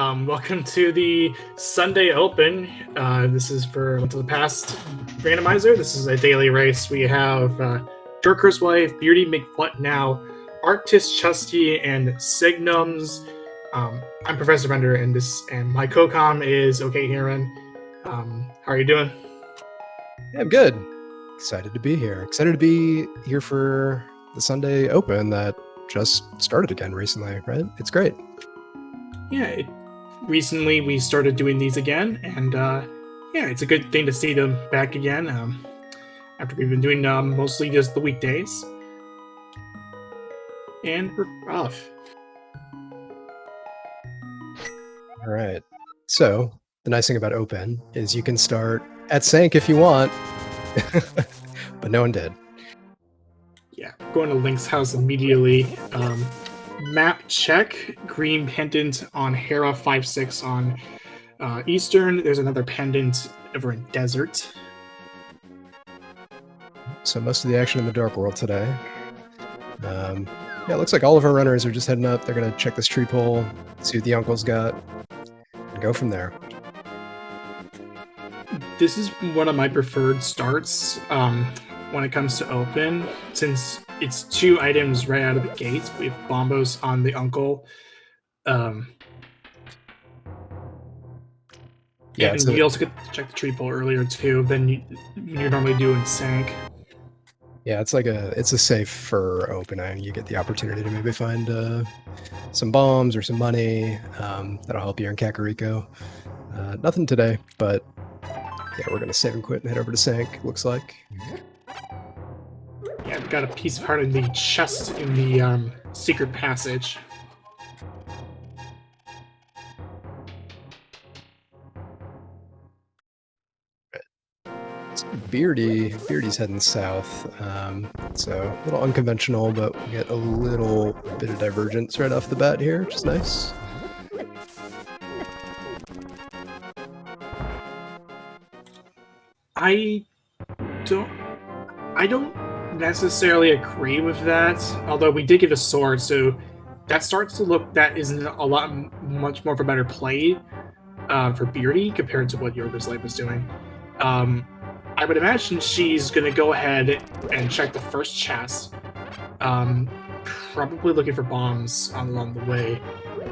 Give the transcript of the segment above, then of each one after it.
Welcome to the Sunday Open. This is for the past randomizer. This is a daily race. We have Joker's Wife, Beauty McWhatNow, Arctis Chusty, and Signums. I'm Professor Bender, and my co-com is OK Heron. How are you doing? Yeah, I'm good. Excited to be here. Excited to be here for the Sunday Open that just started again recently, right? It's great. Yeah, recently we started doing these again, and yeah, it's a good thing to see them back again after we've been doing mostly just the weekdays. And we're off. All right. So the nice thing about Open is you can start at Sank if you want, but no one did. Yeah, going to Link's house immediately. Map check. Green pendant on Hera 5-6 on Eastern. There's another pendant over in Desert. So most of the action in the Dark World today. Yeah, it looks like all of our runners are just heading up. They're going to check this tree pole, see what the uncle's got, and go from there. This is one of my preferred starts when it comes to Open, since it's 2 items right out of the gates. We have Bombos on the uncle. Yeah, and you also get to check the tree pole earlier too than you're normally doing Sank. Yeah, it's a safe for opening. You get the opportunity to maybe find some bombs or some money that'll help you in Kakariko. Nothing today, but yeah, we're gonna save and quit and head over to Sank. Looks like. Yeah, we've got a piece of heart in the chest in the secret passage. Beardy's heading south, so a little unconventional, but we get a little bit of divergence right off the bat here, which is nice. I don't necessarily agree with that, although we did get a sword, so that starts to look that isn't much more of a better play for Beardy compared to what Yorba's Life was doing. I would imagine she's going to go ahead and check the first chest, probably looking for bombs along the way,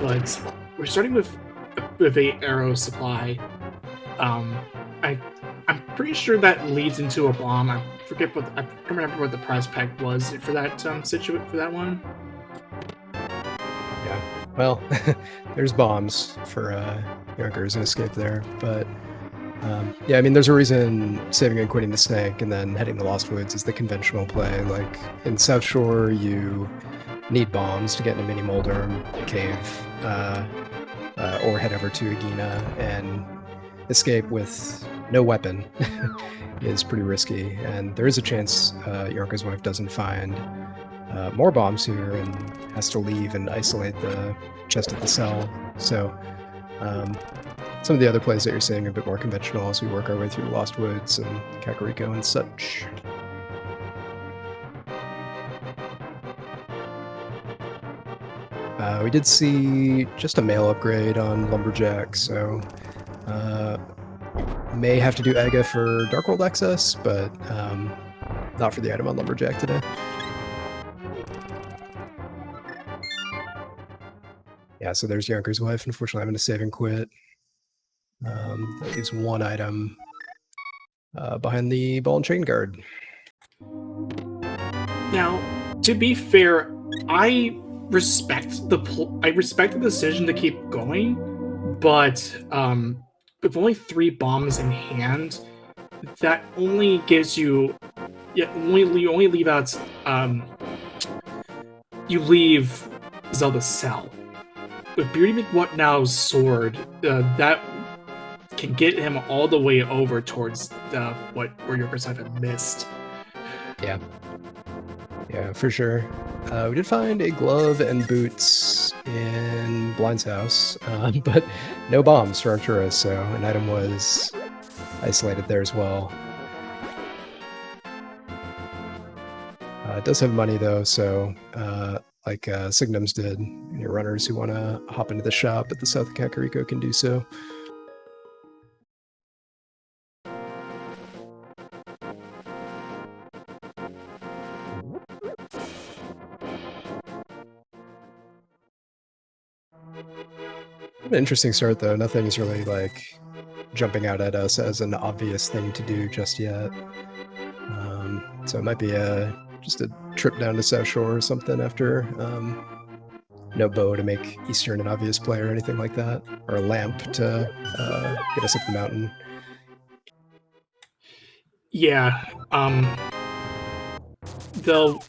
but we're starting with a arrow supply. I'm pretty sure that leads into a bomb. I don't remember what the prize pack was for that for that one. Yeah, well, there's bombs for Yonkers and escape there, but yeah, I mean, there's a reason saving and quitting the Snake and then heading to Lost Woods is the conventional play. Like in South Shore, you need bombs to get into Mini Moldorm Cave, or head over to Agina, and escape with no weapon is pretty risky. And there is a chance Yorka's Wife doesn't find more bombs here and has to leave and isolate the chest at the cell. So some of the other plays that you're seeing are a bit more conventional as we work our way through the Lost Woods and Kakariko and such. We did see just a mail upgrade on Lumberjack, so may have to do Aga for Dark World access, but not for the item on Lumberjack today. Yeah, so there's Yonkers Wife. Unfortunately, I'm going to save and quit. That leaves one item behind the ball and chain guard. Now, to be fair, I respect the decision to keep going, but with only 3 bombs in hand, that only gives you you only leave out you leave Zelda's cell. With Beauty McWhatNow's sword, that can get him all the way over towards where Yorker's Life had missed. Yeah, for sure. We did find a glove and boots in Blind's house, but no bombs for Arcturus, so an item was isolated there as well. It does have money though, so like Signums did. Your runners who want to hop into the shop at the south of Kakariko can do so. An interesting start though. Nothing's really like jumping out at us as an obvious thing to do just yet. So it might be just a trip down to South Shore or something after. No bow to make Eastern an obvious play or anything like that, or a lamp to get us up the mountain. Yeah. They'll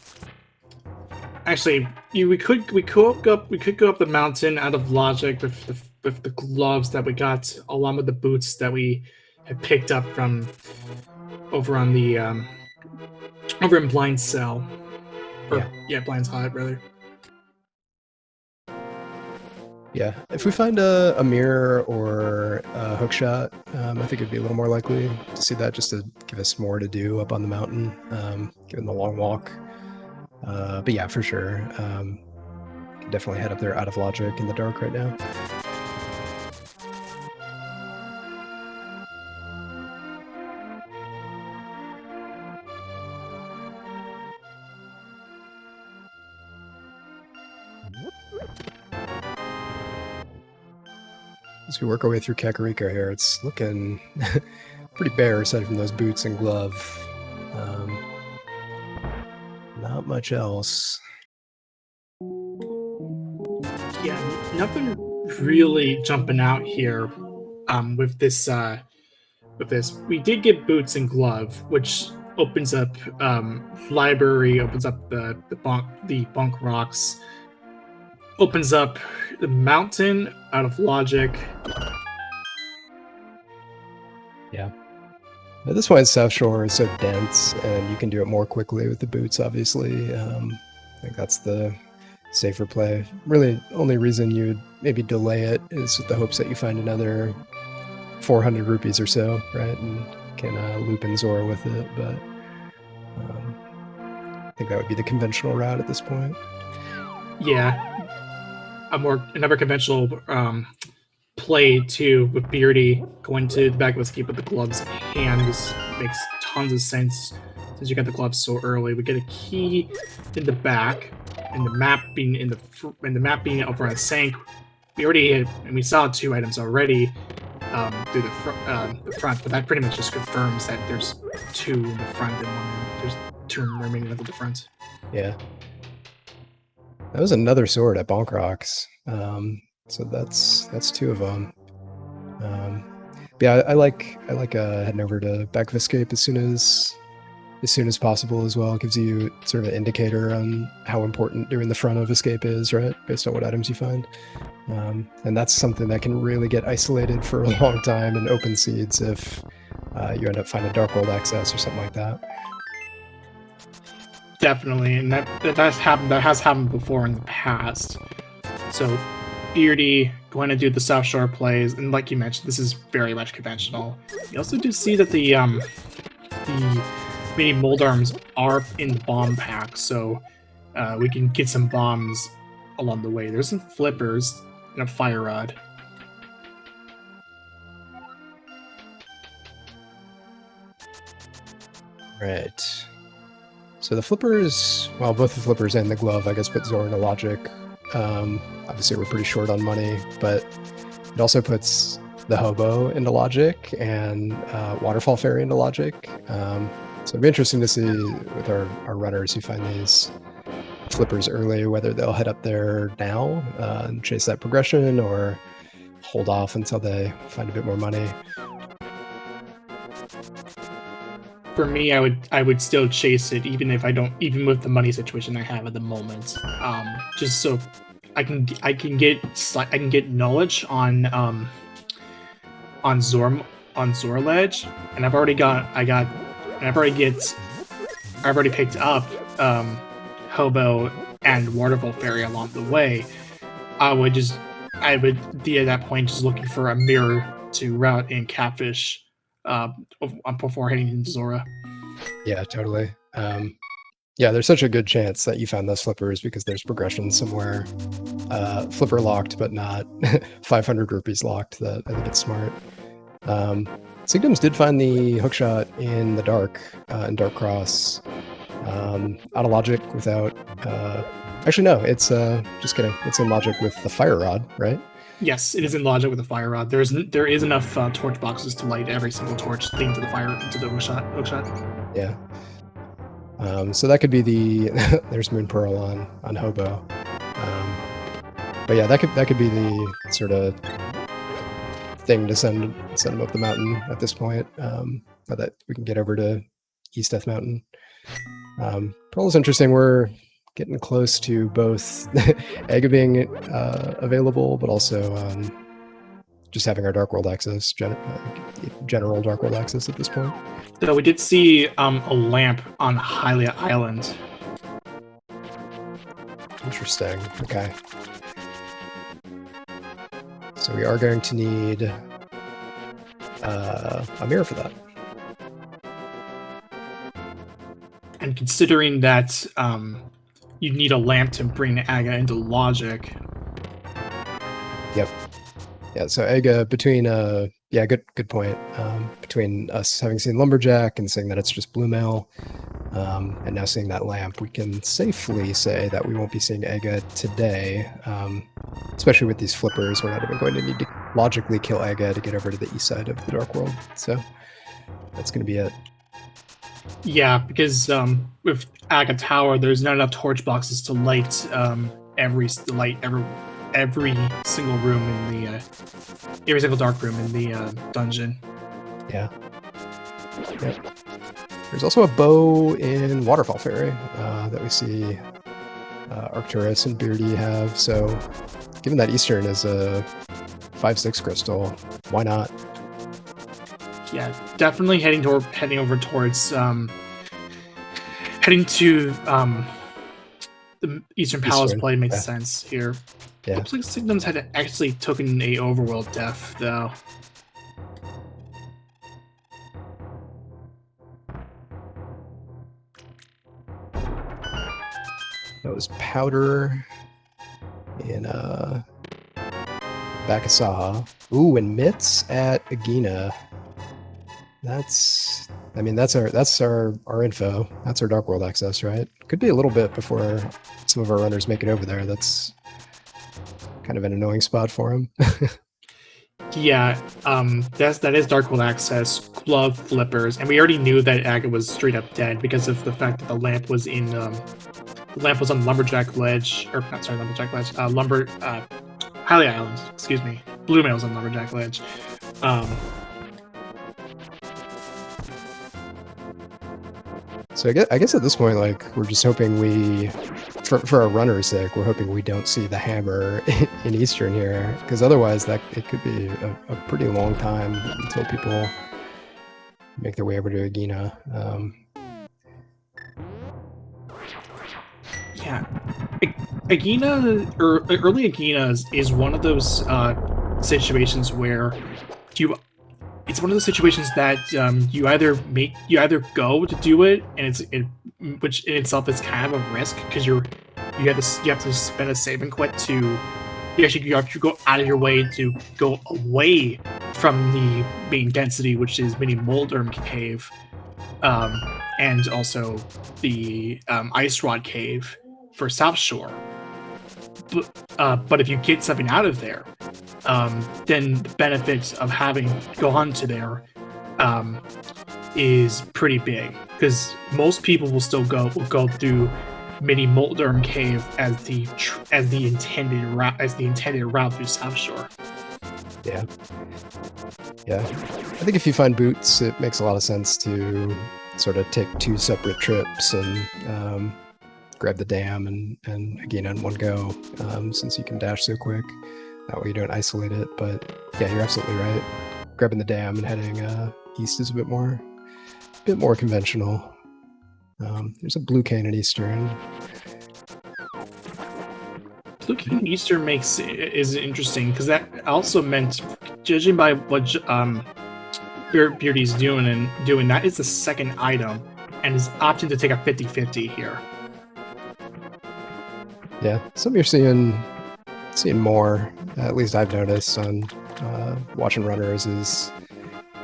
actually. We could go up the mountain out of logic with the gloves that we got, along with the boots that we had picked up from over on the over in Blind Cell. Yeah, Blind's Hut, rather. Yeah, if we find a mirror or a hook shot, I think it'd be a little more likely to see that, just to give us more to do up on the mountain, given the long walk. But yeah, for sure. Can definitely head up there out of logic in the dark right now. As we work our way through Kakariko here, it's looking pretty bare aside from those boots and glove. Not much else. Yeah, nothing really jumping out here with this. We did get boots and glove, which opens up library, opens up the bunk rocks, opens up the mountain out of logic. Yeah. At this point, South Shore is so dense, and you can do it more quickly with the boots, obviously. I think that's the safer play. Really, only reason you would maybe delay it is with the hopes that you find another 400 rupees or so, right? And can loop in Zora with it, but I think that would be the conventional route at this point. Yeah, another conventional play too, with Beardy going to the back of his keep with the gloves in hand. This makes tons of sense since you got the gloves so early. We get a key in the back, and the map being over on the Sank. We already had, and we saw 2 items already through the front, but that pretty much just confirms that there's 2 in the front and there's 2 remaining at the front. Yeah. That was another sword at Bonk Rocks. So that's 2 of them. Yeah, I like heading over to Back of Escape as soon as possible as well. It gives you sort of an indicator on how important doing the front of Escape is, right? Based on what items you find. And that's something that can really get isolated for a long time in open seeds if you end up finding Dark World access or something like that. Definitely, and that has happened before in the past. So Beardy going to do the South Shore plays, and like you mentioned, this is very much conventional. You also do see that the mini mold arms are in the bomb pack, so we can get some bombs along the way. There's some flippers and a fire rod. Right. So the flippers, well, both the flippers and the glove, I guess, put Zora into logic. Obviously, we're pretty short on money, but it also puts the hobo into logic and waterfall fairy into logic. So it'd be interesting to see with our runners who find these flippers early, whether they'll head up there now and chase that progression, or hold off until they find a bit more money. For me, I would still chase it, even with the money situation I have at the moment. Just so I can get knowledge on Zora Ledge, and I've already picked up Hobo and Waterfall Fairy along the way. I would be at that point just looking for a mirror to route in Catfish before heading into Zora. Yeah, totally. Yeah, there's such a good chance that you found those flippers because there's progression somewhere. Flipper locked, but not 500 rupees locked. That I think it's smart. Sigdums did find the hookshot in the dark, in Dark Cross. Out of logic without... actually, no, it's... just kidding. It's in logic with the fire rod, right? Yes, it is in logic with the fire rod. There is enough torch boxes to light every single torch leading to the hookshot. Yeah. So that could be the... there's Moon Pearl on Hobo. But yeah, that could be the sort of thing to send him up the mountain at this point. But that we can get over to East Death Mountain. Pearl is interesting. We're getting close to both Ega being available, but also just having our Dark World access, general Dark World access at this point. So we did see a lamp on Hylia Island. Interesting. Okay. So we are going to need a mirror for that. And considering that you need a lamp to bring Aga into logic. Yep. Yeah, so Aga, between yeah, good point. Between us having seen Lumberjack and saying that it's just blue mail, and now seeing that lamp, we can safely say that we won't be seeing Aga today. Especially with these flippers, we're not even going to need to logically kill Aga to get over to the east side of the Dark World. So that's going to be it. Yeah, because with Aga Tower, there's not enough torch boxes to light every single room in the every single dark room in the dungeon. Yeah. Yep. There's also a bow in Waterfall Fairy that we see Arcturus and Beardy have. So, given that Eastern is a 5/6 crystal, why not? Yeah, definitely heading over towards heading to the Eastern Palace play makes sense here. Yeah. Looks like Sigdums had actually taken a overworld death though. That was Powder in Bakasaha. Ooh, and Mitts at Agina. That's our info. That's our Dark World access, right? Could be a little bit before some of our runners make it over there. That's kind of an annoying spot for him. Yeah, that is Dark World access, glove flippers, and we already knew that Aga was straight up dead because of the fact that the lamp was in the lamp was on Lumberjack Ledge, or not sorry, Lumberjack Ledge, Hylia Island, excuse me. Blue Mail's on Lumberjack Ledge. So I guess at this point, like, we're just hoping for our runner's sake, we're hoping we don't see the hammer in Eastern here, because otherwise it could be a pretty long time until people make their way over to Agina. Yeah, Agina, or early Agina is one of those situations where it's one of those situations that you either go to do it, and which in itself is kind of a risk because you have to spend a saving quit to you have to go out of your way to go away from the main density, which is Mini Moldurm Cave, and also the Ice Rod Cave for South Shore. But if you get something out of there, then the benefit of having gone to there is pretty big, because most people will still go through Mini Moldurm Cave as the intended route through South Shore. Yeah. I think if you find boots, it makes a lot of sense to sort of take two separate trips and grab the dam and again in one go, since you can dash so quick. That way you don't isolate it. But yeah, you're absolutely right. Grabbing the dam and heading east is a bit more conventional. There's a blue cane in Eastern. Blue cane in Eastern is interesting because that also meant, judging by what Beardy's doing, that is the second item and is opting to take a 50-50 here. Yeah, something you're seeing more. At least I've noticed on watching runners is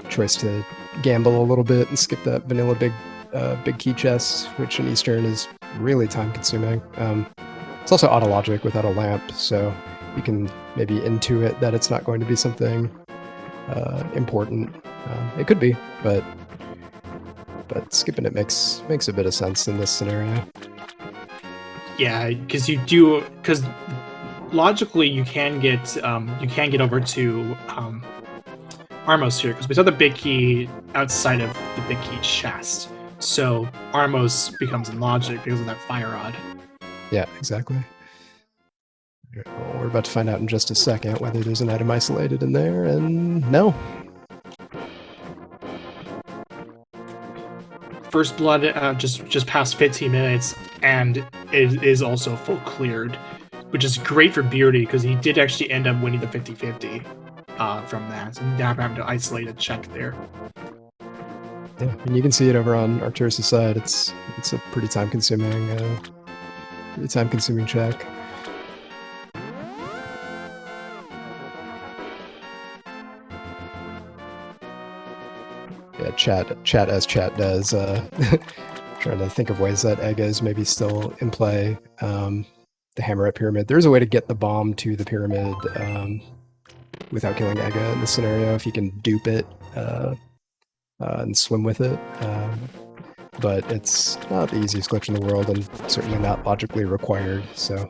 choice to gamble a little bit and skip that vanilla big key chest, which in Eastern is really time consuming. It's also autologic without a lamp, so you can maybe intuit that it's not going to be something important. It could be, but skipping it makes a bit of sense in this scenario. Yeah, because logically you can get over to Armos here because we saw the big key outside of the big key chest, so Armos becomes logic because of that fire rod. Yeah, exactly. Well, we're about to find out in just a second whether there's an item isolated in there, and no. First blood just past 15 minutes, and it is also full cleared, which is great for Beardy because he did actually end up winning the 50-50 from that, and now having to isolate a check there. Yeah, and you can see it over on Arcturus' side. It's a pretty time consuming check. Yeah, chat as chat does. Trying to think of ways that Ega is maybe still in play. The hammer at pyramid. There's a way to get the bomb to the pyramid without killing Ega in this scenario if you can dupe it and swim with it. But it's not the easiest glitch in the world and certainly not logically required. So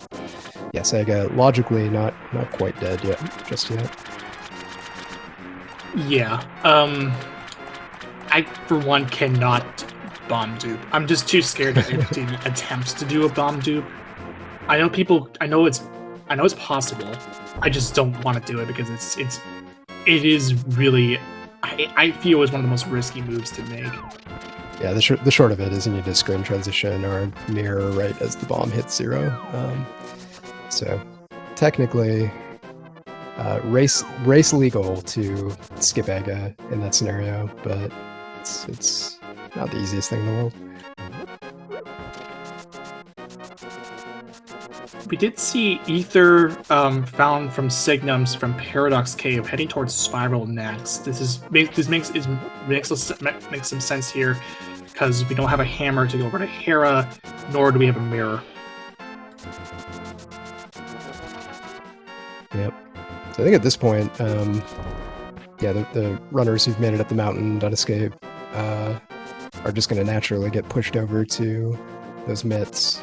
yes, Ega logically not quite dead yet, just yet. Yeah. I, for one, cannot bomb dupe. I'm just too scared to do attempts to do a bomb dupe. I know it's possible. I just don't want to do it because it is really. I feel is one of the most risky moves to make. Yeah, the short of it is you need to screen transition or mirror right as the bomb hits 0. So technically, race legal to skip Ega in that scenario, but it's not the easiest thing in the world. We did see Ether found from Signums from Paradox Cave heading towards Spiral next. This makes some sense here because we don't have a hammer to go over to Hera, nor do we have a mirror. Yep. So I think at this point, yeah, the runners who've made it up the mountain, done escape, are just going to naturally get pushed over to those mitts,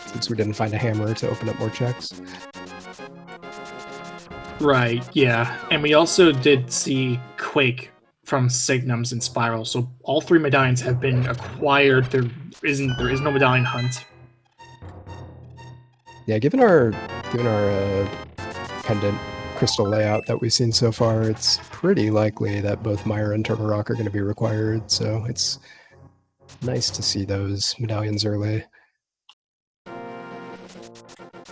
since we didn't find a hammer to open up more checks. Right, yeah. And we also did see Quake from Signums and Spiral, so all 3 medallions have been acquired. There is no medallion hunt. Yeah, given our pendant crystal layout that we've seen so far, it's pretty likely that both Mire and Turtle Rock are going to be required, so it's nice to see those medallions early.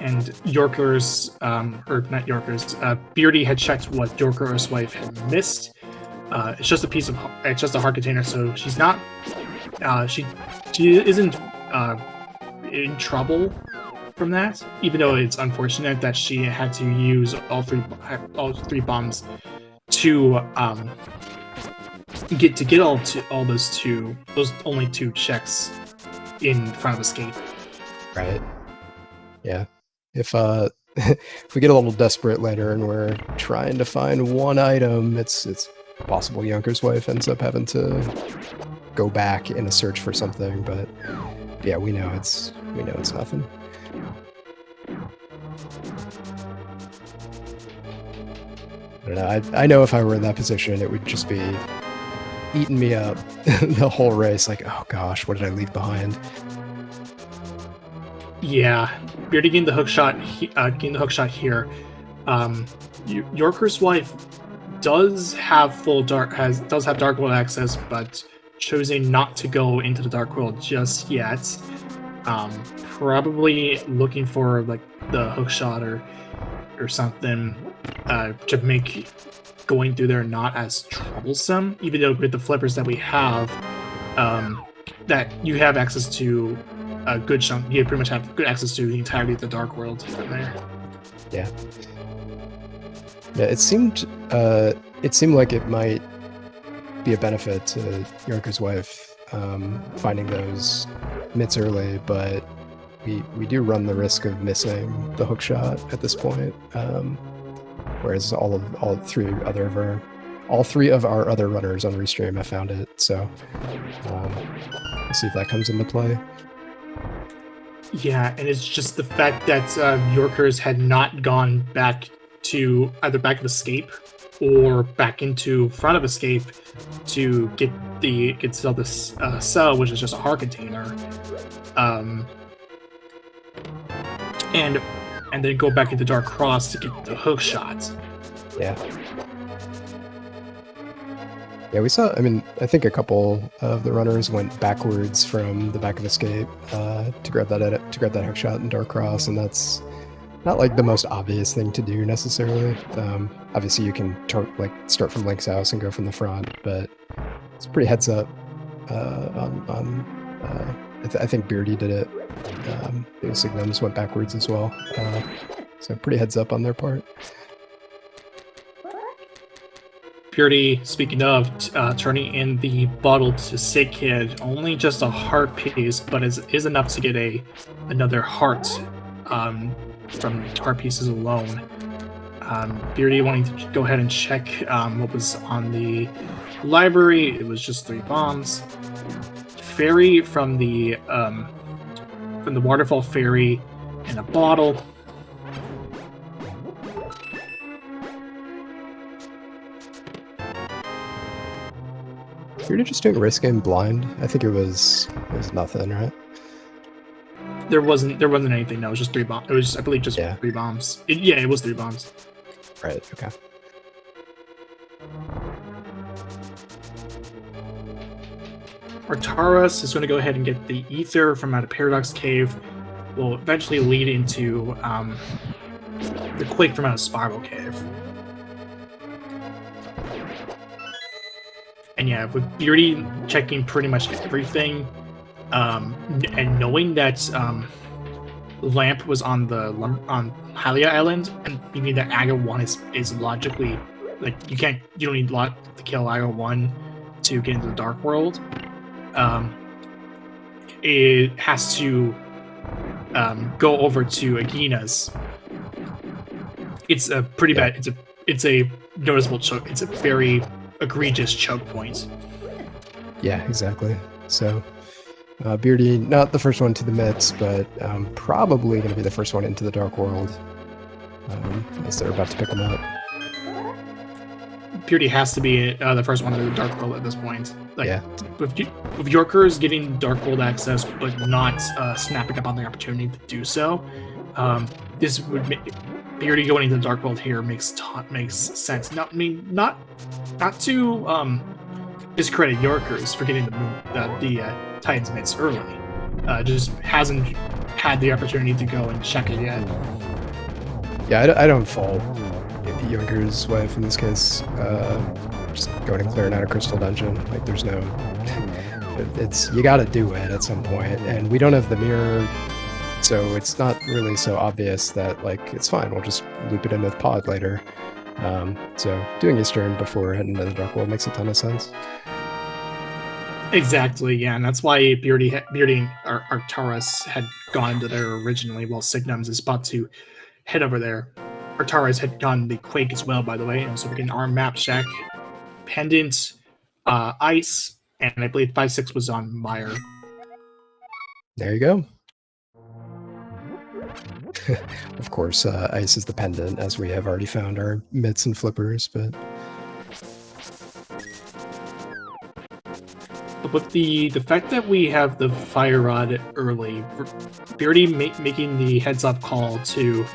And Yorker's, or not Yorker's, Beardy had checked what Yorker's wife had missed. It's just a heart container, so she's not, she isn't in trouble from that, even though it's unfortunate that she had to use all three bombs to get all those only 2 checks in front of escape. Right. Yeah. If if we get a little desperate later and we're trying to find one item, it's possible Yunker's wife ends up having to go back in a search for something, but yeah, we know it's nothing. I don't know. I know if I were in that position, it would just be eating me up the whole race. Like, oh gosh, what did I leave behind? Yeah, Beardy getting the hook shot. Here. Yorker's wife does have dark world access, but choosing not to go into the dark world just yet. Probably looking for like the hook shot or something to make going through there not as troublesome. Even though with the flippers that we have, that you have access to a good chunk. You pretty much have good access to the entirety of the Dark World from there. Yeah. Yeah, it seemed like it might be a benefit to Yarker's wife finding those mitts early, but we do run the risk of missing the hook shot at this point. Whereas all three of our other runners on Restream have found it, so we'll see if that comes into play. Yeah, and it's just the fact that Yorkers had not gone back to either back of escape or back into front of escape to get sell this cell, which is just a heart container, and then go back into Dark Cross to get the hook shot. Yeah. Yeah, we saw. I mean, I think a couple of the runners went backwards from the back of escape to grab that hook shot in Dark Cross, and that's not like the most obvious thing to do necessarily. Obviously, you can start from Link's house and go from the front, but it's pretty heads up. I think Beardy did it. The Signums went backwards as well, so pretty heads up on their part. Purity, speaking of, turning in the bottle to Sick Kid, only just a heart piece, but is enough to get another heart from heart pieces alone. Purity wanting to go ahead and check what was on the library. It was just 3 bombs. Fairy from the waterfall fairy in a bottle. You're just doing risk game blind. I think it was nothing, right? There wasn't anything. No, it was just 3 bombs. It was, I believe, just 3 bombs. It was 3 bombs. Right. Okay. Artaras is going to go ahead and get the ether from out of Paradox Cave. Will eventually lead into the Quake from out of Spiral Cave. And yeah, with Beardy checking pretty much everything, and knowing that Lamp was on Hylia Island, and meaning that Aga 1 is logically, like, you don't need to kill Aga 1 to get into the Dark World. It has to go over to Agina's. It's a pretty bad. It's a noticeable choke. It's a very egregious choke point. Yeah, exactly. So Beardy, not the first one to the mitts, but probably going to be the first one into the Dark World as they're about to pick them up. Beardy has to be the first one to the Dark World at this point. With Yorkers getting Dark World access, but not snapping up on the opportunity to do so, this would make Beardy going into the Dark World here makes sense. Not to discredit Yorkers for getting the Titans mitts early. Just hasn't had the opportunity to go and check it yet. Yeah, I don't fault Yorker's wife in this case. Just going and clearing out a crystal dungeon. Like, there's no... you gotta do it at some point, and we don't have the mirror, so it's not really so obvious that, like, it's fine, we'll just loop it in with pod later. So doing Eastern before heading to the Dark World makes a ton of sense. Exactly, yeah, and that's why Beardy and Artaras had gone into there originally, while Signums is about to head over there. Artaras had gone the Quake as well, by the way, and so we can arm map check, Pendant, Ice, and I believe 5-6 was on Mire. There you go. Of course, Ice is the Pendant, as we have already found our mitts and flippers, but with the fact that we have the Fire Rod early, Beardy making the heads-up call to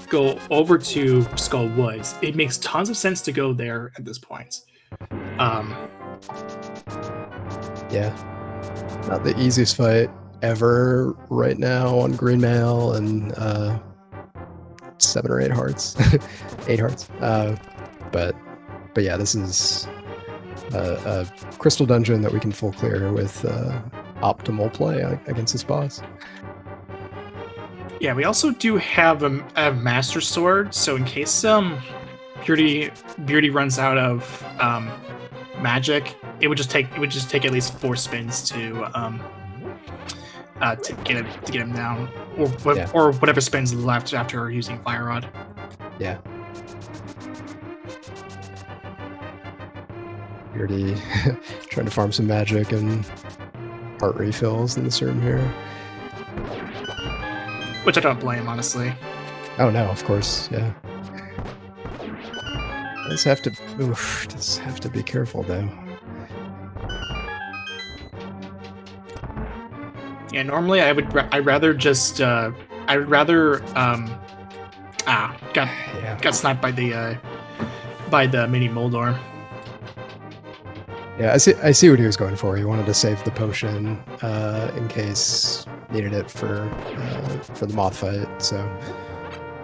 go over to Skull Woods, it makes tons of sense to go there at this point. Yeah, not the easiest fight ever right now on Green Mail, and 7 or 8 hearts, 8 hearts. But yeah, this is a crystal dungeon that we can full clear with optimal play against this boss. Yeah, we also do have a Master Sword, so in case Beardy runs out of magic, it would just take at least 4 spins to get him down, or whatever spins left after using Fire Rod. Yeah. Beardy trying to farm some magic and heart refills in this room here. Which I don't blame, honestly. Oh no, of course, yeah. Does have to be careful though. Yeah, normally I'd rather just got sniped by the mini Moldor. Yeah, I see what he was going for. He wanted to save the potion in case needed it for the moth fight. So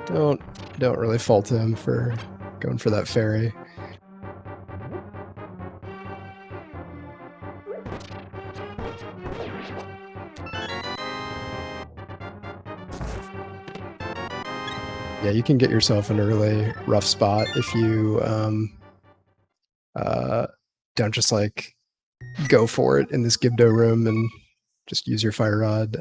don't really fault him for going for that fairy. Yeah, you can get yourself in a really rough spot if you don't just like go for it in this Gibdo room and just use your Fire Rod.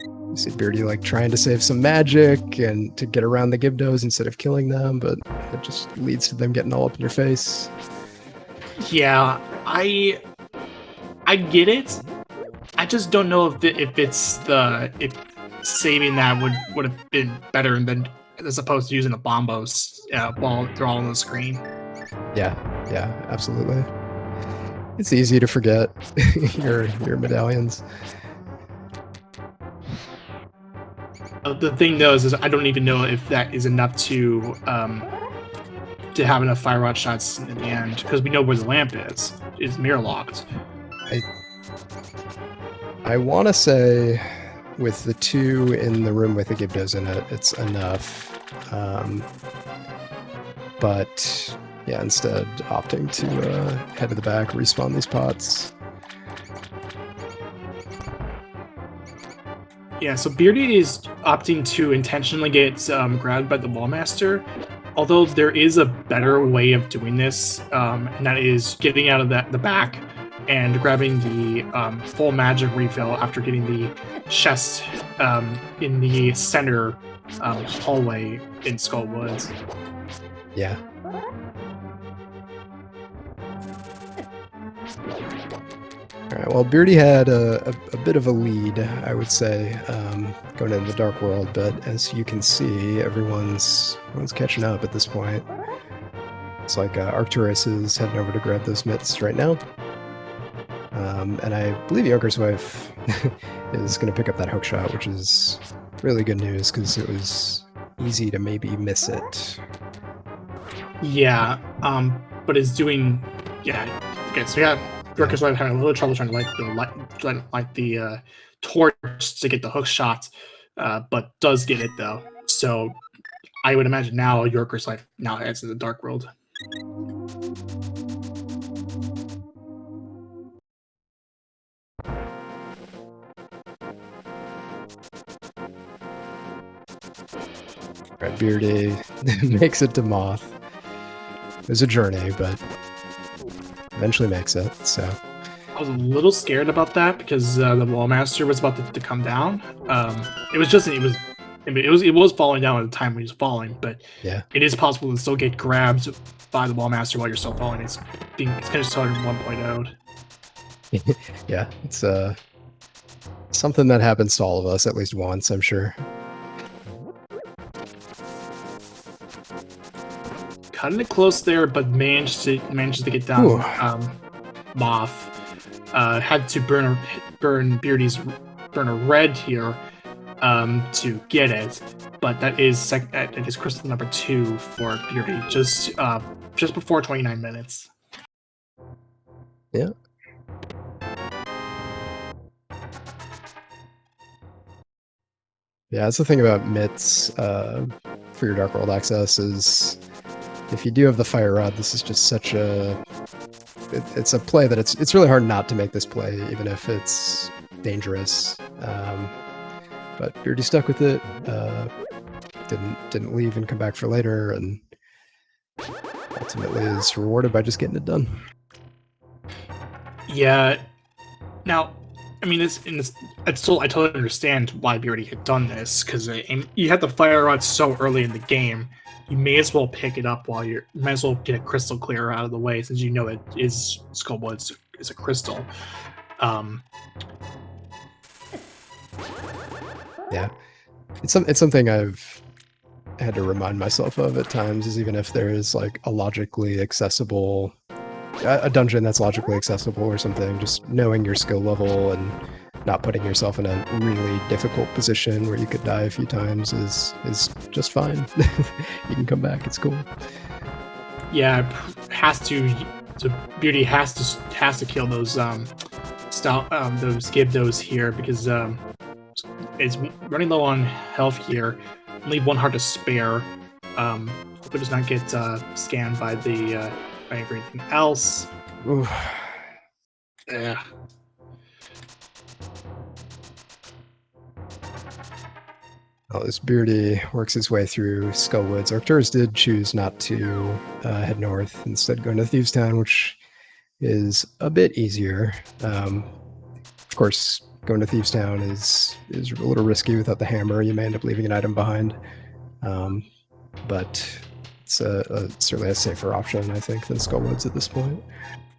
You see Beardy like trying to save some magic and to get around the Gibdos instead of killing them, but it just leads to them getting all up in your face. Yeah, I get it. I just don't know if saving that would have been better than as opposed to using the bombos while they're all on the screen. Yeah, absolutely. It's easy to forget your medallions. The thing though is I don't even know if that is enough to have enough Fire Rod shots in the end, because we know where the lamp is. It's mirror locked. I want to say with the 2 in the room with the Gibdos in it, it's enough. But yeah, instead opting to head to the back, respawn these pots. Yeah, so Beardy is opting to intentionally get grabbed by the Wallmaster, although there is a better way of doing this, and that is getting out of the back and grabbing the full magic refill after getting the chest in the center hallway in Skull Woods. Yeah. Alright, well, Beardy had a bit of a lead, I would say, going into the Dark World, but as you can see, everyone's catching up at this point. It's like Arcturus is heading over to grab those mitts right now. And I believe Younker's wife is going to pick up that hook shot, which is really good news, because it was easy to maybe miss it. Yeah, but it's doing... Yeah, okay, so yeah, Younker's wife having a little trouble trying to light the torch to get the hook shot, but does get it, though. So I would imagine now Yorker's life now heads to the Dark World. Right, Beardy makes it to Moth. It was a journey, but eventually makes it, so... I was a little scared about that because the Wallmaster was about to come down. It was falling down at the time when he was falling, but yeah, it is possible to still get grabbed by the Wallmaster while you're still falling. It's kind of started 1.0. Yeah, it's something that happens to all of us at least once, I'm sure. Cutting it close there, but managed to get down. Moth had to burn Beardy's burner red here to get it, but that is crystal number 2 for Beardy, just before 29 minutes. Yeah. Yeah, that's the thing about mitts for your Dark World access is if you do have the Fire Rod, this is just such a it's a play that it's really hard not to make this play, even if it's dangerous. But Beardy stuck with it. Didn't leave and come back for later, and ultimately is rewarded by just getting it done. Yeah. Now, I mean, I totally understand why Beardy had done this, because you had the fire rod so early in the game. You may as well pick it up while you might as well get a crystal clear out of the way, since you know it is Skullwood is a crystal. Yeah, it's something I've had to remind myself of at times, is even if there is like a logically accessible, a dungeon that's logically accessible or something, just knowing your skill level and not putting yourself in a really difficult position where you could die a few times is just fine. You can come back, it's cool. Yeah, Beauty has to kill those those Gibdos here, because it's running low on health here. Only one heart to spare. Hope it does not get scanned by the by everything else. Ooh. Yeah. Well, as Beardy works his way through Skullwoods, Arcturus did choose not to head north, instead going to Thieves Town, which is a bit easier. Of course, going to Thieves Town is a little risky without the hammer. You may end up leaving an item behind, but it's certainly a safer option, I think, than Skullwoods at this point.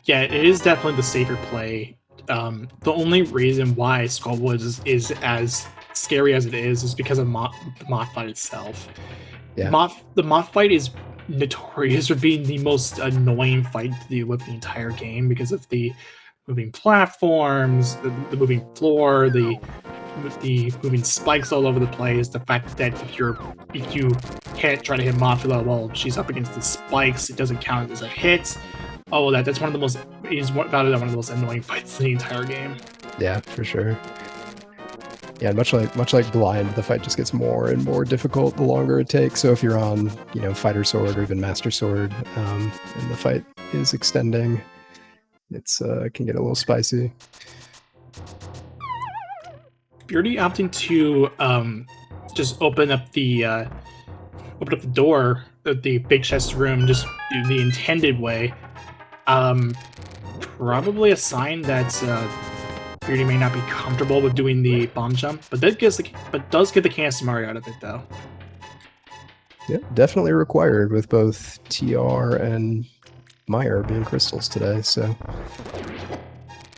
Yeah, it is definitely the safer play. The only reason why Skullwoods is as scary as it is because of the moth fight itself. Yeah. The moth fight is notorious for being the most annoying fight to deal with the entire game, because of the moving platforms, the moving floor, the moving spikes all over the place. The fact that if you try to hit Moth, well, she's up against the spikes, it doesn't count as a hit. Oh, that's one of the most one of the most annoying fights in the entire game. Yeah, for sure. Yeah, much like Blind, the fight just gets more and more difficult the longer it takes. So if you're on, Fighter Sword or even Master Sword, and the fight is extending, it's can get a little spicy. Beardy opting to just open up the door of the big chest room, just the intended way. Probably a sign that Beardy may not be comfortable with doing the bomb jump, but does get the Kanasumari out of it, though. Yeah, definitely required with both TR and Mire being crystals today, so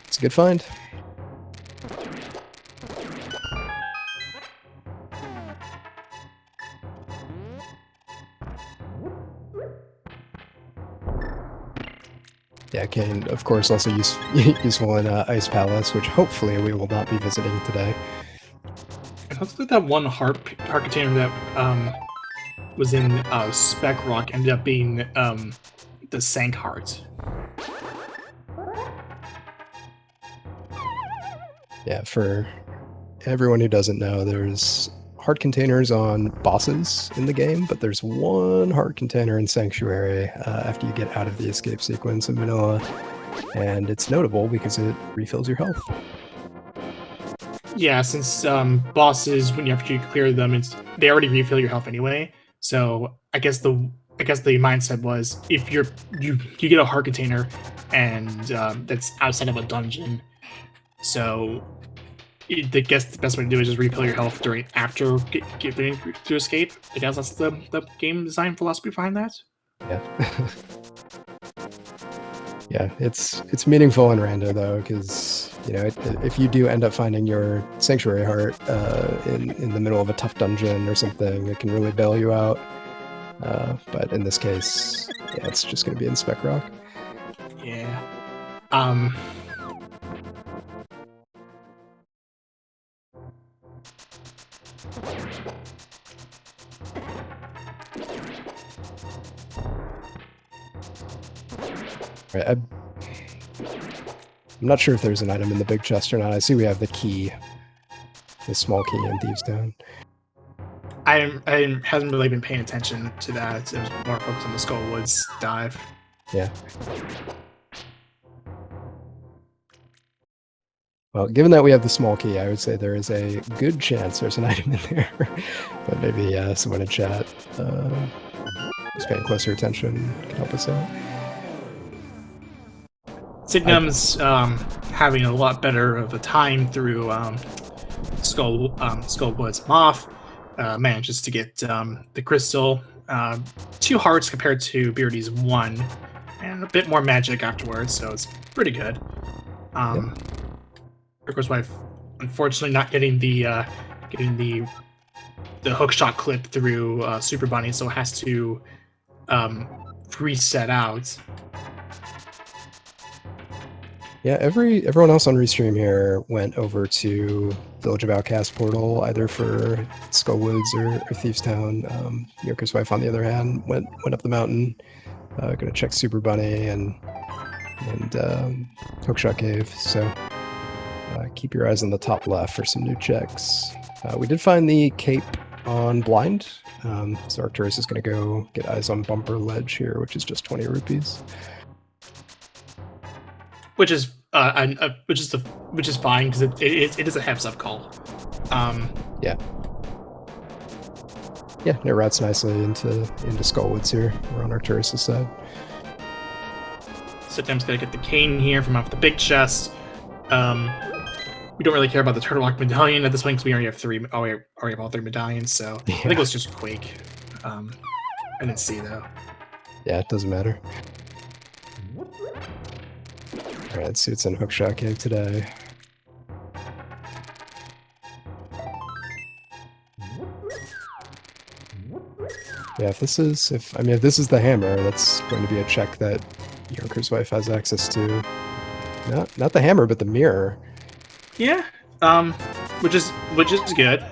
it's a good find. Yeah, Kane, of course, also useful in Ice Palace, which hopefully we will not be visiting today. It looks like that one heart container that was in Spec Rock ended up being the Sank Heart. Yeah, for everyone who doesn't know, there's heart containers on bosses in the game, but there's one heart container in Sanctuary after you get out of the escape sequence in Vanilla, and it's notable because it refills your health. Yeah, since bosses, when you actually clear them, they already refill your health anyway. So I guess the mindset was, if you get a heart container and that's outside of a dungeon, so I guess the best way to do it is just refill your health after getting to escape. I guess that's the game design philosophy behind that. Yeah. Yeah, it's meaningful in Rando though, because if you do end up finding your Sanctuary Heart in the middle of a tough dungeon or something, it can really bail you out. But in this case, yeah, it's just going to be in Spec Rock. Yeah. Right, I'm not sure if there's an item in the big chest or not. I see we have the key, the small key in Thieves Town. I hasn't really been paying attention to that. It was more focused on the Skullwoods dive. Yeah. Well, given that we have the small key, I would say there is a good chance there's an item in there. But maybe someone in chat who's paying closer attention can help us out. Signum's having a lot better of a time through Skullwood's Moth. Manages to get the crystal. 2 hearts compared to Beardy's 1, and a bit more magic afterwards, so it's pretty good. Joker's wife, unfortunately, not getting the hookshot clip through Super Bunny, so has to reset out. Yeah, everyone else on Restream here went over to Village of Outcast portal, either for Skullwoods or Thieves Town. Yoker's wife, on the other hand, went up the mountain, gonna check Super Bunny and Hookshot Cave. So keep your eyes on the top left for some new checks. We did find the cape on blind, so Arcturus is gonna go get eyes on Bumper Ledge here, which is just 20 rupees. Which is fine because it is a heads up call. Yeah, it routes nicely into Skullwoods here. We're on Arcturus' side. Signum's gonna get the cane here from off the big chest. We don't really care about the Turtle Rock medallion at this point because we already have all 3 medallions. So I think it was just Quake. I didn't see though. Yeah, it doesn't matter. Alright, let's see what's in Hookshot Cave today. Yeah, if this is the hammer, that's going to be a check that Yoker's wife has access to. Not the hammer, but the mirror. Yeah, which is good.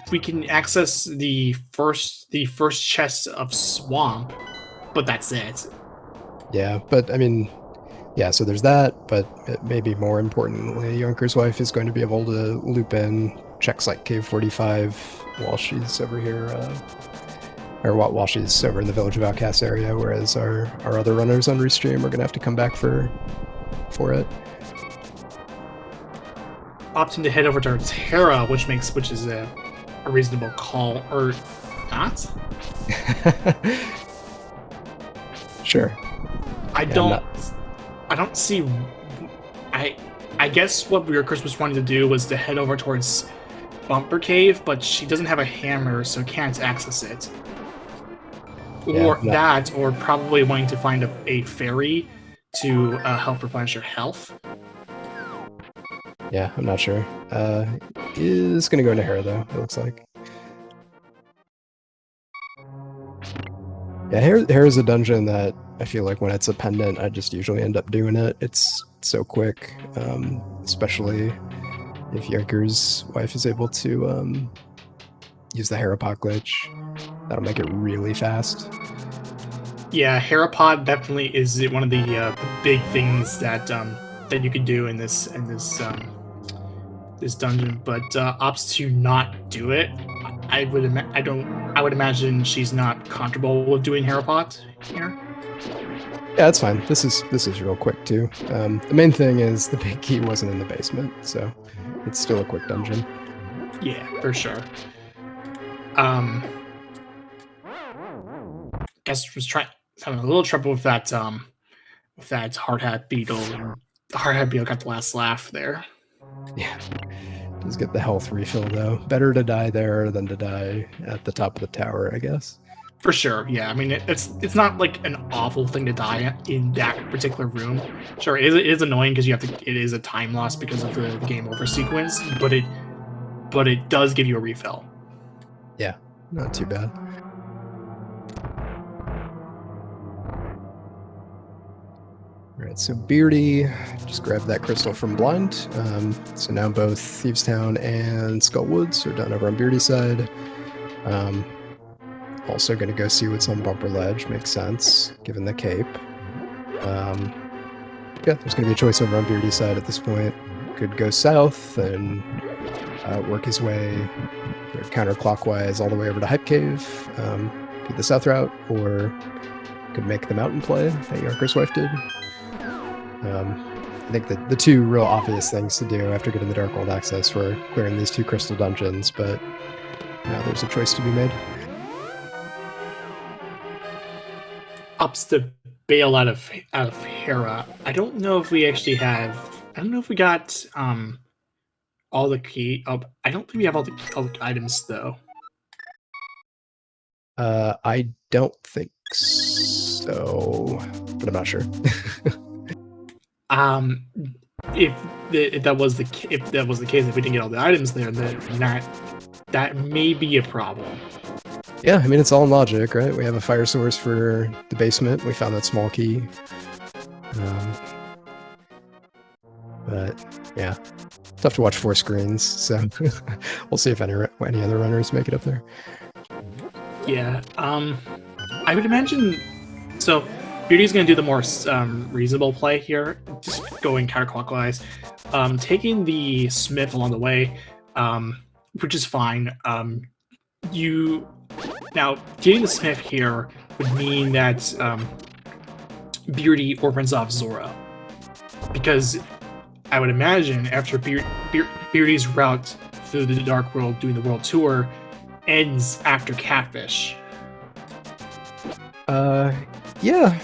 We can access the first chest of Swamp, but that's it. Yeah, but I mean, yeah, so there's that, but maybe more importantly, Yoker's wife is going to be able to loop in checks like Cave 45 while she's over here, or while she's over in the Village of Outcasts area, whereas our other runners on Restream are going to have to come back for it. Opting to head over to Terra, which is a reasonable call, or not? Sure. I don't see. I guess what Chris was wanting to do was to head over towards Bumper Cave, but she doesn't have a hammer, so can't access it. Or or probably wanting to find a fairy to help replenish her health. Yeah, I'm not sure. Is gonna go into Hera though, it looks like. Yeah, Hera's a dungeon that I feel like when it's a pendant, I just usually end up doing it. It's so quick, especially if Yoker's wife is able to use the Herapod glitch. That'll make it really fast. Yeah, Herapod definitely is one of the big things that you can do in this dungeon, but opts to not do it. I would imagine she's not comfortable with doing Herapod here. Yeah, that's fine. This is real quick too. The main thing is the big key wasn't in the basement, so it's still a quick dungeon. Yeah, for sure. Guess was having a little trouble with that hard hat beetle, and the hard hat beetle got the last laugh there. Yeah. Does get the health refill though. Better to die there than to die at the top of the tower, I guess. For sure, yeah. I mean, it's not like an awful thing to die in that particular room. Sure, it is annoying because it is a time loss because of the game over sequence, but it does give you a refill. Yeah, not too bad. Alright, so Beardy just grabbed that crystal from Blind. So now both Thieves Town and Skullwoods are done over on Beardy's side. Also going to go see what's on Bumper Ledge. Makes sense, given the cape. Yeah, there's going to be a choice over on Beardy's side at this point. Could go south and work his way counterclockwise all the way over to Hype Cave, get the south route, or could make the mountain play that Yoker's wife did. I think that the two real obvious things to do after getting the Dark World access were clearing these 2 crystal dungeons, but now there's a choice to be made. Ups the bail out of Hera. I don't know if we actually have. I don't know if we got all the key. I don't think we have all the items though. I don't think so, but I'm not sure. If that was the case, if we didn't get all the items there, then that may be a problem. Yeah, I mean, it's all in logic, right? We have a fire source for the basement. We found that small key. But yeah, tough to watch 4 screens, so we'll see if any other runners make it up there. Yeah, I would imagine. So, Beauty's going to do the more reasonable play here, just going counterclockwise, taking the Smith along the way, which is fine. Now, getting the Smith here would mean that Beardy opens off Zora. Because I would imagine after Beardy's route through the Dark World doing the World Tour ends after Catfish. Yeah.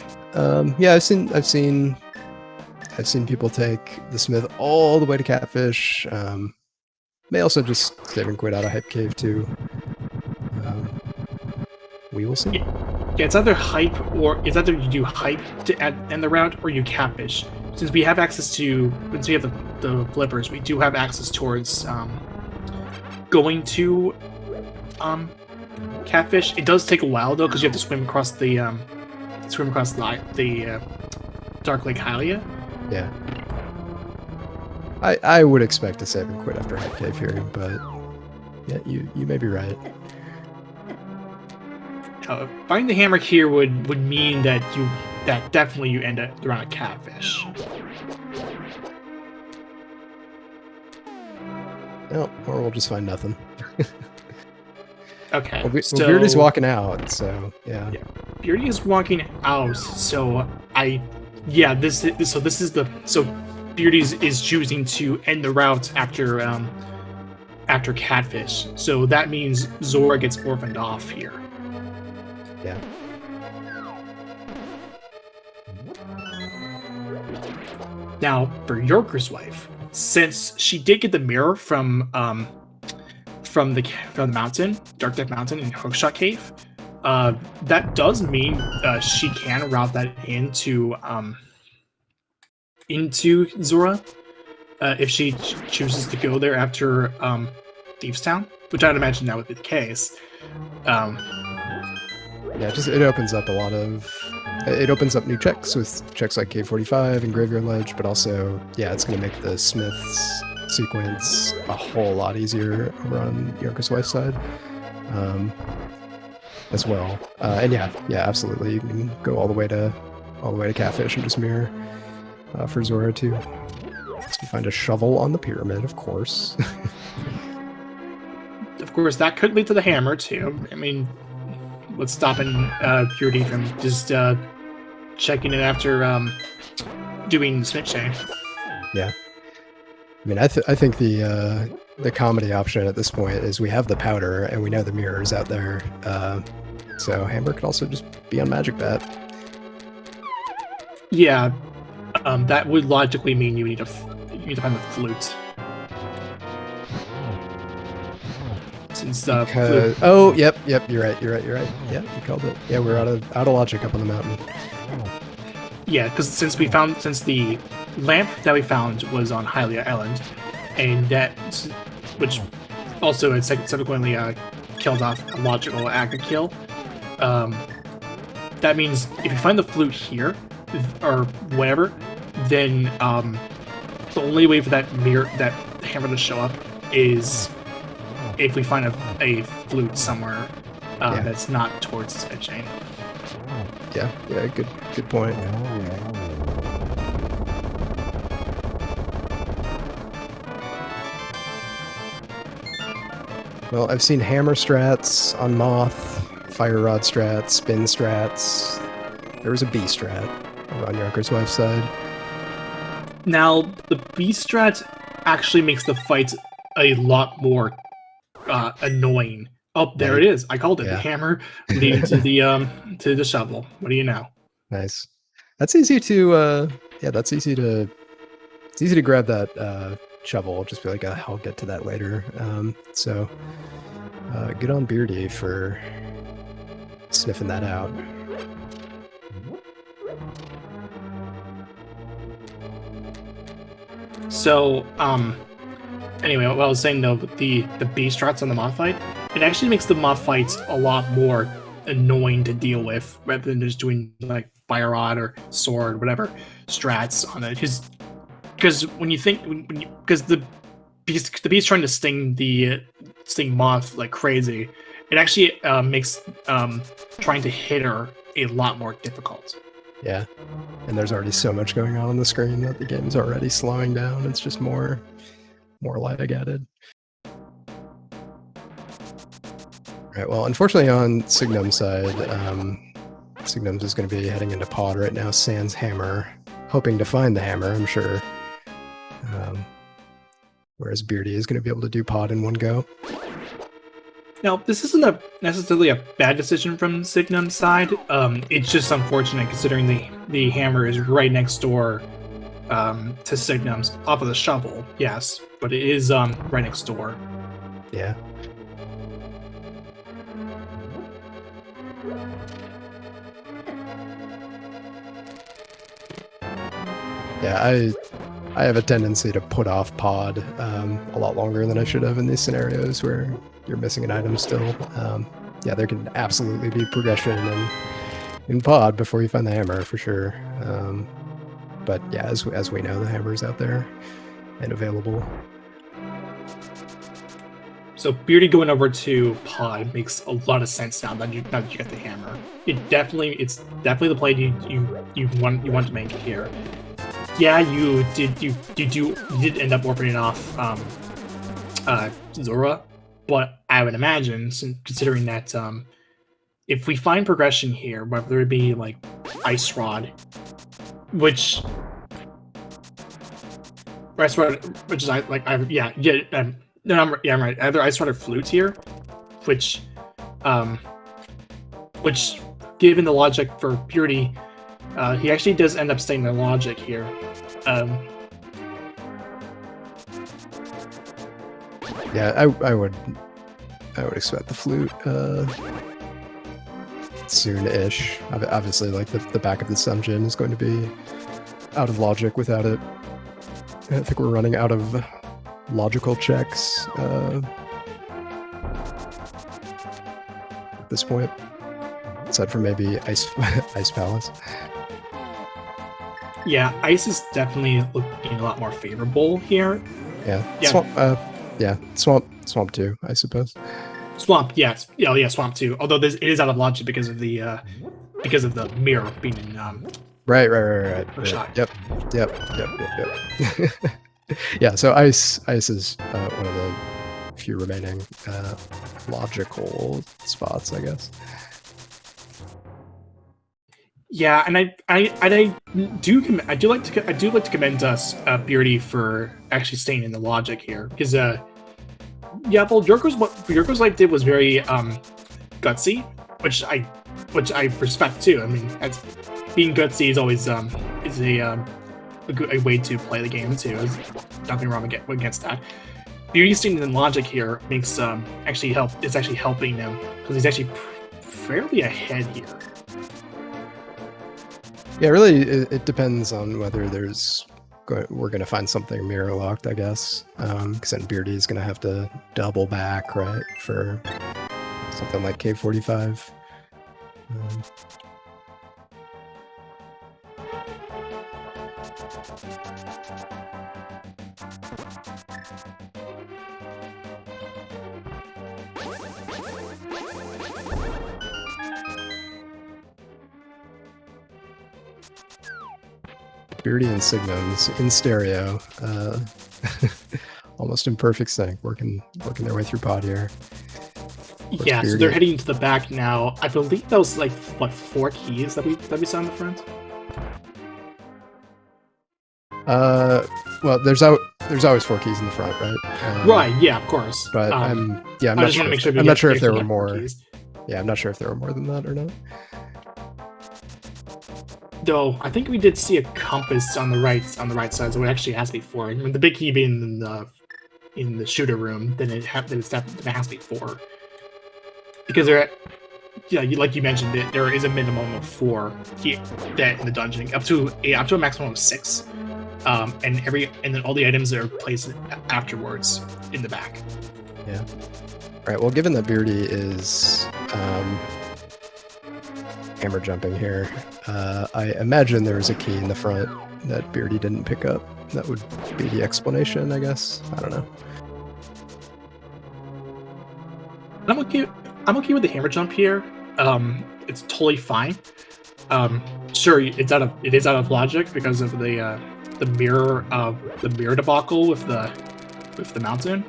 Yeah, I've seen people take the Smith all the way to Catfish. May also just save and quit out of Hype Cave too. We will see. Yeah, it's either hype you do hype to end the route, or you Catfish. Since we have access to, since we have the flippers, we do have access towards going to Catfish. It does take a while though, because you have to swim across the Dark Lake Hylia. Yeah. I would expect to save and quit after Hype Cave here, but yeah, you may be right. Finding the hammer here would mean that definitely you end up around a Catfish. No, or we'll just find nothing. Okay. Well, Beardy's walking out, so yeah. Beardy is walking out, so Beardy is choosing to end the route after Catfish. So that means Zora gets orphaned off here. Yeah. Now, for Yorker's wife, since she did get the mirror from the mountain, Dark Death Mountain in Hookshot Cave, that does mean she can route that into Zora if she chooses to go there after Thieves Town, which I'd imagine that would be the case. Yeah, it opens up it opens up new checks with checks like K45 and Graveyard Ledge, but also, yeah, it's going to make the Smith's sequence a whole lot easier over on Yorker's wife's side as well. And yeah, absolutely, you can go all the way to Catfish and just mirror for Zora too. So you find a shovel on the pyramid, of course. Of course, that could lead to the hammer too. I mean, what's stopping Purity from just checking it after doing the Smith chain? Yeah. I mean, I think the comedy option at this point is we have the powder and we know the mirror's out there. So Hammer could also just be on Magic Bat. Yeah, that would logically mean you need to find the flute. Since flute. Oh, yep, you're right. Yeah, you called it. Yeah, we're out of logic up on the mountain. Yeah, because since the lamp that we found was on Hylia Island, and which also had subsequently killed off a logical Agra kill. That means if you find the flute here, or whatever, then the only way for that hammer to show up is if we find a flute somewhere that's not towards the Smith chain. Yeah, good point. Well, I've seen hammer strats on Moth, fire rod strats, spin strats. There was a B strat over on Yorker's wife's side. Now, the beast strat actually makes the fight a lot more annoying. Oh, there it is. I called it. The hammer leading to the shovel. What do you know? Nice. That's easy to that's easy to it's easy to grab that shovel. Just be like, I'll get to that later. So good on Beardy for sniffing that out. So, anyway, what I was saying though, the B strats on the mod fight, it actually makes the mod fights a lot more annoying to deal with, rather than just doing like fire rod or sword, whatever strats on it. Because when you think, because the beast trying to sting moth like crazy, it actually makes trying to hit her a lot more difficult. Yeah, and there's already so much going on the screen that the game's already slowing down. It's just more lag added. Right, well, unfortunately on Signum's side, Signum's is going to be heading into pod right now, sans hammer, hoping to find the hammer, I'm sure. Whereas Beardy is going to be able to do pod in one go. Now, this isn't necessarily a bad decision from Signum's side. It's just unfortunate considering the hammer is right next door to Signum's off of the shovel, yes, but it is right next door. Yeah. Yeah, I have a tendency to put off pod a lot longer than I should have in these scenarios where you're missing an item still. Yeah, there can absolutely be progression in pod before you find the hammer for sure. But yeah, as we know, the hammer's out there and available. So Beardy going over to pod makes a lot of sense now that you get the hammer. It's definitely the play you want to make here. Yeah, you did end up orphaning off Zora, but I would imagine, considering that if we find progression here, whether it be like Ice Rod, which is I'm right. Either Ice Rod or Flute here, which given the logic for Purity, he actually does end up staying in the logic here. Yeah, I would expect the Flute soon-ish. Obviously, like the back of this dungeon is going to be out of logic without it. I think we're running out of logical checks at this point, aside from maybe Ice Palace. Yeah, Ice is definitely looking a lot more favorable here. Yeah. Swamp 2, I suppose. Swamp, yes. Yeah, Swamp 2. Although it is out of logic because of the mirror being in Right. shot. Yep. Yeah, so Ice is one of the few remaining logical spots, I guess. Yeah, and I do like to commend us Beardy for actually staying in the logic here, because well, Yorko's life did was very gutsy, which I respect too. I mean, being gutsy is always is a way to play the game too. There's nothing wrong against that. Beardy staying in the logic here makes it's actually helping him, because he's actually fairly ahead here. Yeah, really, it depends on whether we're going to find something mirror locked, I guess. Because then Beardy is going to have to double back, right, for something like K45. Beardy and Signum's in stereo, almost in perfect sync, working their way through pod here. Yeah, so they're heading to the back now. I believe that was like 4 keys that we saw in the front. Well, there's always 4 keys in the front, right? Right. Yeah. Of course. But I'm I not just sure. want to make sure I'm not sure if there were actually get 4 more. keys. Yeah, I'm not sure if there were more than that or not. Though I think we did see a compass on the right side, so it actually has to be 4. I mean, the big key being in the shooter room, then it has to be 4. Because like you mentioned, there is a minimum of 4 that in the dungeon, up to a maximum of 6. And then all the items are placed afterwards in the back. Yeah. All right. Well, given that Beardy is hammer jumping here, I imagine there was a key in the front that Beardy didn't pick up. That would be the explanation, I guess. I don't know. I'm okay with the hammer jump here. It's totally fine. Sure, it is out of logic because of the mirror debacle with the mountain,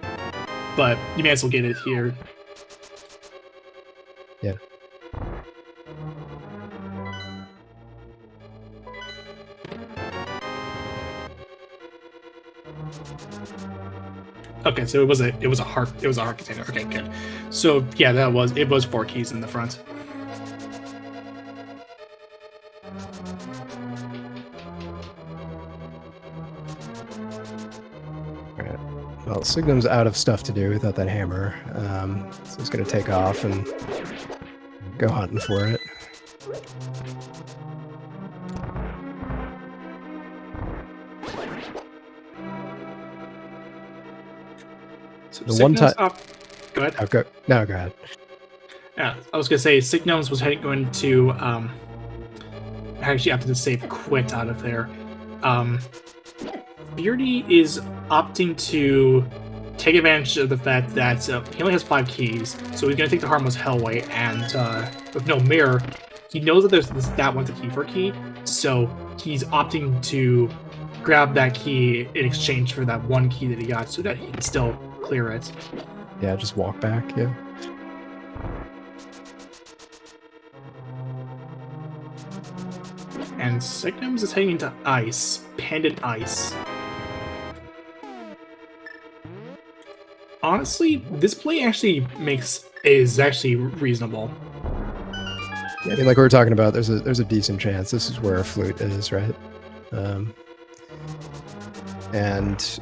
but you may as well get it here. Yeah. Okay, so it was a heart container. Okay, good. So yeah, it was 4 keys in the front. Alright. Well, Signum's out of stuff to do without that hammer, so he's gonna take off and go hunting for it. So the one time. Go ahead. Oh, go ahead. Yeah, I was gonna say Signums was going to actually after the save quit out of there. Beardy is opting to take advantage of the fact that he only has 5 keys, so he's gonna take the harmless Hellway, and with no mirror, he knows that there's that one's a key for a key, so he's opting to grab that key in exchange for that 1 key that he got, so that he can still clear it. Yeah, just walk back. Yeah. And Signums is heading into Ice, Pendant Ice. Honestly, this play is actually reasonable. Yeah, I mean, like we were talking about, there's a decent chance this is where a flute is, right? And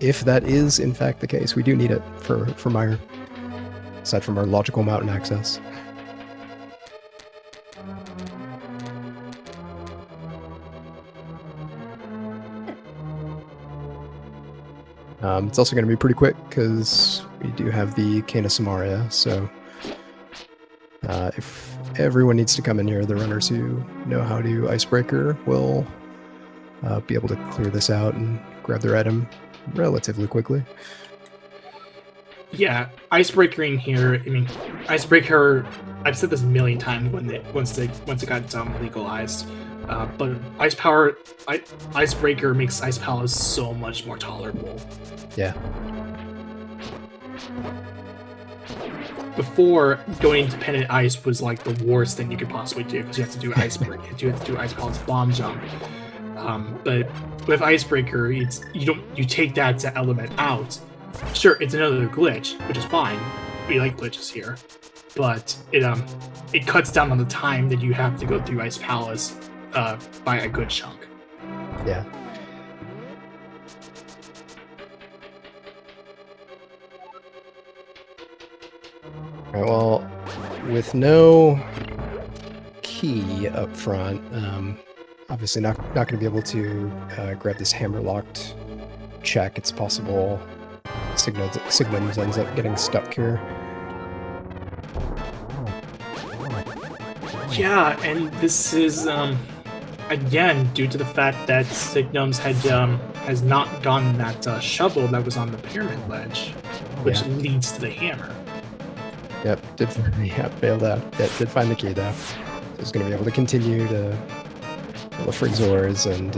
if that is in fact the case, we do need it for Mire, aside from our logical mountain access. It's also going to be pretty quick because we do have the Cane of Samaria, so if everyone needs to come in here, the runners who know how to Icebreaker will be able to clear this out and grab their item relatively quickly. Yeah, Icebreaker in here. I mean, Icebreaker. I've said this a million times once it got legalized. But Icebreaker makes Ice Palace so much more tolerable. Yeah. Before, going to Pendant Ice was like the worst thing you could possibly do because you have to do Icebreaker. You have to do Ice Palace bomb jump. But with Icebreaker, you take that element out. Sure, it's another glitch, which is fine. We like glitches here, but it cuts down on the time that you have to go through Ice Palace by a good chunk. Yeah. All right, well, with no key up front, obviously not going to be able to grab this hammer-locked check. It's possible Sigmund ends up getting stuck here. Yeah, and this is again due to the fact that Signums has not gotten that shovel that was on the pyramid ledge, which leads to the hammer. Yep, failed out. Yep, did find the key though. So he's going to be able to continue to pull the Frigzors and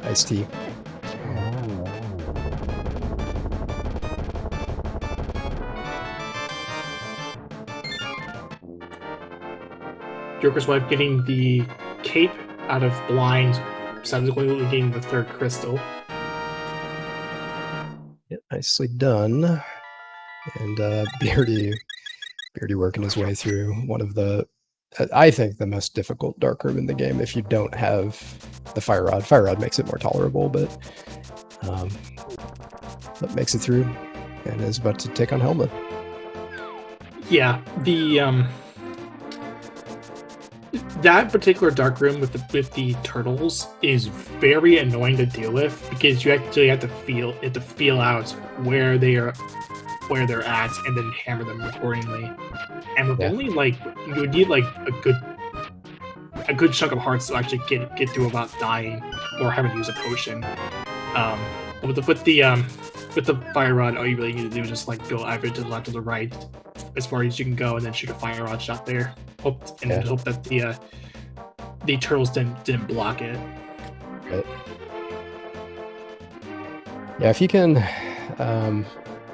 Ice Tea. Joker's wife getting the cape out of blind subsequently getting the third crystal. Yeah, nicely done. And Beardy working his way through one of the, I think, the most difficult dark room in the game if you don't have the fire rod. Fire rod makes it more tolerable, but makes it through and is about to take on Helma. Yeah, that particular dark room with the turtles is very annoying to deal with because you actually have to feel out where they're at and then hammer them accordingly. And with only you would need like a good chunk of hearts to actually get through without dying or having to use a potion. With the fire rod, all you really need to do is just like go either to the left or the right as far as you can go, and then shoot a fire rod shot there. Hope that the turtles didn't block it. Right. Yeah, if you can,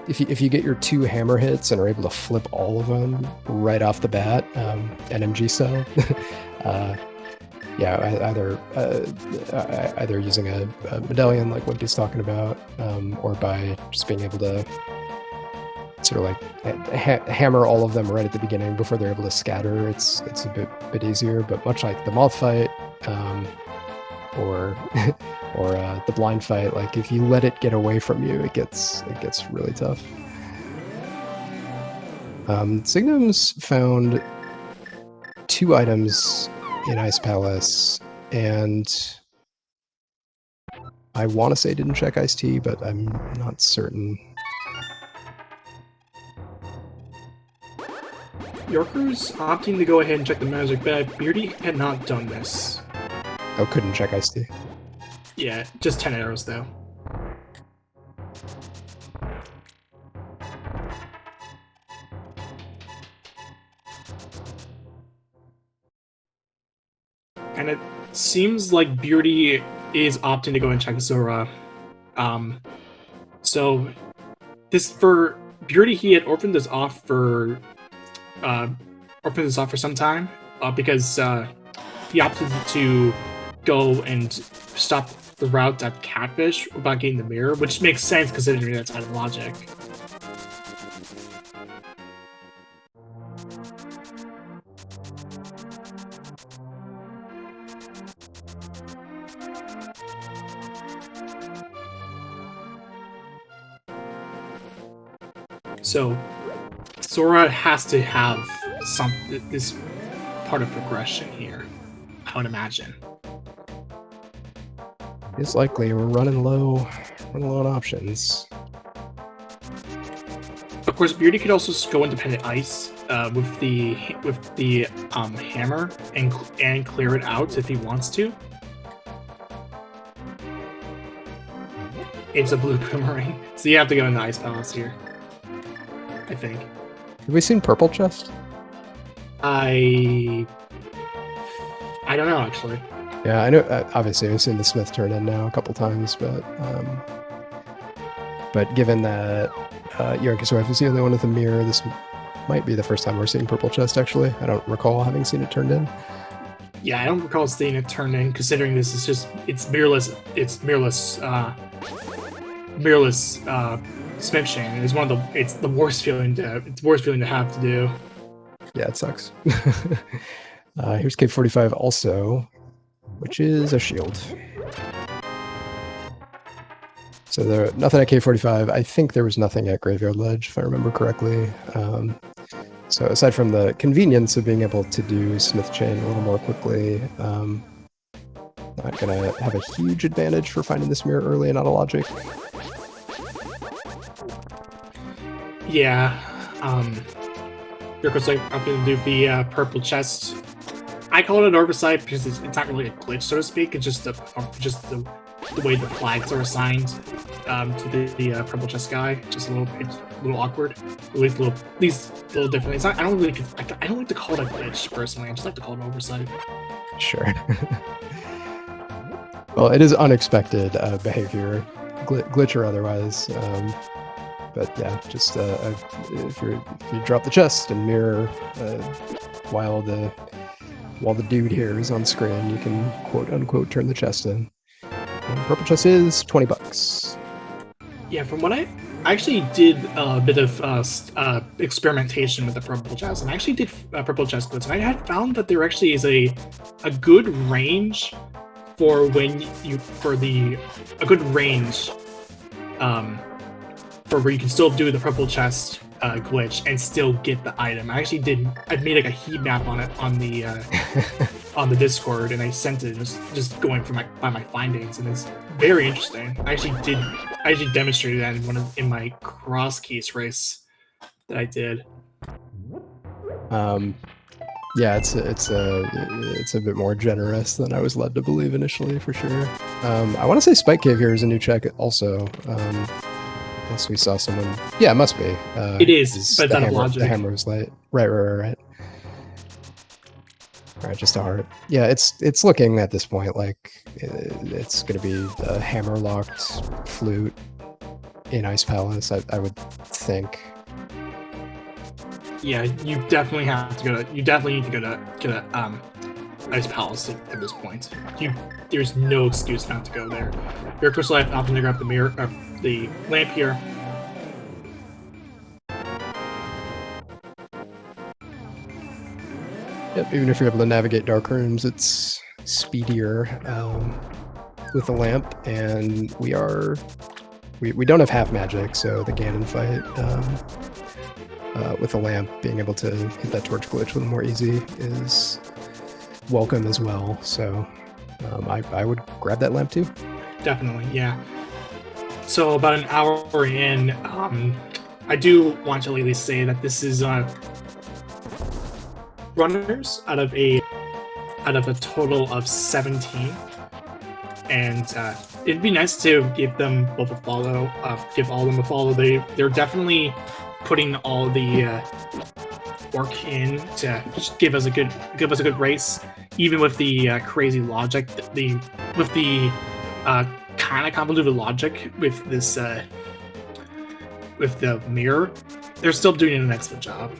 if you get your 2 hammer hits and are able to flip all of them right off the bat, NMG style, yeah, either using a medallion like Wimpy's talking about, or by just being able to sort of like hammer all of them right at the beginning before they're able to scatter. It's a bit easier, but much like the moth fight, or the blind fight, like if you let it get away from you, it gets really tough. Signum's found 2 items in Ice Palace, and I want to say didn't check Iced Tea, but I'm not certain. Yorker's opting to go ahead and check the magic bag. Beardy had not done this. Oh, couldn't check Iced Tea. Yeah, just 10 arrows though. And it seems like Beardy is opting to go and check Zora. So this for Beardy, he had orphaned this off for some time because he opted to go and stop the route at Catfish without getting the mirror, which makes sense considering that's out of logic. So Zora has to have this part of progression here, I would imagine. It's likely we're running low on options. Of course, Beardy could also go independent ice with the hammer and clear it out if he wants to. It's a blue boomerang, so you have to go in the Ice Palace here, I think. Have we seen Purple Chest? I don't know, actually. Yeah, I know. Obviously, I've seen the Smith turn in now a couple times, but given that Yorker's wife is the only one with a mirror, this might be the first time we're seeing Purple Chest. Actually, I don't recall having seen it turned in. Yeah, I don't recall seeing it turned in, considering this is just it's mirrorless Smith chain. It's the worst feeling to have to do. Yeah, it sucks. Here's K45 also, which is a shield. So there nothing at K45. I think there was nothing at Graveyard Ledge, if I remember correctly. So aside from the convenience of being able to do Smith Chain a little more quickly, not gonna have a huge advantage for finding this mirror early and out of logic. Yeah, Yorker's like I'm gonna do the purple chest. I call it an oversight because it's not really a glitch, so to speak. It's just the way the flags are assigned to the purple chest guy. Just it's a little awkward. At least a little different. It's not. I don't like to call it a glitch personally. I just like to call it an oversight. Sure. Well, it is unexpected behavior, glitch or otherwise. But yeah, just if you drop the chest and mirror while the dude here is on screen, you can quote unquote turn the chest in. And purple chest is $20. Yeah, from what I actually did a bit of experimentation with the purple chest, and I actually did purple chest glitch, and I had found that there actually is a good range for when you a good range for where you can still do the purple chest glitch and still get the item. I made like a heat map on it on the on the Discord, and I sent it just going from by my findings, and it's very interesting. I actually demonstrated that in my cross case race that I did. Yeah, it's a bit more generous than I was led to believe initially, for sure. I want to say Spike Cave here is a new check also. Unless we saw someone. Yeah, it must be. It is, but it's not a logic. The hammer was light. Right. All right, just a heart. Yeah, it's looking at this point like it's going to be a hammer-locked flute in Ice Palace, I would think. Yeah, you definitely have to go to. You definitely need to go to Ice Palace at this point. There's no excuse not to go there. Your Crystal Life opting to grab the mirror, the lamp here. Yep, even if you're able to navigate dark rooms, it's speedier with the lamp, and we don't have half magic, so the Ganon fight with the lamp, being able to hit that torch glitch a little more easy is welcome as well. So I would grab that lamp too. Definitely, yeah. So about an hour in, I do want to at least say that this is runners out of a total of 17, and it'd be nice to give them both a follow. Give all of them a follow. They're definitely putting all the work in to give us a good race, even with the crazy logic, with the kind of convoluted logic with this with the mirror. They're still doing an excellent job.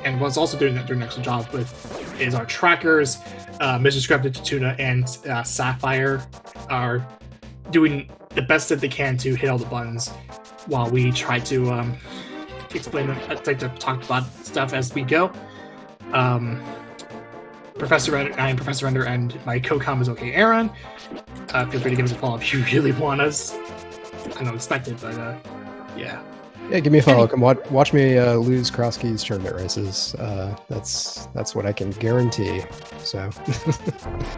And what's also doing an excellent job with is our trackers. Mrs. Scrapted Tuna and Sapphire are doing the best that they can to hit all the buttons, while we try to explain them, like to talk about stuff as we go. Professor Render and my co-com is okay, Aaron. Feel free to give us a follow if you really want us. I don't expect it, but yeah. Yeah, give me a follow. Come watch me lose cross keys tournament races. That's what I can guarantee. So.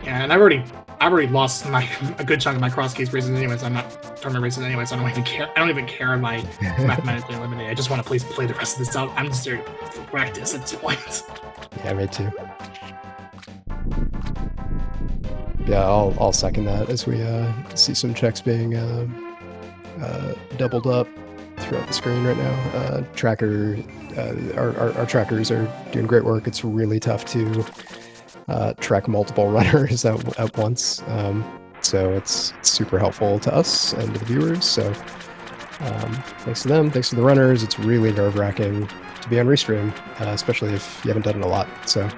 Yeah, and I've already lost a good chunk of my cross keys races anyways. I'm not tournament races anyway, so I don't even care. I don't even care if I mathematically eliminate. I just want to please play the rest of this out. I'm just there for practice at this point. Yeah, me too. Yeah, I'll second that as we see some checks being doubled up throughout the screen right now. Our trackers are doing great work. It's really tough to track multiple runners at once, so it's super helpful to us and to the viewers. So thanks to them, thanks to the runners. It's really nerve-wracking to be on restream, especially if you haven't done it a lot. So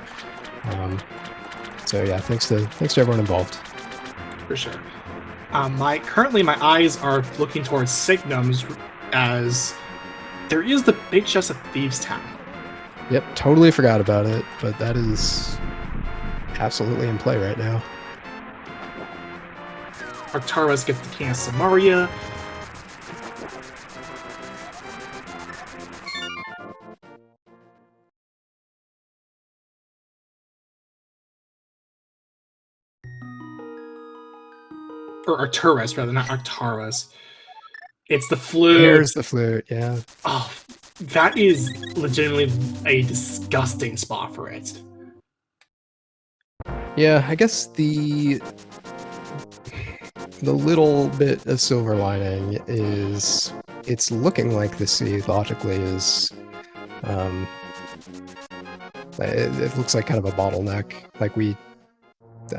yeah, thanks to everyone involved. For sure. Currently my eyes are looking towards Signums, as there is the big chest of Thieves Town. Yep, totally forgot about it, but that is absolutely in play right now. Arctaras gets the King of Samaria. Or Arcturus, rather, not Arctaras. It's the flute. There's the flute, yeah. Oh, that is legitimately a disgusting spot for it. Yeah, I guess the little bit of silver lining is it's looking like the sea logically is it looks like kind of a bottleneck. I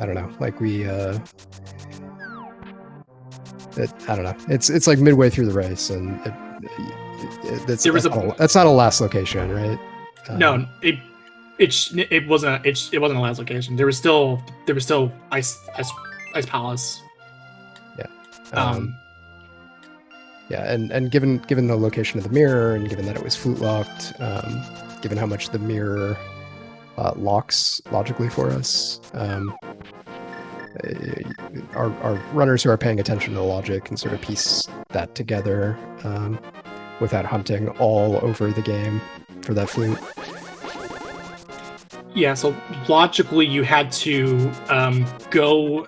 don't know. I don't know. It's like midway through the race, and that's not a last location, right? No, it wasn't a last location. There was still Ice Palace. Yeah, and given the location of the mirror, and given that it was flute locked, given how much the mirror locks logically for us, our runners who are paying attention to the logic can sort of piece that together without hunting all over the game for that flute. Yeah, so logically you had to go.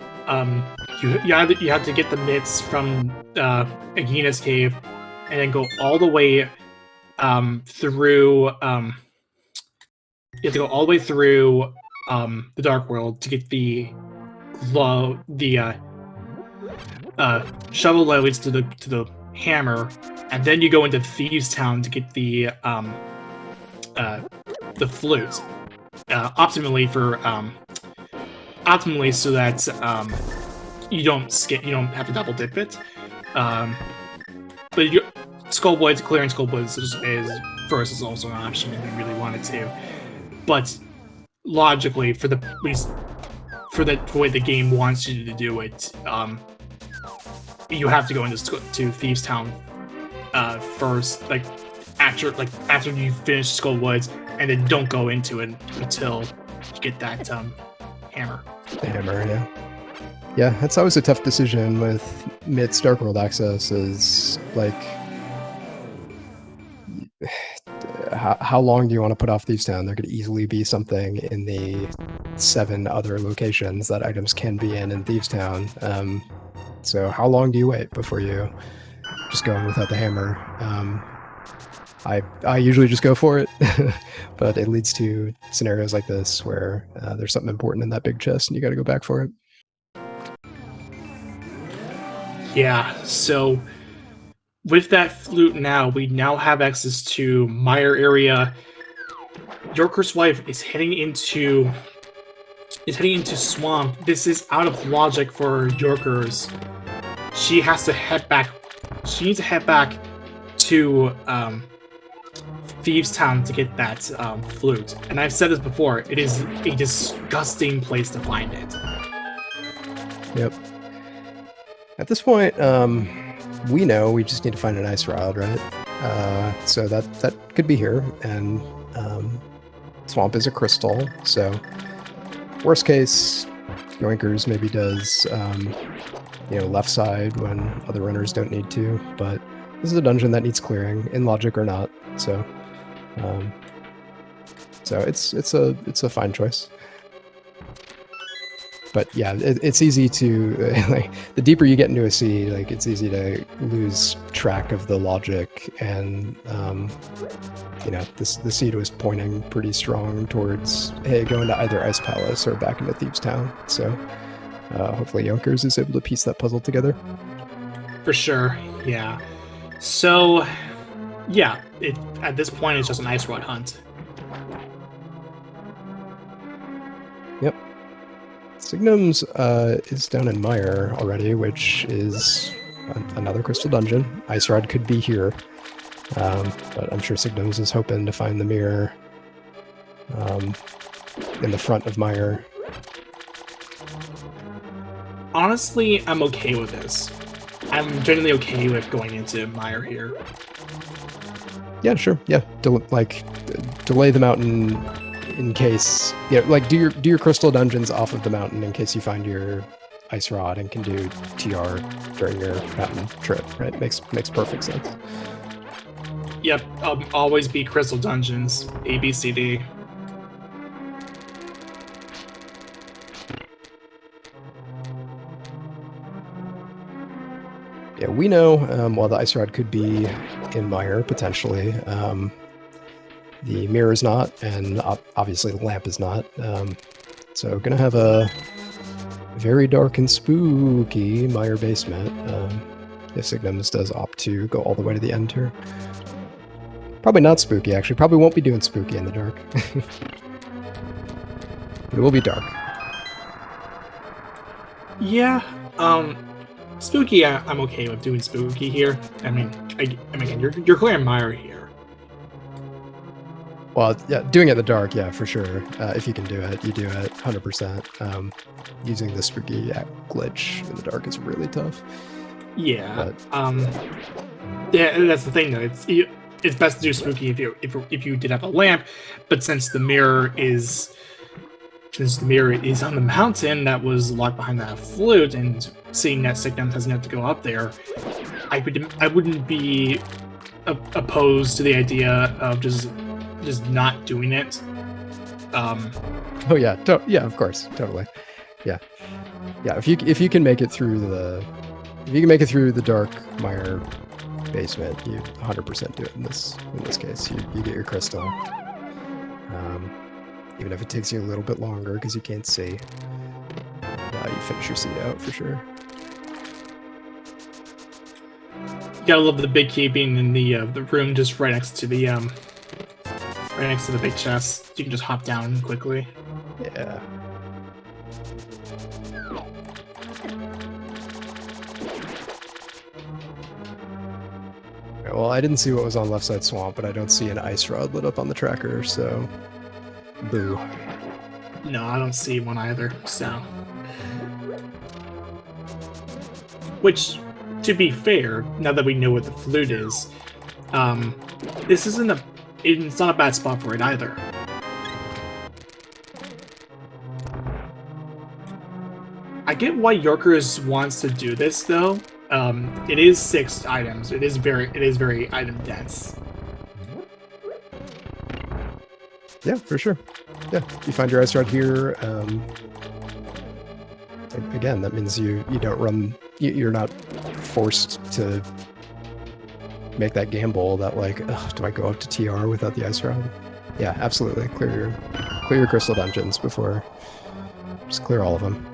You had to get the mitts from Agina's cave, and then go all the way through. You have to go all the way through the Dark World to get the shovel that leads to the hammer, and then you go into Thieves Town to get the flute. Optimally so that you don't have to double dip it. But clearing skull blades is first is also an option if you really wanted to. But logically, for the way the game wants you to do it, you have to go to Thieves Town first, after you finish Skull Woods, and then don't go into it until you get that hammer. The hammer, yeah. Yeah, that's always a tough decision with Mit's Dark World access, is like, how long do you want to put off Thieves Town? There could easily be something in the 7 other locations that items can be in Thieves Town. So how long do you wait before you just go in without the hammer? I usually just go for it, but it leads to scenarios like this where there's something important in that big chest and you got to go back for it. Yeah, so with that flute now, we now have access to Mire area. Yorker's wife is heading into Swamp. This is out of logic for Yorkers. She has to head back. She needs to head back to Thieves Town to get that flute. And I've said this before, it is a disgusting place to find it. Yep. At this point, we know we just need to find an ice rod, right? So that could be here, and Swamp is a crystal, so worst case, Yoinkers maybe does left side when other runners don't need to, but this is a dungeon that needs clearing, in logic or not, so it's a fine choice. But yeah, it's easy to like, the deeper you get into a seed, like, it's easy to lose track of the logic, and the seed was pointing pretty strong towards, hey, go into either Ice Palace or back into Thieves Town. So hopefully Yonkers is able to piece that puzzle together. For sure, yeah. So yeah, at this point it's just an ice rod hunt. Yep. Signum's is down in Mire already, which is another crystal dungeon. Ice Rod could be here, but I'm sure Signum's is hoping to find the mirror in the front of Mire. Honestly, I'm okay with this. I'm generally okay with going into Mire here. Yeah, sure. Yeah, delay the mountain in case, do your crystal dungeons off of the mountain in case you find your ice rod and can do TR during your mountain trip, right? Makes perfect sense. Yep, always be crystal dungeons, A, B, C, D. Yeah, we know, while the ice rod could be in Mire, potentially, the mirror is not, and obviously the lamp is not. So gonna have a very dark and spooky Mire basement. If Signum's does opt to go all the way to the end here. Probably not spooky, actually. Probably won't be doing spooky in the dark. But it will be dark. Yeah, spooky, I'm okay with doing spooky here. I mean, again, you're clearing Mire here. Well, yeah, doing it in the dark, yeah, for sure. If you can do it, you do it 100%. Using the spooky glitch in the dark is really tough. Yeah. But Yeah, that's the thing though. It's best to do spooky if you did have a lamp, but since the mirror is on the mountain that was locked behind that flute, and seeing that Signum doesn't have to go up there, I wouldn't be opposed to the idea of just not doing it. oh yeah, yeah, of course, totally. Yeah. If you can make it through the dark mire basement, you 100% do it in this case. You get your crystal. Even if it takes you a little bit longer because you can't see. You finish your seed out for sure. You gotta love the big key being in the room just right next to the big chest. You can just hop down quickly. Yeah. Well, I didn't see what was on left side swamp, but I don't see an ice rod lit up on the tracker, so boo. No, I don't see one either, so. Which, to be fair, now that we know what the flute is, this isn't it's not a bad spot for it either. I get why Yorkers wants to do this though. It is 6 items. It is very item dense. Yeah, for sure. Yeah, you find your ice rod here. Again, that means you don't run. You're not forced to make that gamble that like, do I go up to TR without the ice rod? Yeah, absolutely. Clear your crystal dungeons before. Just clear all of them.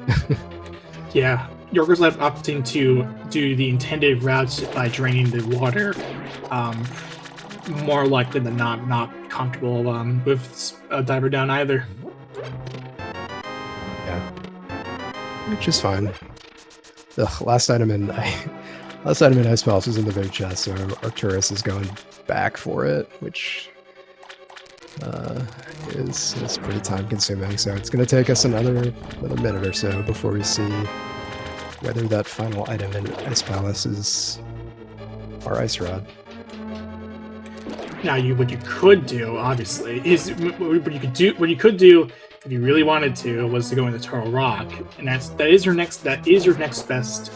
Yeah, Yorkers left opting to do the intended route by draining the water. More likely than not comfortable with a diver down either. Yeah, which is fine. Ugh, last item in Ice Palace was in the big chest, so Arcturus is going back for it, which is pretty time consuming. So it's going to take us another minute or so before we see whether that final item in Ice Palace is our ice rod. Now, what you could do, obviously, is what you could do if you really wanted to was to go into Turtle Rock, and that is your next best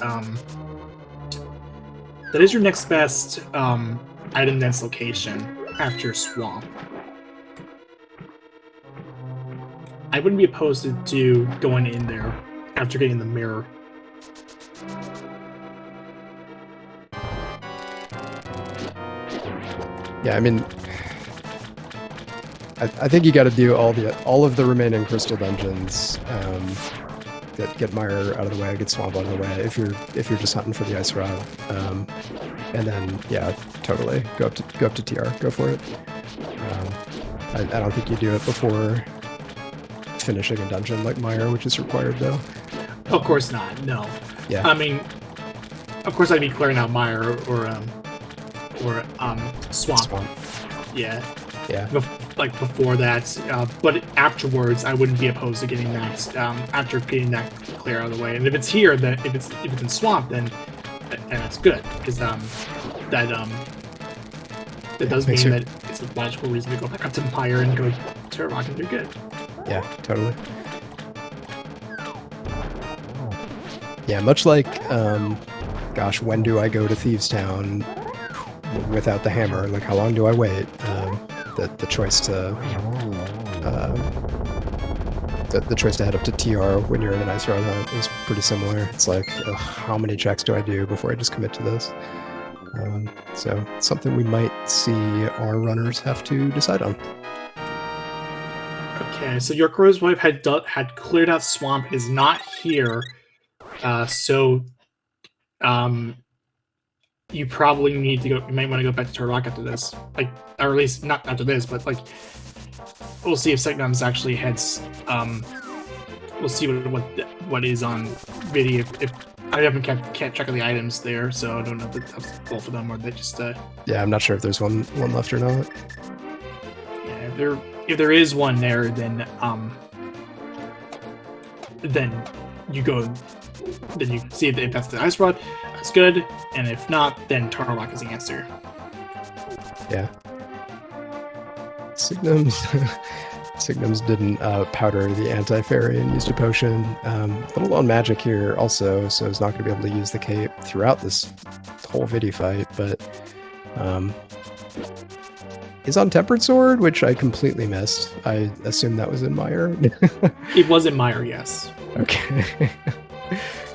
item dense location after Swamp. I wouldn't be opposed to going in there after getting the mirror. Yeah, I mean, I think you got to do all of the remaining crystal dungeons. Get Mire out of the way, get Swamp out of the way. If you're just hunting for the ice rod, and then yeah, totally go up to TR, go for it. I don't think you do it before finishing a dungeon like Mire, which is required though. Of course not. No. Yeah. I mean, of course I'd be clearing out Mire or Swamp. Yeah. Yeah. Like before that, but afterwards, I wouldn't be opposed to getting that. After getting that clear out of the way, and if it's here, then if it's in Swamp, then it's good because that does mean that it's a logical reason to go back up to Mire and go to Rock and do good. Yeah, totally. Yeah, much like, gosh, when do I go to Thieves Town without the hammer? Like, how long do I wait? The choice to the choice to head up to TR when you're in an ice rod hunt is pretty similar. It's like, how many checks do I do before I just commit to this? So it's something we might see our runners have to decide on. Okay, so your crow's wife had cleared out Swamp, is not here, so you probably need to go. You might want to go back to Turtle Rock after this, like, or at least not after this, but like, we'll see if Segnums actually heads. We'll see what is on video. If I haven't kept track of the items there, so I don't know if that's both of them or they just. Yeah, I'm not sure if there's one left or not. Yeah, if there is one there, then you go then you see if that's the Ice Rod, that's good, and if not, then Turtle Rock is the answer. Yeah. Signums didn't powder the anti-fairy and used a potion. Little on magic here also, so he's not going to be able to use the cape throughout this whole Vidi fight, but he's on Tempered Sword, which I completely missed. I assumed that was in Mire. It was in Mire, yes. Okay.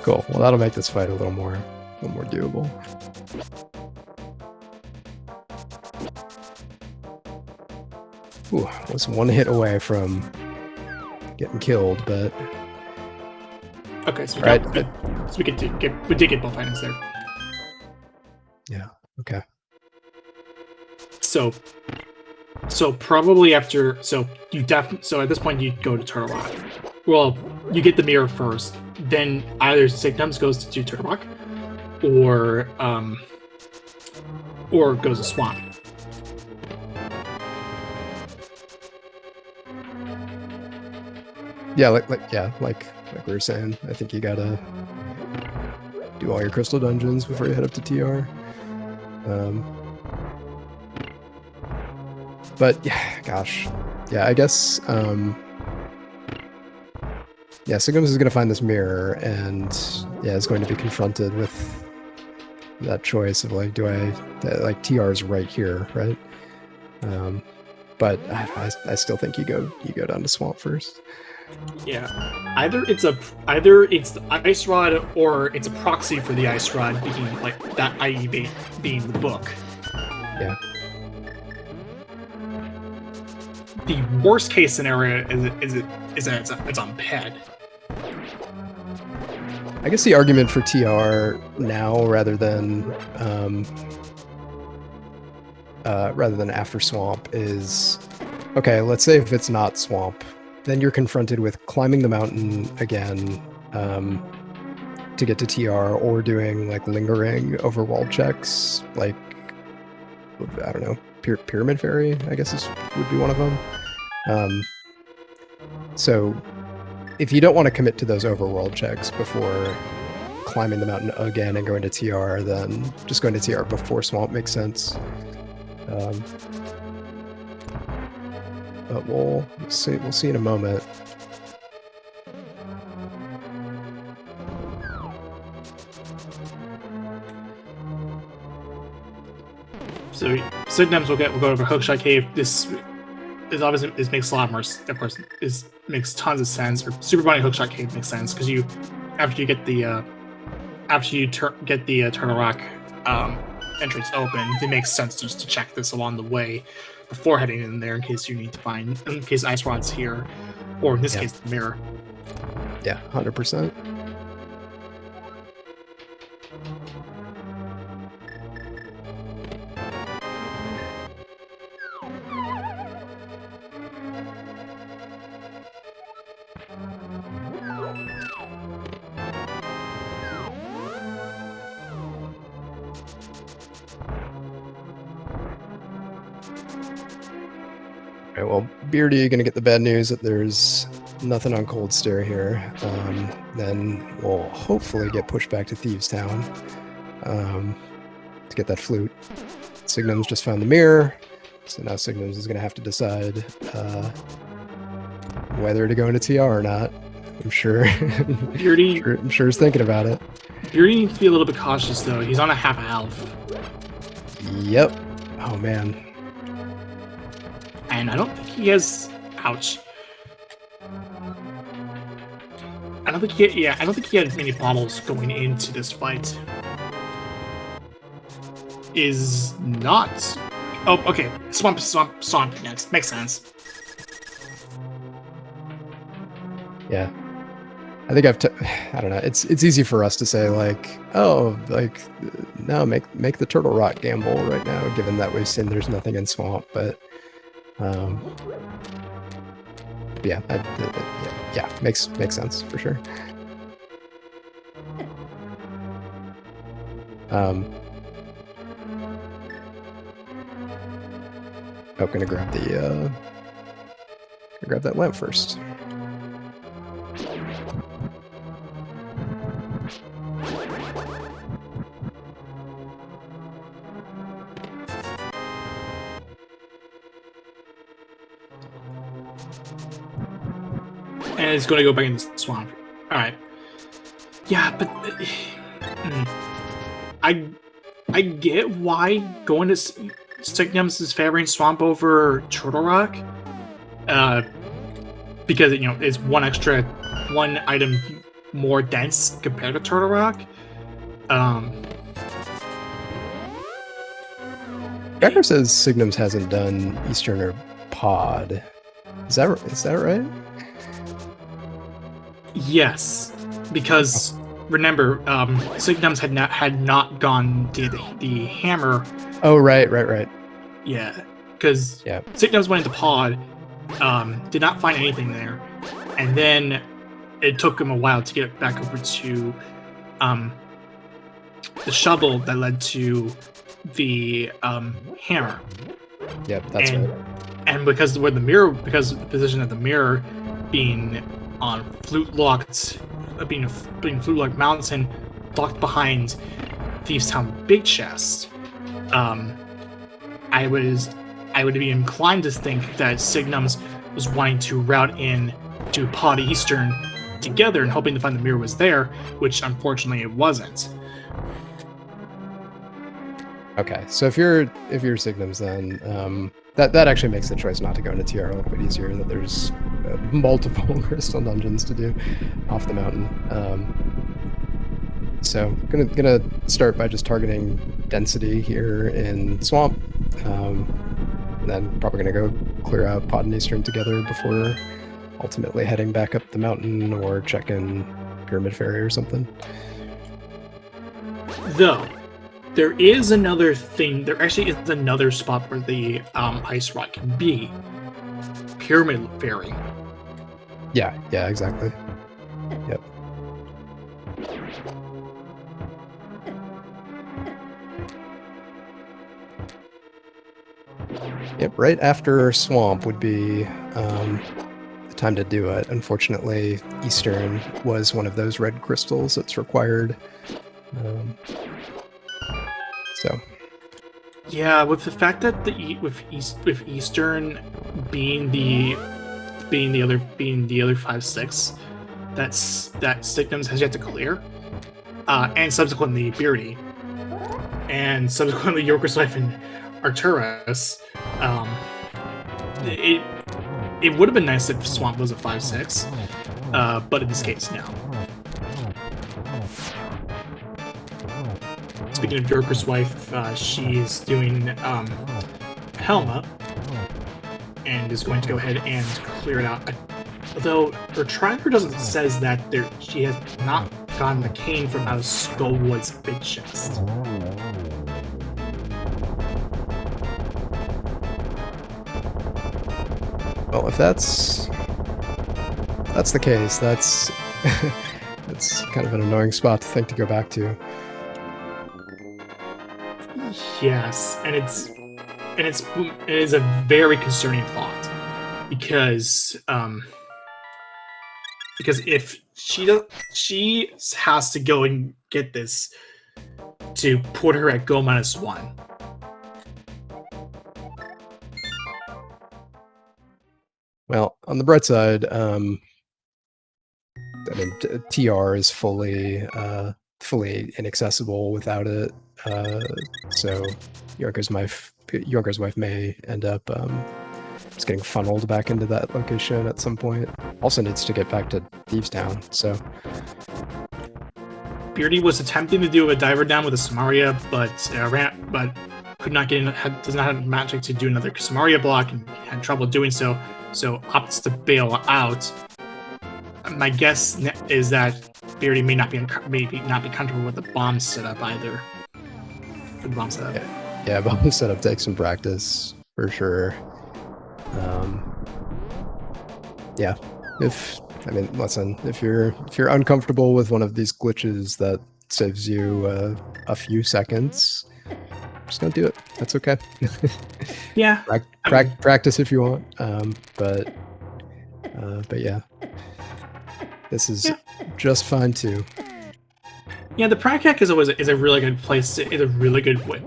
Cool. Well, that'll make this fight a little more doable. Ooh, was one hit away from getting killed, but okay, so we did get both items there. Yeah. Okay. So probably after so at this point you go to Turtle Rock. Well, you get the mirror first, then either Signums goes to Turtle Rock, or goes to Swamp. Yeah, like we were saying, I think you gotta do all your crystal dungeons before you head up to TR. But yeah, gosh, yeah, I guess yeah, Signums is gonna find this mirror, and yeah, is going to be confronted with that choice of like, do I like TR's right here, right? But I still think you go down to Swamp first. Yeah, either it's the Ice Rod or it's a proxy for the Ice Rod being like that, i.e. being the book. Yeah. The worst case scenario is that it's on Ped. I guess the argument for TR now rather than after Swamp is, okay, let's say if it's not Swamp, then you're confronted with climbing the mountain again to get to TR, or doing like lingering overworld checks, like, I don't know, Pyramid Fairy, I guess would be one of them. So if you don't want to commit to those overworld checks before climbing the mountain again and going to TR, then just going to TR before Swamp makes sense. But we'll see in a moment. So Signums will go over Hookshot Cave. This makes a lot more, of course, makes tons of sense. Or Super Bunny Hookshot Cave makes sense because after you get the Turtle Rock entrance open, it makes sense just to check this along the way before heading in there in case Ice Rod's here, or in this case the mirror. Yeah, 100%. Okay, well, Beardy gonna get the bad news that there's nothing on Cold Stare here. Then we'll hopefully get pushed back to Thieves Town to get that flute. Signums just found the mirror, so now Signums is gonna have to decide whether to go into TR or not. I'm sure. Beardy, I'm sure he's thinking about it. Beardy needs to be a little bit cautious though. He's on a half health. Yep. Oh man. And I don't think he has. Ouch. I don't think he had many bottles going into this fight. Is not. Oh, okay. Swamp next. Makes sense. Yeah. I think I don't know. It's easy for us to say like, oh, like no, make the Turtle Rock gamble right now, given that we've seen there's nothing in Swamp, but yeah, makes sense for sure. Gonna grab that lamp first. And it's going to go back into the swamp. All right. Yeah, but I get why going to Sticknums is favoring Swamp over Turtle Rock. Because it's one item more dense compared to Turtle Rock. Becker says Signums hasn't done Eastern or Pod. Is that right? Yes, because remember, Signums had not gone to the hammer. Oh, right. Yeah, because Signums went into Pod, did not find anything there, and then it took him a while to get back over to the shovel that led to the hammer. Yep, that's right. And because of the position of the mirror being on flute locked mountain, locked behind Thieves Town Big Chest, I would be inclined to think that Signums was wanting to route in to Pod Eastern together and hoping to find the mirror was there, which unfortunately it wasn't. Okay, so if you're Signums, then that actually makes the choice not to go into TR a little bit easier. That there's multiple crystal dungeons to do off the mountain. So gonna start by just targeting density here in Swamp. Then probably gonna go clear out Pod and Eastern together before ultimately heading back up the mountain or checking Pyramid Ferry or something. Though there is another thing. There actually is another spot where the ice rock can be. Pyramid Ferry. Yeah, exactly. Yep. Yep, right after Swamp would be the time to do it. Unfortunately, Eastern was one of those red crystals that's required. So. Yeah, with the fact that with Eastern being the other 5/6 that Sticknums has yet to clear, and subsequently Beardy, and subsequently Yorker's Life and Arcturus, it would have been nice if Swamp was a 5/6, but in this case, no. Speaking of Yorker's Wife, she's doing Helma, and is going to go ahead and clear it out. Although her tracker says that she has not gotten the cane from out of Skullwood's big chest. Well, if that's the case, that's that's kind of an annoying spot to think to go back to. Yes, and it is a very concerning thought because if she has to go and get this to put her at go -1. Well, on the bright side, I mean, TR is fully inaccessible without it. So Yorker's Wife may end up just getting funneled back into that location at some point. Also needs to get back to Thieves Town, so. Beardy was attempting to do a diver down with a Samaria, but could not get in. Does not have magic to do another Samaria block, and had trouble doing so. So opts to bail out. My guess is that Beardy may not be comfortable with the bomb setup either. For the bomb setup. Yeah, bomb setup takes some practice for sure. Yeah, listen, if you're uncomfortable with one of these glitches that saves you a few seconds, just don't do it. That's okay. Yeah. Practice if you want. But yeah, this is just fine too. Yeah, the Prac is always a really good place. It's a really good way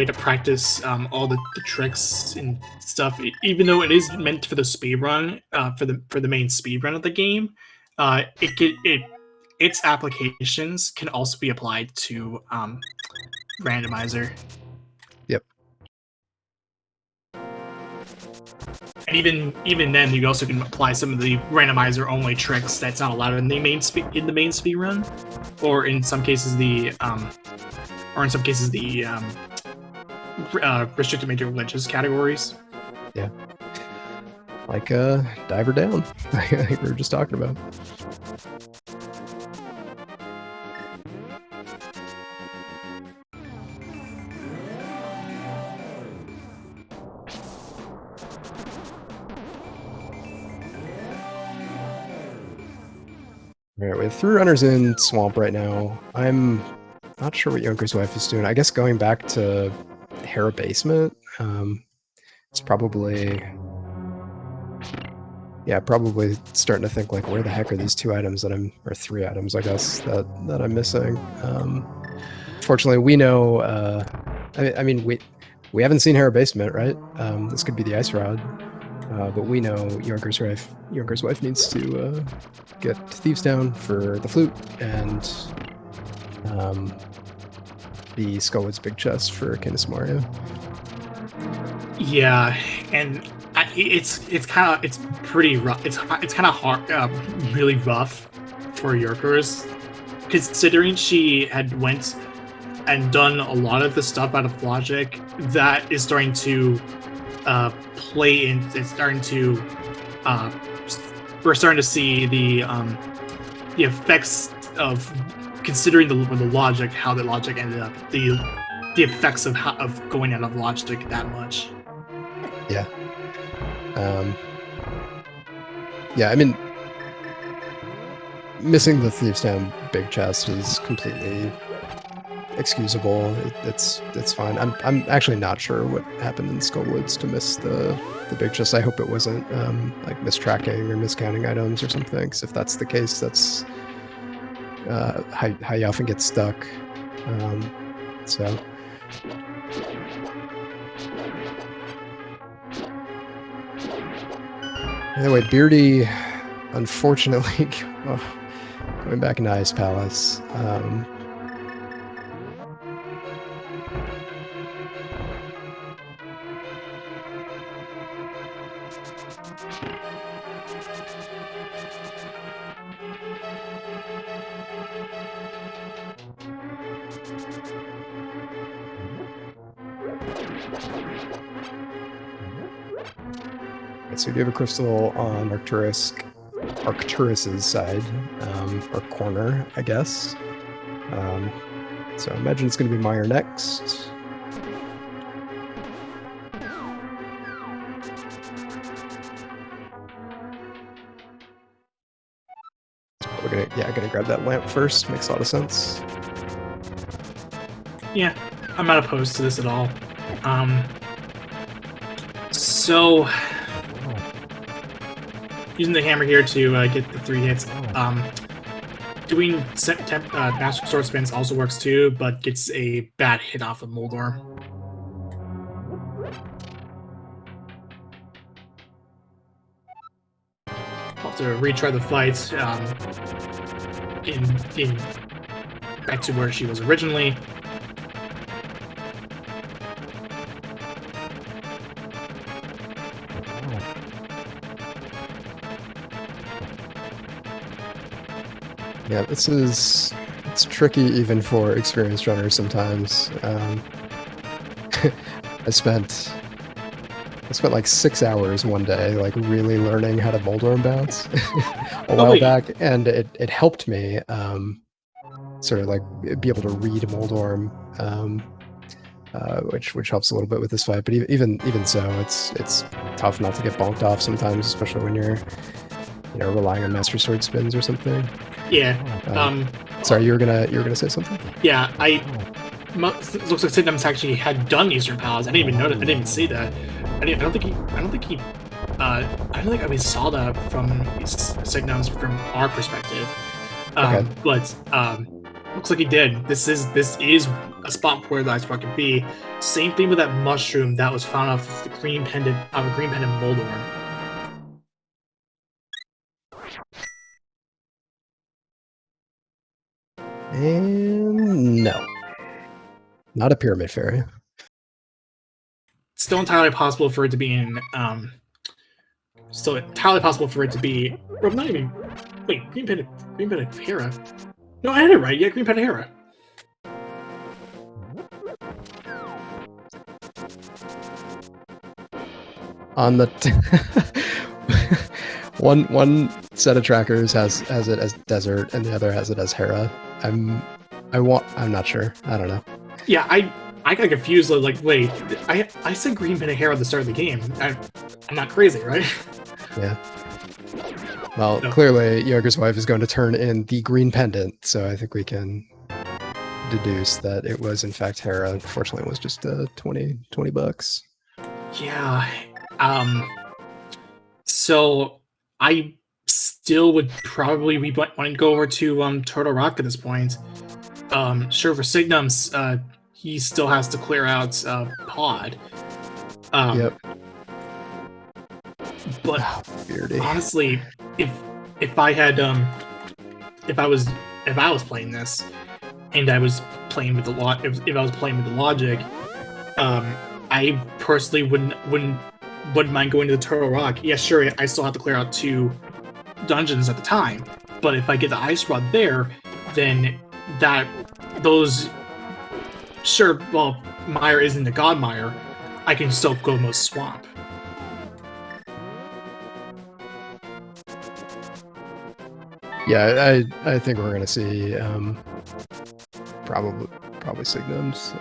to practice all the tricks and stuff. Even though it is meant for the speed run, for the main speed run of the game, its applications can also be applied to randomizer. Yep. And even then, you also can apply some of the randomizer only tricks that's not allowed in the main speed run, or in some cases the restricted major glitches categories. Yeah. Like Diver Down, like we were just talking about. All right, we have 3 runners in Swamp right now. I'm not sure what Yoker's wife is doing. I guess going back to Hera Basement. It's probably... Yeah, probably starting to think, like, where the heck are these 2 items that I'm... Or 3 items, I guess, that I'm missing. Fortunately, we know... I mean, we haven't seen Hera Basement, right? This could be the Ice Rod. But we know Yoker's wife needs to get Thieves Down for the flute, and the Skullwood's big chest for Candace Mario. Yeah, and it's pretty rough. It's kind of hard, really rough for Yorkers, considering she had went and done a lot of the stuff out of logic that is starting to play in. It's starting to we're starting to see the effects of considering the logic, how the logic ended up, the effects of going out of logic that much. Yeah. Yeah, I mean, missing the Thieves Town big chest is completely excusable. It's fine. I'm actually not sure what happened in Skullwoods to miss the big chest. I hope it wasn't like mistracking or miscounting items or something, because if that's the case, that's how you often get stuck. So anyway, Beardy, unfortunately, going back into Ice Palace. So we do have a crystal on Arcturus's side, or corner, I guess. So I imagine it's going to be Mire next. So we're gonna grab that lamp first. Makes a lot of sense. Yeah, I'm not opposed to this at all. So using the hammer here to get the 3 hits. Doing Master Sword spins also works too, but gets a bad hit off of Moldorm. I'll have to retry the fight in back to where she was originally. Yeah, it's tricky even for experienced runners sometimes. I spent like 6 hours one day, like really learning how to Moldorm bounce a while back, and it helped me sort of like be able to read Moldorm, which helps a little bit with this fight. But even so, it's tough not to get bonked off sometimes, especially when you're relying on Master Sword spins or something. Yeah. Sorry, you were gonna say something? Yeah, it looks like Sidnum's actually had done Eastern Palace. I didn't even notice. I didn't even see that. I don't think we saw that from Sidnum's from our perspective. Okay. But Looks like he did. This is a spot where the ice rock could be. Same thing with that mushroom that was found off the green pendant Moldorm. And no. Not a pyramid fairy. Still entirely possible for it to be in still entirely possible for it to be or not even wait, green pendant Hera. No, I had it right, yeah, green pendant Hera. On the one set of trackers has it as desert and the other has it as Hera. I'm not sure. I don't know. Yeah, I got confused. Like, wait, I said green pendant Hera at the start of the game. I'm not crazy, right? Yeah. Well, clearly, Yoger's wife is going to turn in the green pendant, so I think we can deduce that it was in fact Hera. Unfortunately, it was just $20. Yeah. So I still would probably want to go over to Turtle Rock at this point. Sure, for Signum's, he still has to clear out Pod. Yep. But Beardy. honestly, if I had if I was playing this and I was playing with the if I was playing with the logic, I personally wouldn't mind going to the Turtle Rock. Yeah, sure, I still have to clear out 2 dungeons at the time, but if I get the Ice Rod there, then sure, well, Mire isn't a God Mire, I can still go most swamp. Yeah, I think we're gonna see probably Signums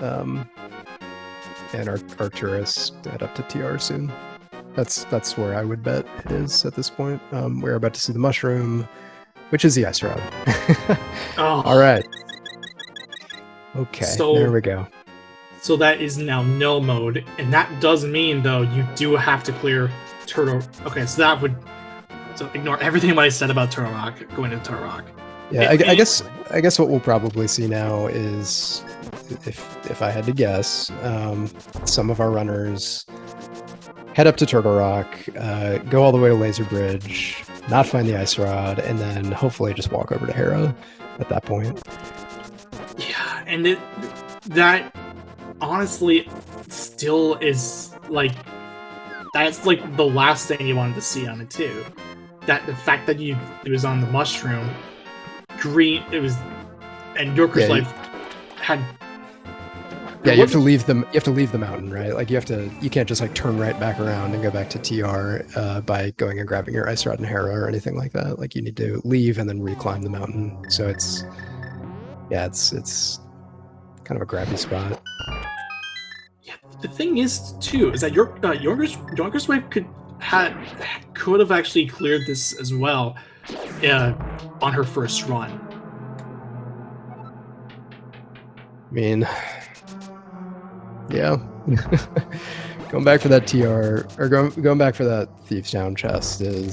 and Arcturus head up to TR soon. That's where I would bet it is at this point. We're about to see the mushroom, which is the ice rod. Oh. All right. Okay, so, there we go. So that is now no mode, and that does mean though you do have to clear Turtle. Okay, so that would. So ignore everything I said about Turtle Rock, going to Turtle Rock. Yeah, I guess what we'll probably see now is, if I had to guess, some of our runners head up to Turtle Rock, go all the way to Laser Bridge, not find the Ice Rod, and then hopefully just walk over to Hera at that point. Yeah, and that honestly still is like, that's like the last thing you wanted to see on it too. That the fact that it was on the mushroom, green, it was, and Yorker's life had. Yeah, you have to leave them. You have to leave the mountain, right? Like you can't just like turn right back around and go back to TR by going and grabbing your Ice Rod and Hera or anything like that. Like you need to leave and then reclimb the mountain. So it's kind of a grabby spot. Yeah, the thing is too is that Yorker's wife could have actually cleared this as well on her first run. I mean, yeah. Going back for that TR or going back for that Thief's Town chest it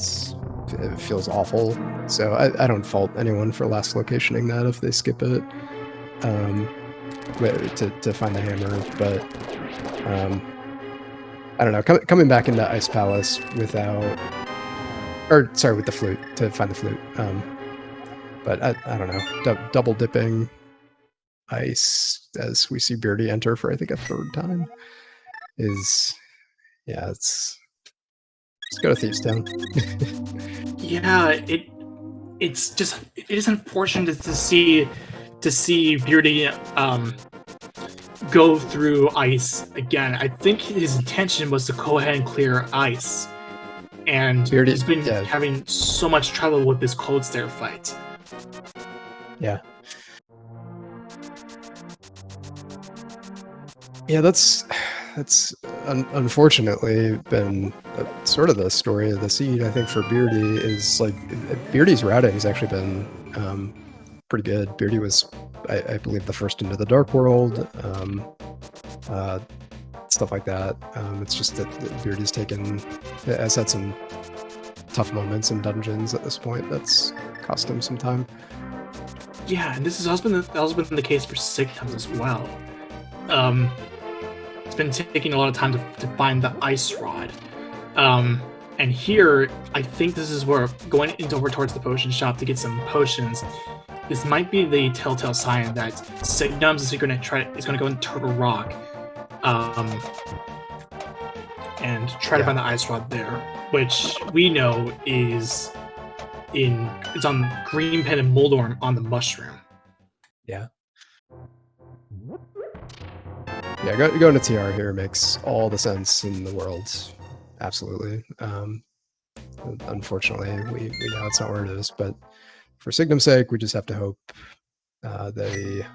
feels awful. So I don't fault anyone for last locationing that if they skip it to find the hammer, but I don't know, coming back into Ice Palace with the flute to find the flute. But I don't know, double dipping ice as we see Beardy enter for I think a 3rd time is, yeah, let's go to Thieves Town. Yeah, it is unfortunate to see Beardy go through ice again. I think his intention was to go ahead and clear ice, and he's been having so much trouble with this cold stair fight. Yeah. Yeah, that's unfortunately been sort of the story of the seed. I think for Beardy is like Beardy's routing has actually been pretty good. Beardy was, I believe, the first into the Dark World, stuff like that. It's just that Beardy's has had some tough moments in dungeons at this point. That's cost him some time. Yeah, and this has also been the case for Signums as well. It's been taking a lot of time to find the ice rod. And here, I think this is where going over towards the potion shop to get some potions. This might be the telltale sign that Signums is going to go in Turtle Rock, and try to find the ice rod there, which we know it's on Green Pen and Moldorm on the mushroom. Yeah. Yeah, going to TR here makes all the sense in the world. Absolutely. Unfortunately, we know it's not where it is, but for Signum's sake, we just have to hope they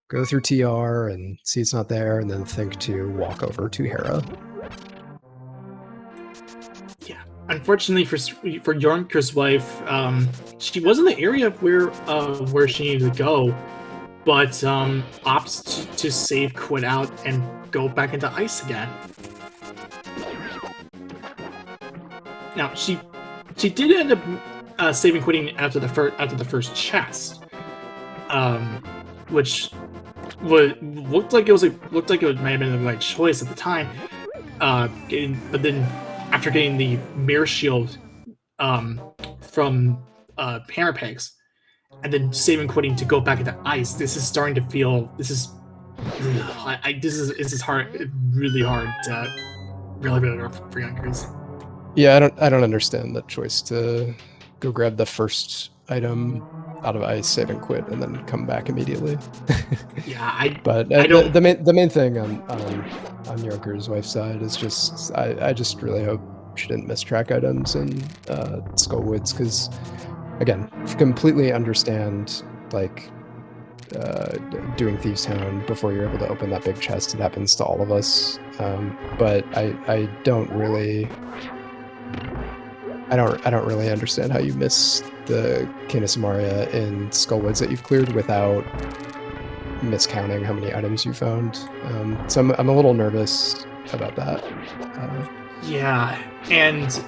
go through TR and see it's not there, and then think to walk over to Hera. Yeah, unfortunately for Jornker's wife, she was in the area where she needed to go, but opts to save, quit out, and go back into ice again. Now she did end up saving, quitting after the first chest, which looked like it might have been the right choice at the time. But then after getting the Mire shield from Hammer Pegs, and then saving, quitting to go back into ice, this is starting to feel this is hard, really hard, really rough for Yonkers. Yeah, I don't understand that choice to go grab the first item out of ice, save and quit, and then come back immediately. Yeah, but I don't. The main thing on Yorker's wife's side is just I just really hope she didn't miss track items in Skullwoods, because again, completely understand like doing Thieves Town before you're able to open that big chest. It happens to all of us, but I don't really. I don't really understand how you miss the Canis Maria in Skullwoods that you've cleared without miscounting how many items you found. So I'm a little nervous about that. Yeah, and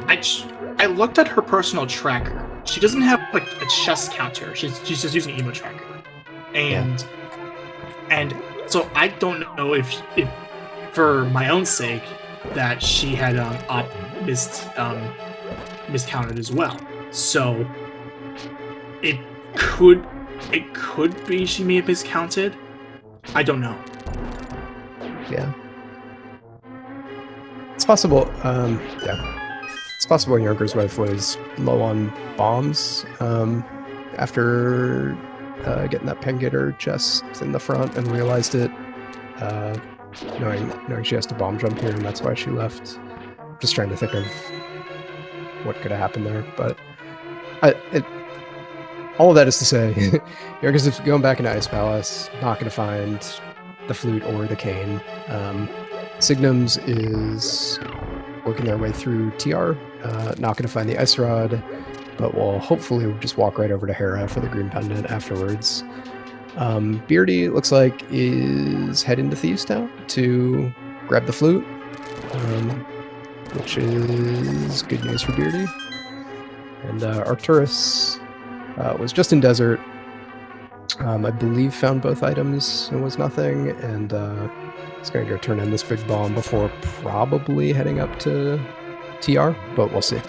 I looked at her personal tracker. She doesn't have like a chest counter. She's just using Emo Tracker, and so I don't know if for my own sake that she had miscounted as well. So it could be she may have miscounted. I don't know. Yeah, it's possible. Yeah, it's possible Yorker's wife was low on bombs after getting that Pengator chest in the front and realized it. Knowing she has to bomb jump here, and that's why she left. Just trying to think of what could have happened there, but all of that is to say, Yorker's is going back into Ice Palace, not going to find the flute or the cane. Signums is working their way through TR, not going to find the Ice Rod, but will hopefully just walk right over to Hera for the Green Pendant afterwards. Beardy looks like is heading to Thieves Town to grab the flute, which is good news for Beardy. And Arcturus was just in Desert. I believe found both items and was nothing, and he's going to go turn in this big bomb before probably heading up to TR, but we'll see.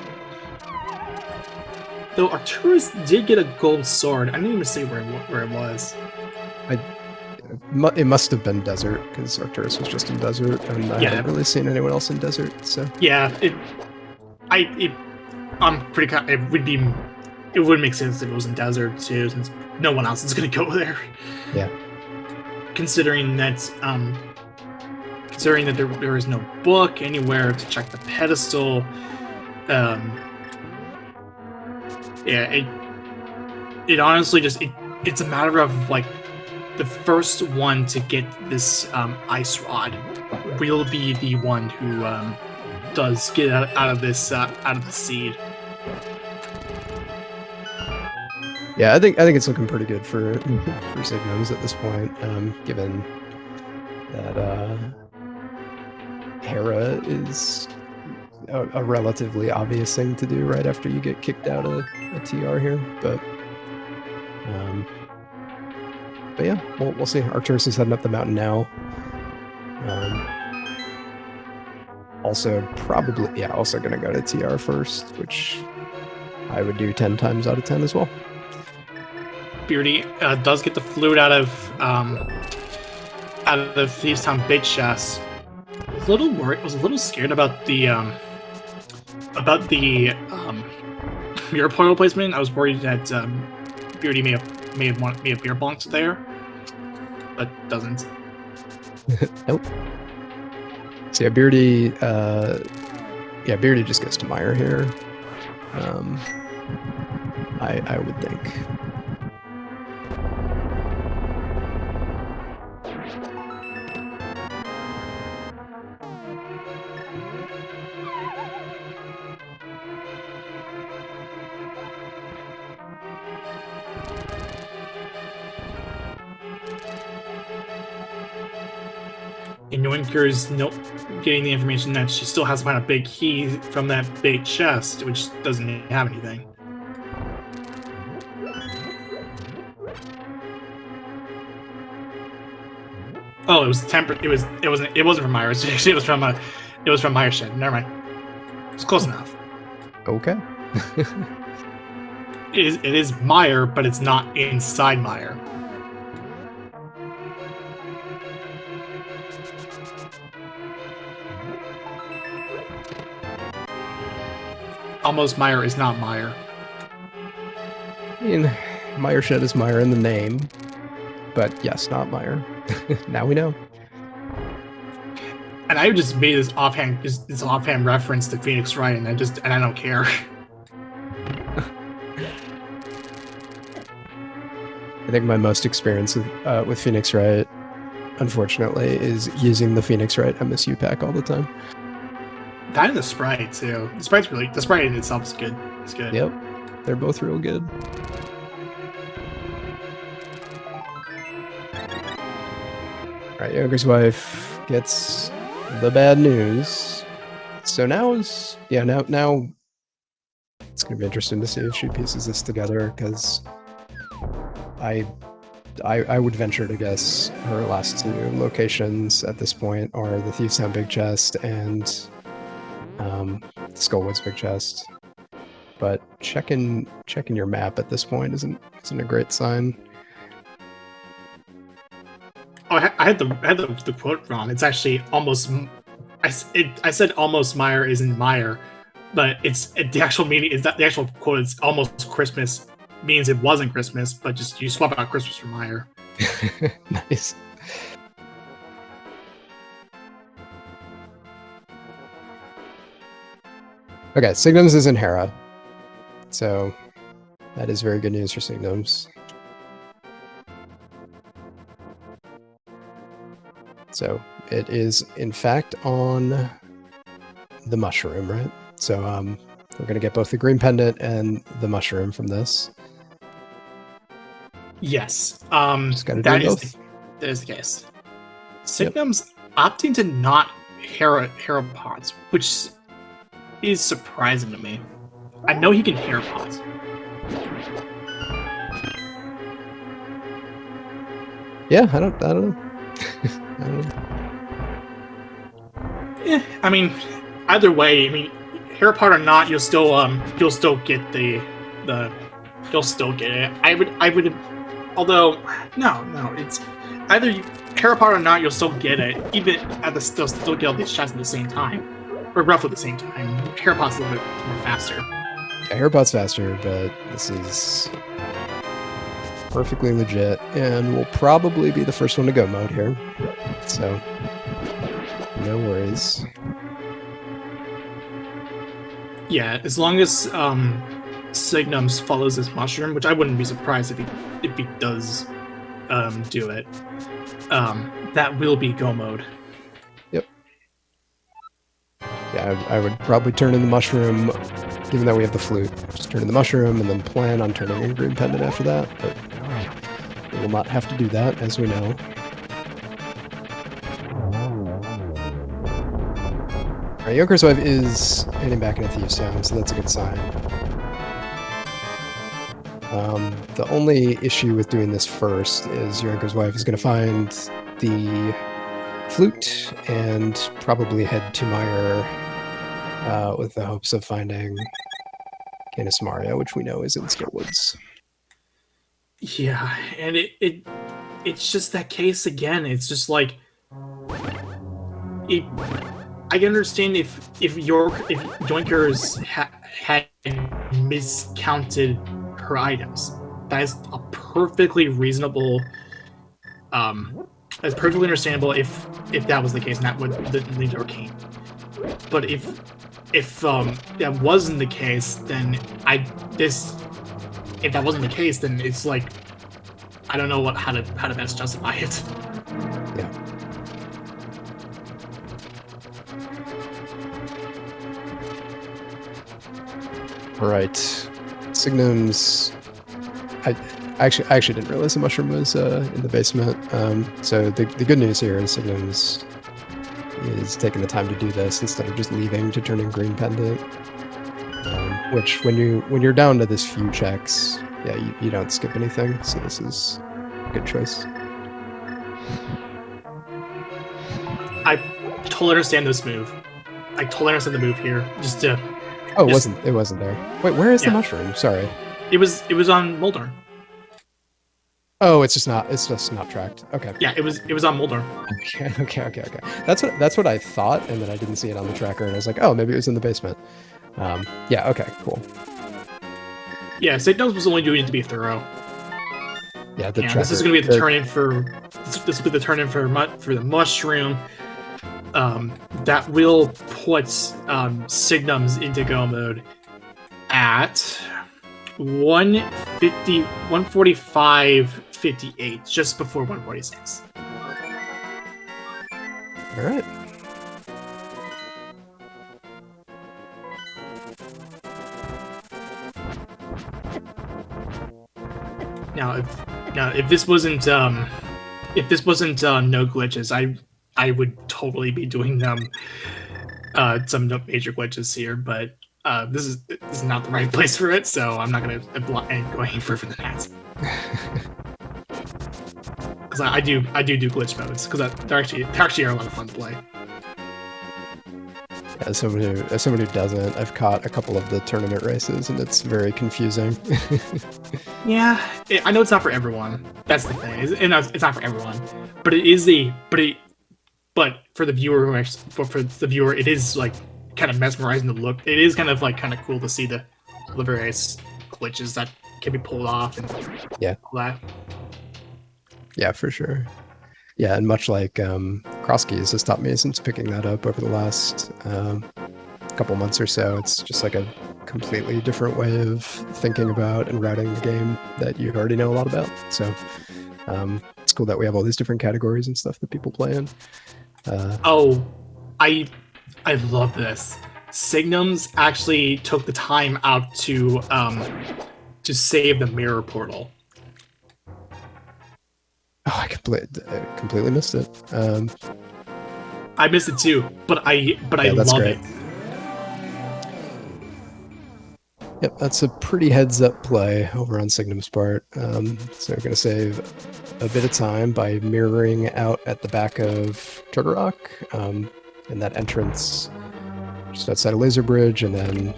Though Arcturus did get a gold sword. I didn't even say where it was. It must have been Desert, because Arcturus was just in Desert, and I haven't really seen anyone else in Desert. So yeah, I'm pretty. It would make sense if it was in Desert too, since no one else is going to go there. Yeah. Considering that there is no book anywhere to check the pedestal. Yeah, it honestly just it's a matter of like the first one to get this ice rod will be the one who does get out of the seed. Yeah, I think it's looking pretty good for Signums at this point, given that Hera is a relatively obvious thing to do right after you get kicked out of a TR here, but But yeah, we'll see. Arcturus is heading up the mountain now. Also, probably, yeah, also going to go to TR first, which I would do 10 times out of 10 as well. Beardy does get the flute out of Thieves Town big chest. I was a little worried. Was a little scared about the mirror portal placement. I was worried that Beardy may have beer bonked there, but doesn't. Nope. So yeah, Beardy, Beardy just goes to Mire here. I would think. And Yoinker's getting the information that she still has to find a big key from that big chest, which doesn't have anything. Oh, it was tempered. It wasn't from Mire. It was from Mire Shed. Never mind. It's close enough. Okay. It is Mire, but it's not inside Mire. Almost Mire is not Mire. I mean, Mire Shed is Mire in the name, but yes, not Mire. Now we know. And I just made this offhand reference to Phoenix Wright, and I don't care. I think my most experience with Phoenix Wright, unfortunately, is using the Phoenix Wright MSU pack all the time. That and the sprite too. The sprite in itself is good. It's good. Yep, they're both real good. All right, Yoger's wife gets the bad news. So now it's gonna be interesting to see if she pieces this together, because I would venture to guess her last two locations at this point are the Thieves Town Big Chest and Skullwoods Big Chest. But checking your map at this point isn't a great sign. Oh, I had the quote wrong. It's actually almost. I said almost Mire isn't Mire, but the actual meaning is that the actual quote is almost Christmas. Means it wasn't Christmas, but just you swap out Christmas for Mire. Nice. Okay, Signums is in Hera, so that is very good news for Signums. So it is in fact on the mushroom, right? So we're gonna get both the green pendant and the mushroom from this. Yes. Just gotta do both. That is the case. Signum's opting to not Hera pods, which is surprising to me. I know he can Hera pods. Yeah, I don't know. I don't know. Yeah, I mean, either way, I mean, Hera pod or not, you'll still get you'll still get it. I would. Although, no, it's either you Hera pod or not, you'll still get it, even at the still get all these shots at the same time, or roughly the same time. Hera pod's a little bit more faster. Yeah, Hera pod's faster, but this is perfectly legit, and will probably be the first one to go mode here. So, no worries. Yeah, as long as Signums follows this mushroom, which I wouldn't be surprised if he does do it. That will be go mode. Yep. Yeah, I would probably turn in the mushroom, given that we have the flute. Just turn in the mushroom and then plan on turning in green pendant after that, but we will not have to do that, as we know. Alright, Yoker's Wife is heading back into Thieves Town, so that's a good sign. The only issue with doing this first is your uncle's wife is going to find the flute and probably head to Mire with the hopes of finding Canis Maria, which we know is in Stillwoods. Yeah, and it's just that case again. It's just like I can understand if Yoinkers had miscounted her items. That is a perfectly reasonable. That's perfectly understandable if that was the case, and that would lead to Arcane. But if that wasn't the case, then if that wasn't the case, then it's like I don't know how to best justify it. Yeah. All right, Signum's. I actually didn't realize the mushroom was in the basement. So the good news here is Signum's is taking the time to do this instead of just leaving to turn in Green Pendant. Which when you're down to this few checks, yeah, you don't skip anything. So this is a good choice. I totally understand this move. I totally understand the move here. Just to. Oh, it wasn't there. Wait, where is the mushroom? Sorry. It was on Mulder. Oh, it's just not tracked. Okay. Yeah, it was on Mulder. Okay. That's what I thought, and then I didn't see it on the tracker, and I was like, oh, maybe it was in the basement. Yeah. Okay. Cool. Yeah, Signals was only doing it to be thorough. Yeah. This is going to be the turn in for. This will be the turn in for the mushroom. That will put Signums into go mode at 145.58, just before 146. All right. Now, if this wasn't no glitches, I would totally be doing some major glitches here, but this is not the right place for it, so I'm not going to go any further than that. Because I do glitch modes because they actually are a lot of fun to play. Yeah, as someone who doesn't, I've caught a couple of the tournament races, and it's very confusing. Yeah, I know it's not for everyone. That's the thing. It's not for everyone, but but for the viewer it is like kind of mesmerizing to look. It is kind of cool to see the various glitches that can be pulled off and all that. Yeah, for sure. Yeah, and much like Crosskeys has taught me since picking that up over the last couple months or so, it's just like a completely different way of thinking about and routing the game that you already know a lot about. So it's cool that we have all these different categories and stuff that people play in. I love this. Signums actually took the time out to save the mirror portal. Oh, I completely missed it. I missed it too, but I love it. Yep, that's a pretty heads-up play over on Signum's part. So we're going to save a bit of time by mirroring out at the back of Turtle Rock, in that entrance just outside of Laser Bridge, and then,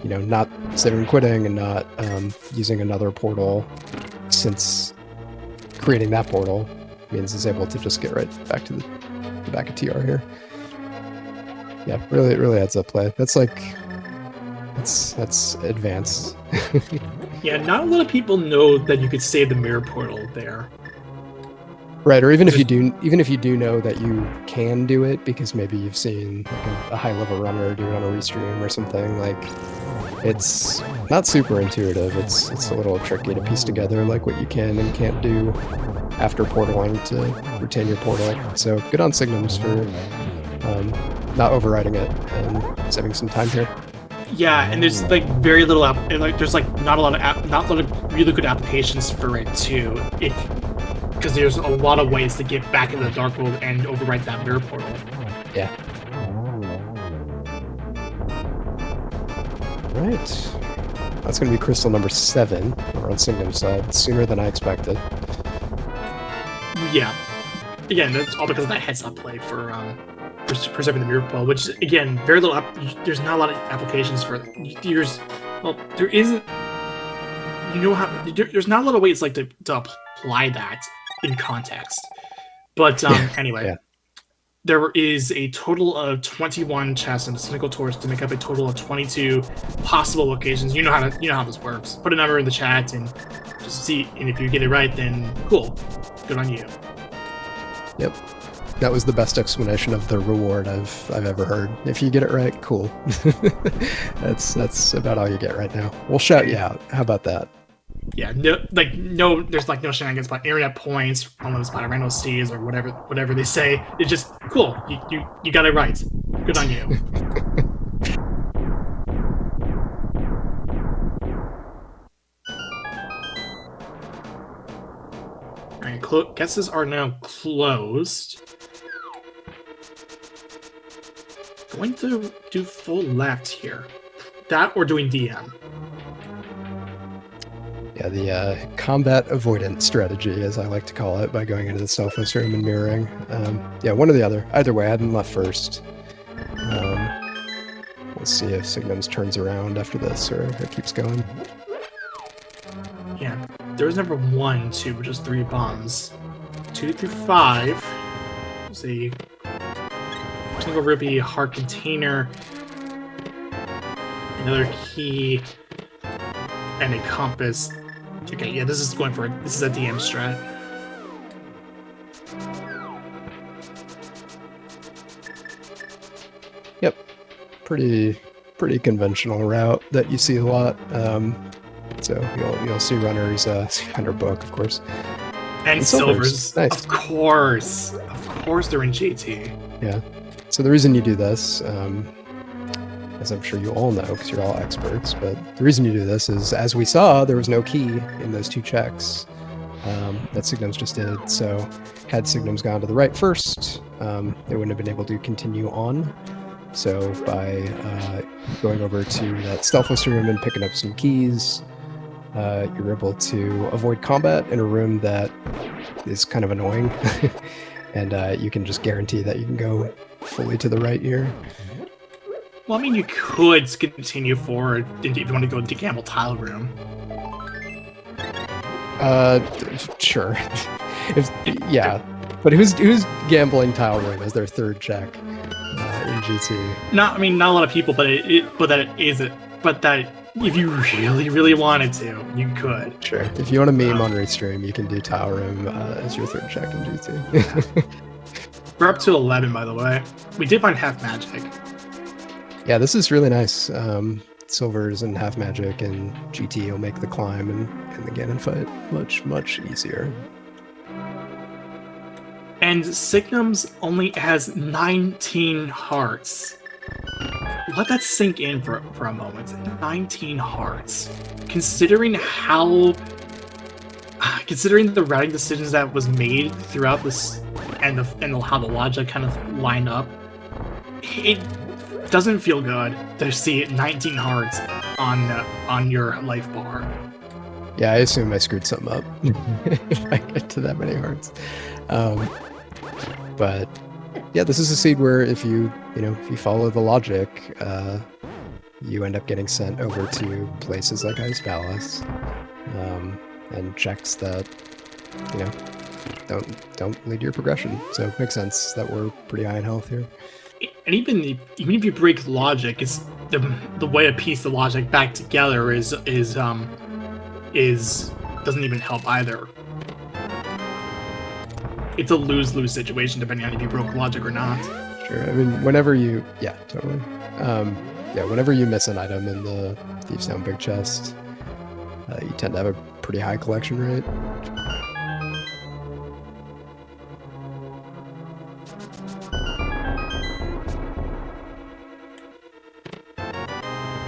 not saving and quitting and not using another portal, since creating that portal means it's able to just get right back to the back of TR here. Yeah, really heads-up play. That's that's advanced. Yeah, not a lot of people know that you could save the mirror portal there. Right, or even if you do know that you can do it because maybe you've seen a high-level runner do it on a restream or something, it's not super intuitive. It's a little tricky to piece together what you can and can't do after portaling to retain your portal. So good on Signums for not overriding it and saving some time here. Yeah, and there's very little there's not a lot of really good applications for it too. Because there's a lot of ways to get back into the Dark World and overwrite that mirror portal. Yeah. Right. That's going to be crystal number 7 over on Signum's side, sooner than I expected. Yeah. Again, that's all because of that heads-up play for preserving the Mire Pool, which, again, very little. There's not a lot of applications for. Well, there isn't. You know how there's not a lot of ways like to apply that in context. But anyway, Yeah. there is a total of 21 chests and a cynical torch to make up a total of 22 possible locations. You know how this works. Put a number in the chat and just see, and if you get it right, then cool, good on you. Yep. That was the best explanation of the reward I've ever heard. If you get it right, cool. That's about all you get right now. We'll shout you out. How about that? Yeah, there's no shenanigans about internet points, unlimited by random C's or whatever they say. It's just cool. You got it right. Good on you. Alright, guesses are now closed. Going to do full left here. That or doing DM. Yeah, the combat avoidance strategy, as I like to call it, by going into the selfless room and mirroring. Yeah, one or the other. Either way, I had them left first. We'll see if Signum's turns around after this, or it keeps going. Yeah, there was number 1, 2, which is 3 bombs. 2 through 5. Let's see. Single rupee, heart container, another key, and a compass. Okay, yeah, this is a DM strat. Yep, pretty conventional route that you see a lot. So you'll see runners, under book, of course, and silvers. Nice. Of course, they're in GT. Yeah. So the reason you do this, as I'm sure you all know because you're all experts, but the reason you do this is, as we saw, there was no key in those 2 checks that Signum's just did. So had Signum's gone to the right first, they wouldn't have been able to continue on. So by going over to that stealthless room and picking up some keys, you're able to avoid combat in a room that is kind of annoying. And you can just guarantee that you can go fully to the right here. Well, I mean, you could continue forward if you want to go into Gamble Tile Room. Sure. Yeah, but who's gambling Tile Room as their 3rd check in GT? Not a lot of people, but that if you really wanted to, you could. Sure. If you want to meme on Restream, you can do Tile Room as your 3rd check in GT. We're up to 11, by the way. We did find half magic. Yeah, this is really nice. Silvers and half magic and GT will make the climb and the Ganon fight much easier. And Signum's only has 19 hearts. Let that sink in for a moment. 19 hearts. Considering the routing decisions that was made throughout this and how the logic kind of line up, it doesn't feel good to see 19 hearts on your life bar. Yeah, I assume I screwed something up if I get to that many hearts. But yeah, this is a seed where if you follow the logic, you end up getting sent over to places like Ice Palace, and checks that don't lead to your progression. So it makes sense that we're pretty high in health here. And even if you break logic, it's the way to piece the logic back together is doesn't even help either. It's a lose-lose situation depending on if you broke logic or not. Sure. I mean, whenever you totally. Whenever you miss an item in the Thieves Down Big Chest, you tend to have a pretty high collection rate.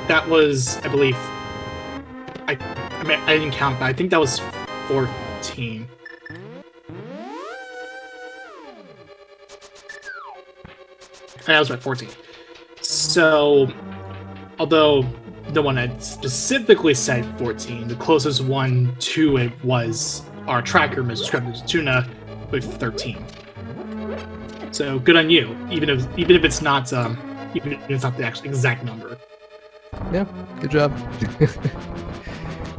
That was, I believe, I didn't count, but I think that was 14. That was right, 14. So, although the one that specifically said 14. The closest one to it was our tracker, Mr. Tuna, with 13. So good on you, even if it's not the actual exact number. Yeah, good job.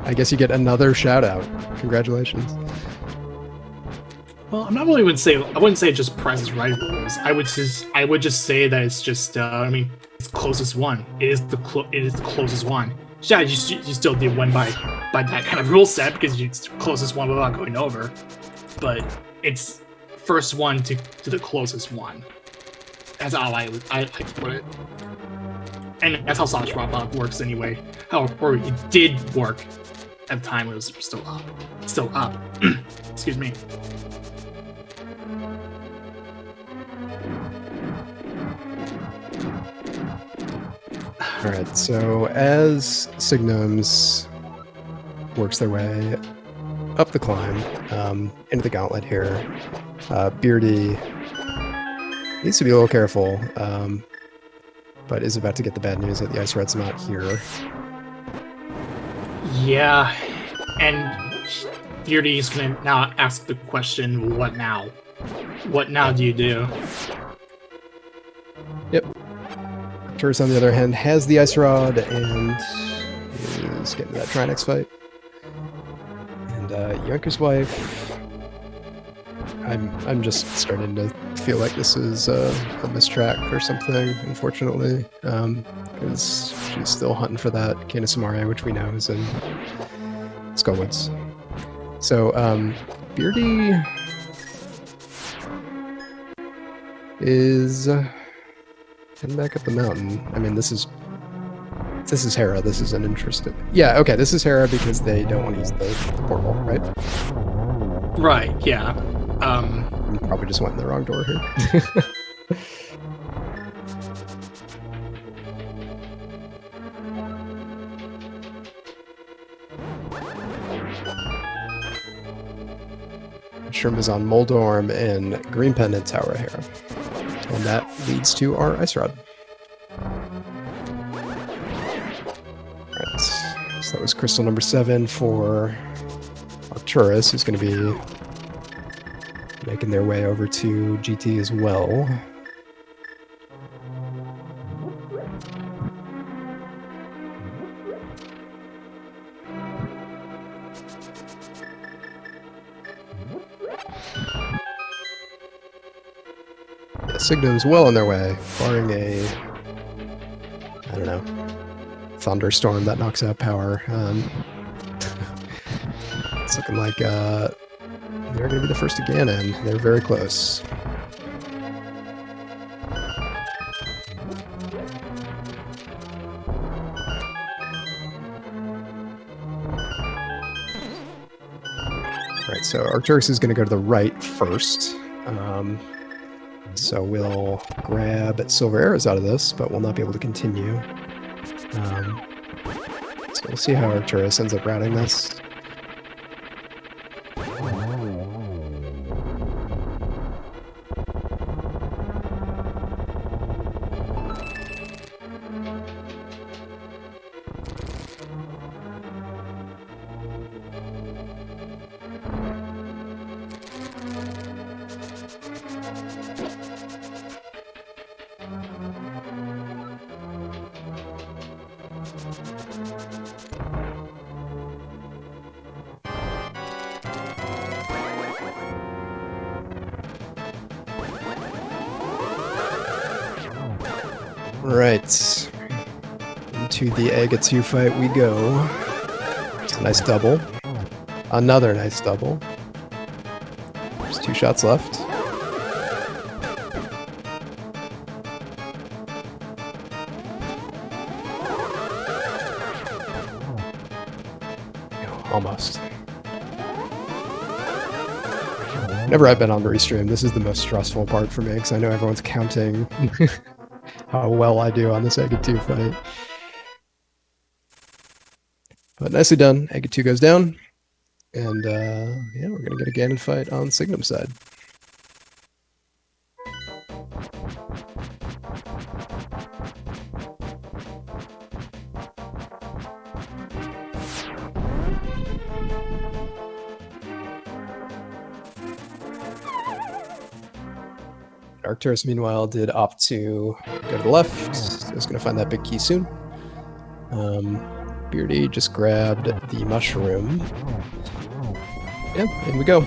I guess you get another shout out. Congratulations. Well, I'm not really I wouldn't say just Price is Right rules. I would just say that it's just it's closest one. It is the closest one. Yeah, you still did win by that kind of rule set because it's the closest one without going over. But it's first one to the closest one. That's how I put it. And that's how Sausage Rock works anyway. Or it did work at the time it was still up. Excuse me. Alright, so as Signums works their way up the climb into the gauntlet here, Beardy needs to be a little careful, but is about to get the bad news that the Ice Rod's not here. Yeah, and Beardy's gonna now ask the question, what now? What now do you do? Yep. Arcturus, on the other hand, has the Ice Rod and is getting that Trinex fight. And Yunker's wife, I'm just starting to feel like this is a mistrack or something, unfortunately, because she's still hunting for that Kanasamare, which we know is in Skullwoods. So, Beardy is heading back up the mountain. I mean, this is Hera. This is an interesting... Yeah, okay, this is Hera because they don't want to use the portal, right? Right, yeah. Probably just went in the wrong door here. Shrimp is on Moldorm and Green Pendant Tower Hera. And that leads to our Ice Rod. Alright, so that was crystal number 7 for Arcturus, who's going to be making their way over to GT as well. Yeah, Signum's well on their way, barring a, I don't know, thunderstorm that knocks out power. It's looking like they're going to be the first to Ganon. They're very close. Alright, so Arcturus is going to go to the right first. So we'll grab Silver Arrows out of this, but we'll not be able to continue. So we'll see how Arcturus ends up routing this. Right, into the Aga 2 fight we go. It's a nice double. Another nice double. There's 2 shots left. Almost. Whenever I've been on the restream, this is the most stressful part for me, because I know everyone's counting how well I do on this Aga 2 fight. But nicely done. Aga 2 goes down. And yeah, we're going to get a Ganon fight on Signum's side. Arcturus, meanwhile, did opt to go to the left. So he's going to find that big key soon. Beardy just grabbed the mushroom. Yeah, in we go.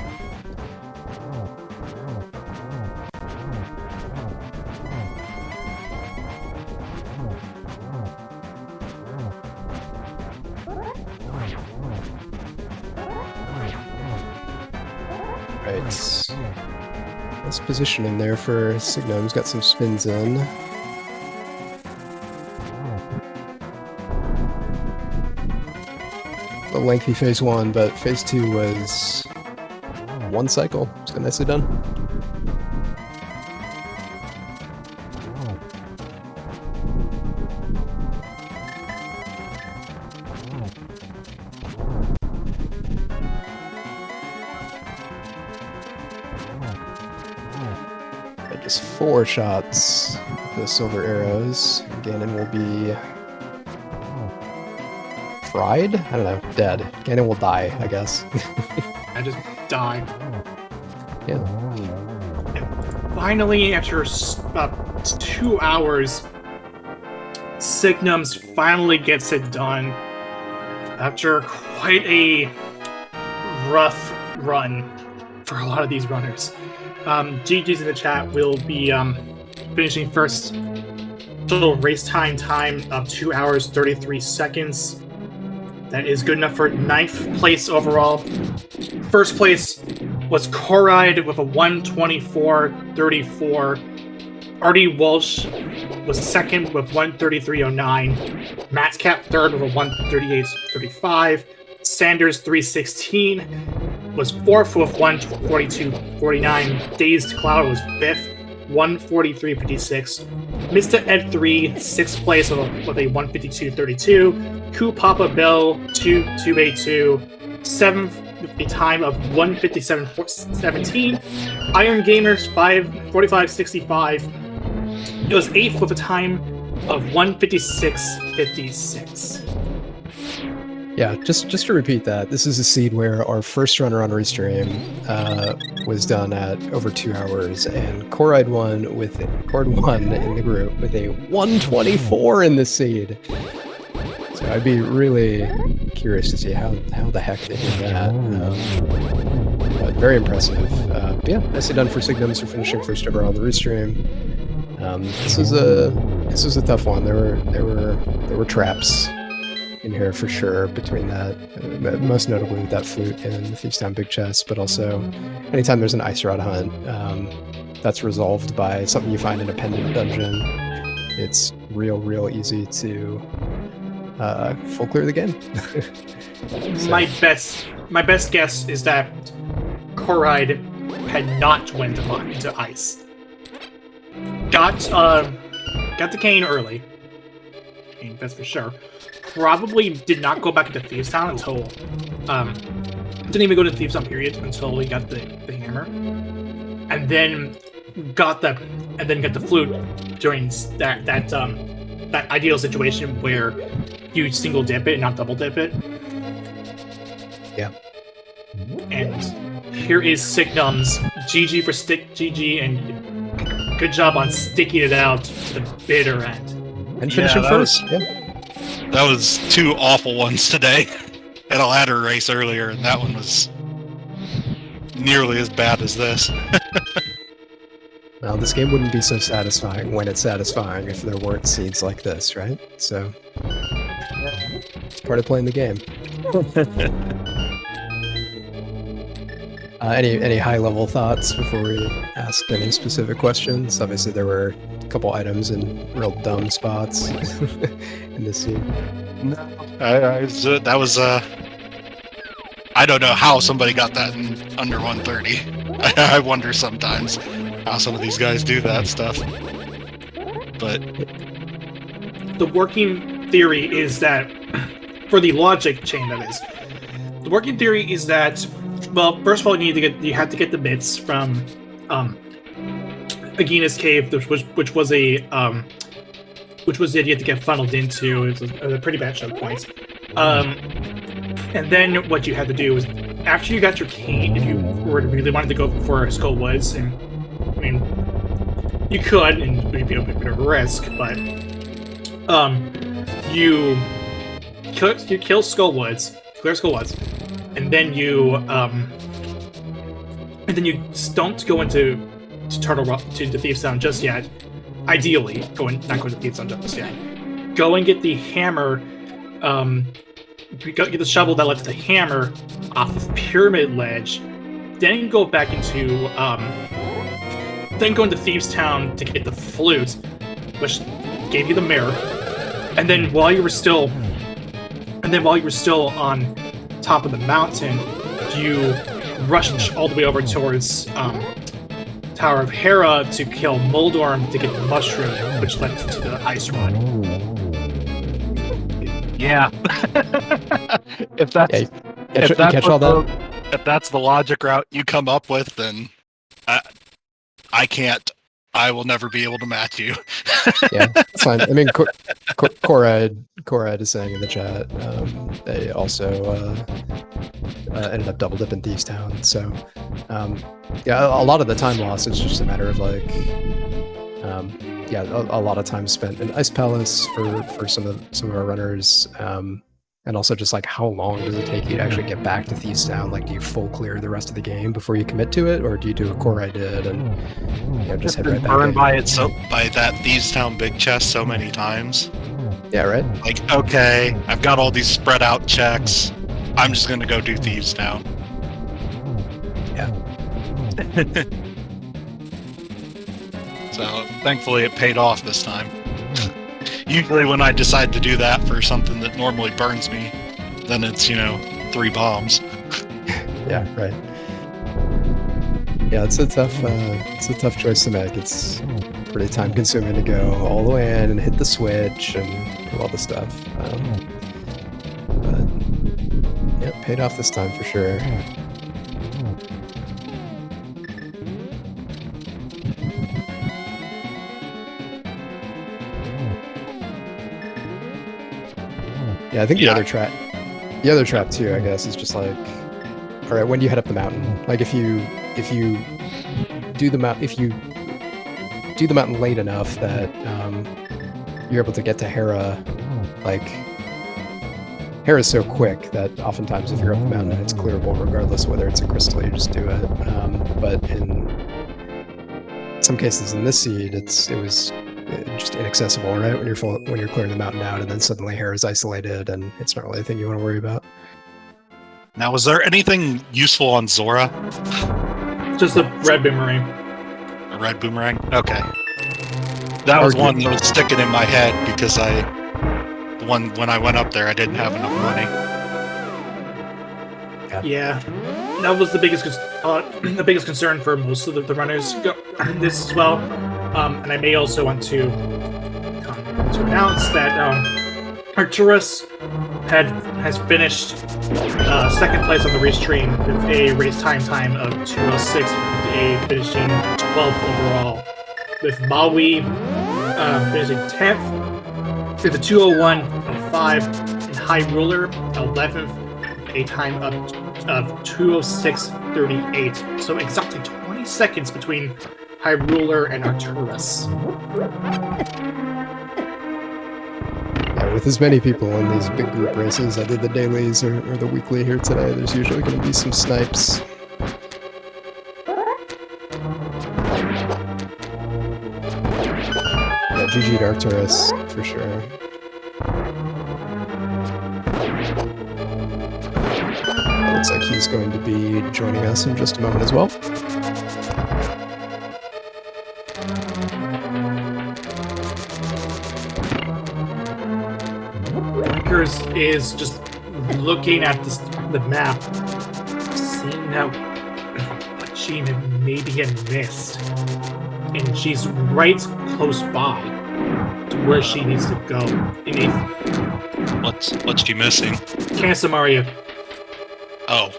Right. Nice positioning there for Signum's got some spins in. A lengthy phase 1, but phase 2 was 1 cycle. So nicely done. Just 4 shots with the silver arrows. Ganon will be fried? I don't know. Dead. Ganon will die, I guess. I just die. Yeah. And finally, after about 2 hours, Signums finally gets it done. After quite a rough run for a lot of these runners. GG's in the chat will be finishing first. Total race time of 2 hours 33 seconds. That is good enough for 9th place overall. First place was Coride with a 1:24.34. Artie Walsh was second with 1:33.09. Matt Cap third with a 1:38.35. Sanders 3:16 was fourth with 1:42.49. Dazed Cloud was fifth, 1:43.56. Mr. Ed 3, 6th place with a 1:52.32. Ku Papa Bill 2:82. 7th with a time of 1:57.17. Iron Gamers 5:45.65. It was 8th with a time of 1:56.56. Yeah, just to repeat that, this is a seed where our first runner on Restream was done at over 2 hours, and Coride won in the group with a 1:24 in the seed. So I'd be really curious to see how the heck they did that. But very impressive. Yeah, nicely done for Signums for finishing first ever on the Restream. This was a tough one. There were traps in here for sure between that, most notably with that flute and the Thief's Town Big Chest, but also anytime there's an ice rod hunt, that's resolved by something you find in a pendant dungeon. It's real easy to full clear the game. So. My best guess is that Coride had not went into ice. Got the cane early. I mean, that's for sure. Probably did not go back into Thieves Town until didn't even go to Thieves Town period until we got the hammer, and then got the flute during that ideal situation where you single dip it and not double dip it. Yeah. And here is Signum's GG for GG, and good job on sticking it out to the bitter end. And finishing first. That was 2 awful ones today. Had a ladder race earlier, and that one was nearly as bad as this. Well, this game wouldn't be so satisfying when it's satisfying if there weren't seeds like this, right? So, it's part of playing the game. Any high-level thoughts before we ask any specific questions? Obviously, there were a couple items in real dumb spots in this scene. No, that was I don't know how somebody got that in under 130. I wonder sometimes how some of these guys do that stuff. But the working theory is that, for the logic chain, that is, the working theory is that, well, first of all, you have to get the bits from Agina's cave, which was the idea to get funneled into. It was a pretty bad choke point. And then what you had to do was, after you got your cane, if you really wanted to go for Skull Woods, and I mean, You could, and it would be a bit of a risk, but you kill Skullwoods, clear Skullwoods, and then you don't go into to Thieves Town just yet. Ideally, not going to Thieves Town just yet. Go and get the hammer. Get the shovel that led to the hammer off of Pyramid Ledge. Then go back into then go into Thieves Town to get the flute, which gave you the mirror. And then while you were still on top of the mountain, you rushed all the way over towards Tower of Hera to kill Moldorm to get the mushroom, which led to the ice rod. Yeah. if that's the logic route you come up with, then I can't. I will never be able to match you. Yeah, it's fine. I mean, Korad is saying in the chat, they also ended up double dipping Thieves Town. So, yeah, a lot of the time lost is just a matter of like, a lot of time spent in Ice Palace for some of our runners, and also just like how long does it take you to actually get back to Thieves Town? Like, do you full clear the rest of the game before you commit to it, or do you do a core I did and just head right back? Burned by that Thieves Town big chest so many times. Yeah, right. Like, okay, I've got all these spread out checks. I'm just gonna go do Thieves Town. Yeah. So thankfully it paid off this time. Usually when I decide to do that for something that normally burns me, then it's, 3 bombs. Yeah, right. Yeah, it's a tough choice to make. It's pretty time consuming to go all the way in and hit the switch and do all the stuff. But yeah, it paid off this time for sure. Yeah, I think the other trap too, I guess, is just like, all right, when do you head up the mountain? Like, if you do the mountain late enough that you're able to get to Hera, like Hera's so quick that oftentimes if you're up the mountain, it's clearable regardless of whether it's a crystal. You just do it. But in some cases in this seed, it was just inaccessible, right? When you're clearing the mountain out, and then suddenly Hera's isolated, and it's not really a thing you want to worry about. Now, was there anything useful on Zora? Just a red boomerang. A red boomerang? Okay. That was one that was sticking in my head because when I went up there, I didn't have enough money. Yeah, that was the biggest concern for most of the runners. This as well. And I may also want to announce that Arcturus has finished second place on the race train with a race time of 2:06, a finishing 12th overall, with Maui finishing 10th with a 2:01.05, and High Ruler 11th, a time of 2:06.38. So exactly 20 seconds between High Ruler and Arcturus. Yeah, with as many people in these big group races, either the dailies or the weekly here today, there's usually going to be some snipes. Yeah, GG to Arcturus, for sure. Looks like he's going to be joining us in just a moment as well. Is just looking at the map, seeing what she maybe had missed, and she's right close by to where she needs to go. What's she missing? Kanasamaria. Oh.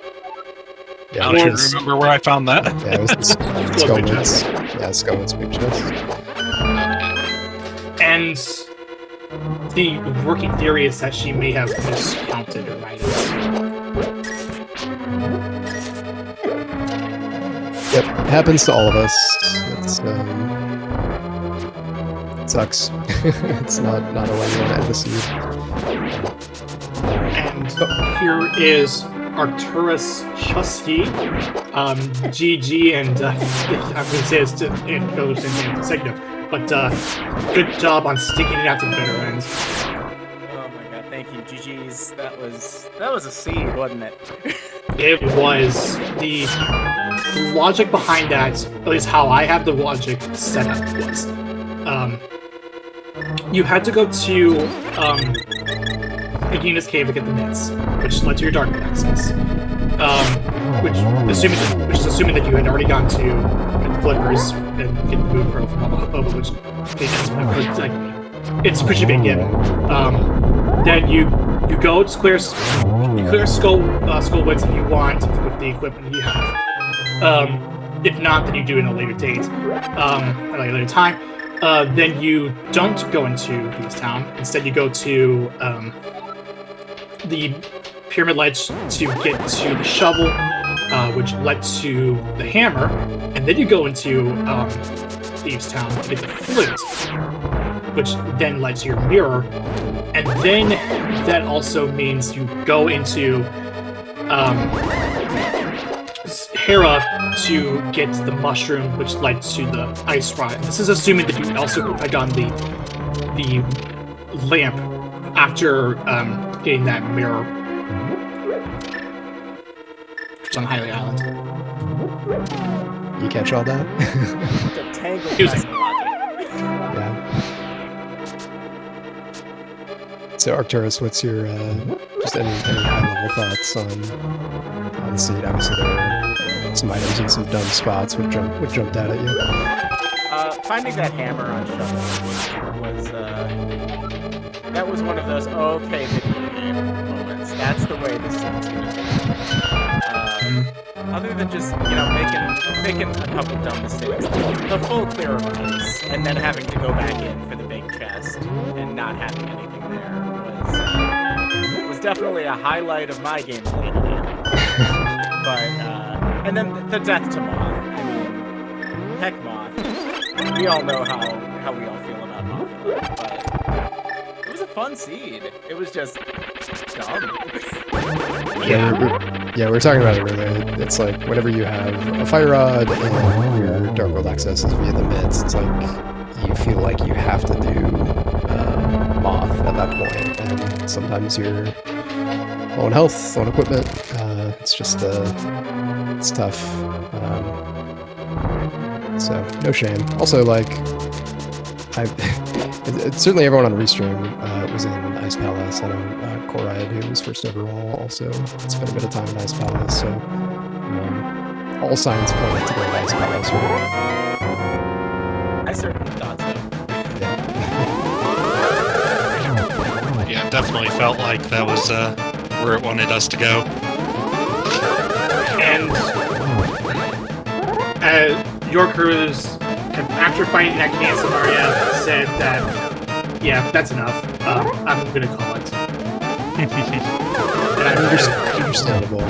Yeah, I don't even remember where I found that. Yeah, it was the Skullwoods. Yeah, Skullwoods big chest. And the working theory is that she may have miscounted her items. Yep, it happens to all of us. It's it sucks. It's not a way you want to end the seed. And here is Arcturus Chusky, GG, and I'm going to say it goes in consecutive, but good job on sticking it out to the bitter end. Oh my god, thank you, GG's. That was a seed, wasn't it? It was. The logic behind that, at least how I have the logic set up, was you had to go to Agina's Cave to get the mitts, which led to your dark access. Which is assuming that you had already gone to get the flippers and get the moon pearl from Boba, which it's a pretty big given. Then you go to clear Skullwoods if you want with the equipment you have. If not, then you do it in a later date, at a later time. Then you don't go into this town. Instead, you go to the pyramid ledge to get to the shovel, which led to the hammer, and then you go into Thieves' Town to get the flute, which then led to your mirror, and then that also means you go into Hera to get the mushroom, which led to the ice rod. This is assuming that you also had gotten the lamp after getting that mirror. It's on Hylia Island. You catch all that? The tangled Music. logic. Yeah. So Arcturus, what's your just any high-level thoughts on the seed? Obviously, there are some items in some dumb spots which jumped out at you. Finding that hammer on shovel was one of those okay video game moments. That's the way this seems to be. Other than just making a couple dumb mistakes, the full clear of these, and then having to go back in for the big chest and not having anything there was definitely a highlight of my gameplay today. But and then the death to Moth. I mean, heck, Moth. We all know how we all feel about Moth, but it was a fun seed. It was just dumb. Yeah, we were talking about it earlier. It's like whenever you have a fire rod and your Dark World access is via the mids, it's like you feel like you have to do Moth at that point, and sometimes you're low on health, low on equipment. It's just it's tough. So no shame. Also, like certainly everyone on Restream was in Ice Palace. I know Koride, who was first overall, also spent a bit of time in Ice Palace. So all signs point to go to Ice Palace. Right? I certainly thought so. Yeah, it definitely felt like that was where it wanted us to go. And your crews, after fighting that cancer Maria, said that, yeah, that's enough. I'm gonna call it. And Understandable.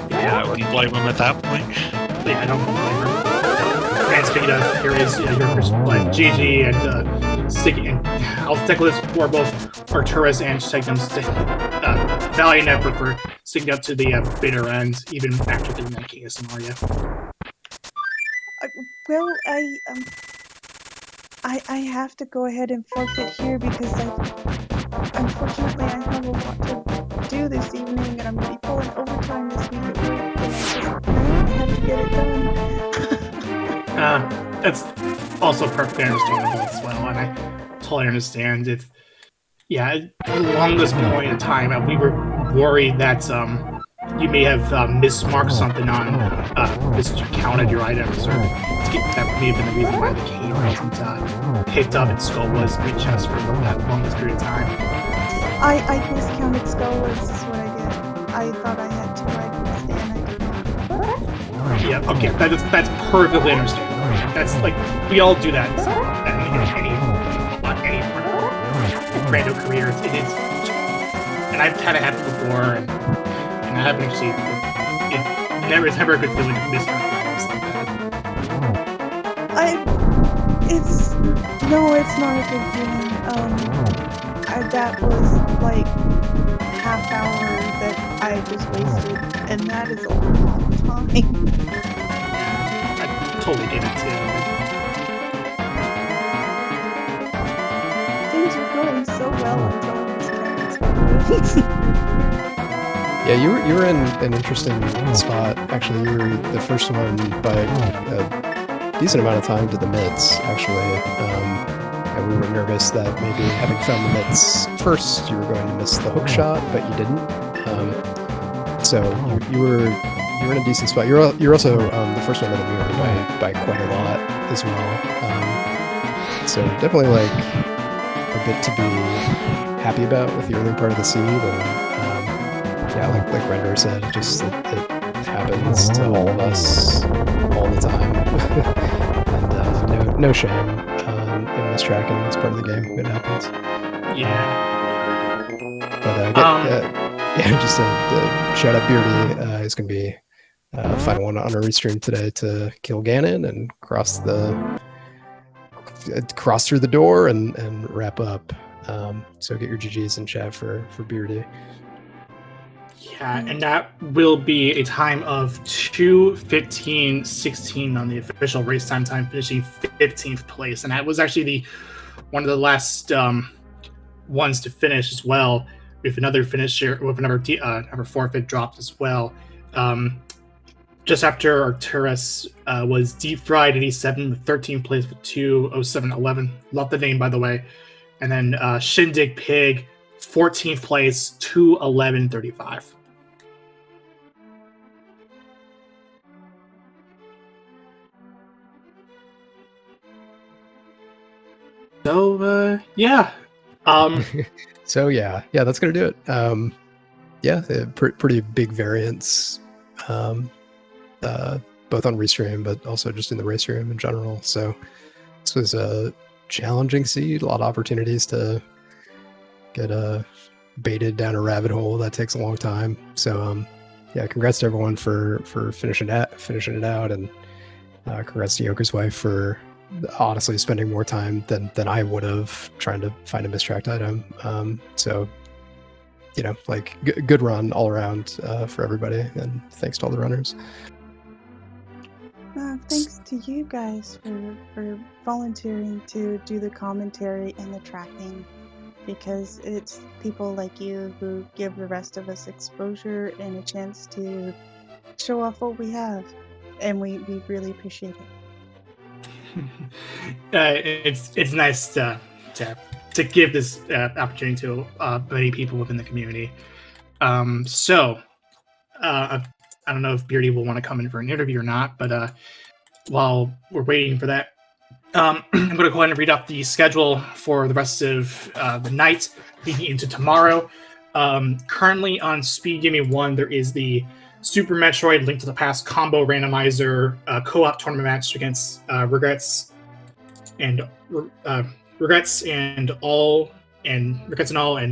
Yeah, I wouldn't blame him at that point. Yeah, I don't blame her. And speaking of, here is your crew's life, GG, and sticking. And I'll tackle this for both Arcturus and Technom's valiant effort for sticking up to the bitter end, even after getting that KS Maria. Well, I have to go ahead and forfeit here because unfortunately I have a lot to do this evening and I'm going to be pulling overtime this week at work and I have to get it done. That's also perfectly understandable as well, and I totally understand if, along this point in time, we were worried that you may have mismarked something on miscounted your items, or that may have been the reason why the cave wasn't picked up at Skullwoods Great Chest for that longest period of time. I miscounted Skullwoods is what I did. I thought I had 2 items and I did not. Yeah, okay, that's perfectly understandable. That's like, we all do that at any part of our random careers. It is, and I've had it happen before, and I haven't actually, it's never a good feeling to miss items like that. It's no, it's not a good feeling. That was like half hour that I just wasted, and that is a long time. I totally get it too. Things were going so well until I was Yeah, you were in an interesting spot. Actually, you were the first one by a decent amount of time to the mids, actually. And we were nervous that maybe having found the mids first, you were going to miss the hook shot, but you didn't. So you were in a decent spot. You're also the first one to the mirror by quite a lot as well. So definitely like a bit to be happy about with the early part of the seed. And yeah, like Renderer said, it happens to all of us all the time. And no shame in mistracking. It's part of the game. It happens. Yeah. But just to shout out Beardy. He's going to be final one on a restream today to kill Ganon and cross through the door and wrap up. So get your GGs in chat for Beardy. Yeah, and that will be a time of 2:15:16 on the official race time, finishing 15th place, and that was actually one of the last ones to finish as well, with another finisher with another forfeit dropped as well. Just after Arcturus was Deep Fried 87 with 13th place with 2:07:11. Love the name, by the way. And then Shindig Pig 14th place 2:11:35. So yeah. So yeah, that's gonna do it. Yeah, pretty big variance, both on restream, but also just in the race room in general. So this was a challenging seed, a lot of opportunities to get baited down a rabbit hole that takes a long time. So yeah, congrats to everyone for finishing it out, and congrats to Yoker's wife for honestly spending more time than I would have trying to find a mistracked item. So like good run all around for everybody, and thanks to all the runners. Thanks to you guys for volunteering to do the commentary and the tracking, because it's people like you who give the rest of us exposure and a chance to show off what we have, and we really appreciate it. It's nice to give this opportunity to many people within the community. So I don't know if Beardy will want to come in for an interview or not, but while we're waiting for that, I'm going to go ahead and read off the schedule for the rest of the night leading into tomorrow. Currently on Speed Gaming 1, there is the Super Metroid Link to the Past combo randomizer co-op tournament match against Regrets and All and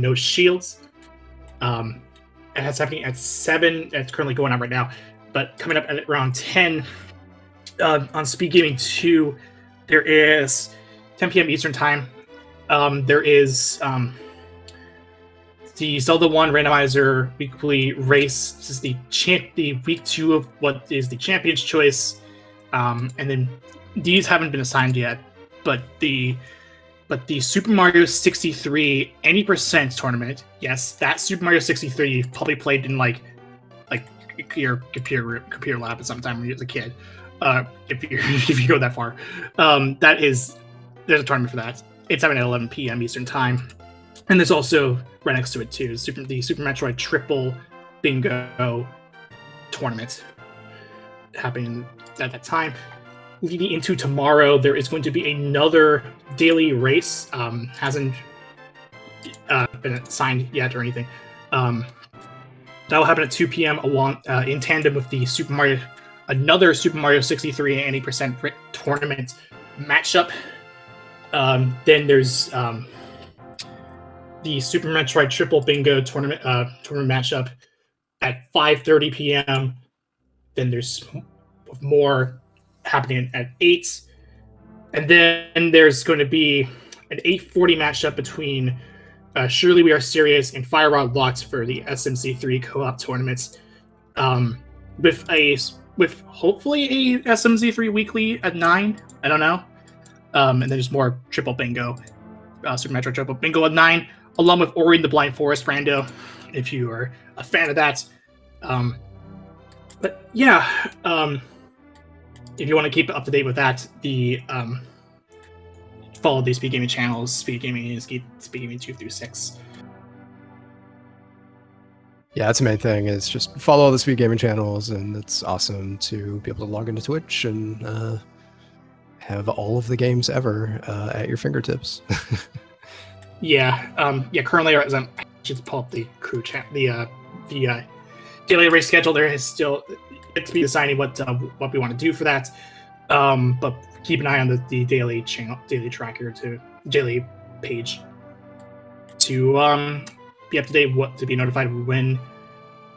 No Shields. It's happening at 7. It's currently going on right now, but coming up at around 10 on Speed Gaming 2, there is 10 p.m. Eastern Time. There is the Zelda 1 randomizer weekly race. This is the week 2 of what is the Champion's Choice. And then these haven't been assigned yet, but the Super Mario 63 any percent tournament. Yes, that Super Mario 63 you've probably played in like your computer lab at some time when you was a kid. If you go that far, there's a tournament for that. It's happening at 11 p.m. Eastern Time, and there's also right next to it too the Super Metroid Triple Bingo tournament happening at that time. Leading into tomorrow, there is going to be another daily race. Hasn't been assigned yet or anything. That will happen at 2 p.m. along in tandem with the another Super Mario 63 and 80% tournament matchup. Then there's the Super Metroid Triple Bingo tournament matchup at 5:30 p.m. Then there's more happening at 8. And then there's going to be an 8:40 matchup between Surely We Are Serious and Fire Rod Locked for the SMC3 co-op tournaments, with hopefully a SMC3 weekly at 9. I don't know. And then there's more triple bingo, Super Metro triple bingo at 9, along with Ori and the Blind Forest rando, if you are a fan of that. But yeah, if you want to keep up to date with that, follow the Speed Gaming channels, Speed Gaming 2 through 6. Yeah, that's the main thing, is just follow the Speed Gaming channels, and it's awesome to be able to log into Twitch and have all of the games ever at your fingertips. Yeah, currently, as I should pull up the crew chat, the daily race schedule. There is still yet to be deciding what we want to do for that. But keep an eye on the daily tracker daily page to be up to date, to be notified when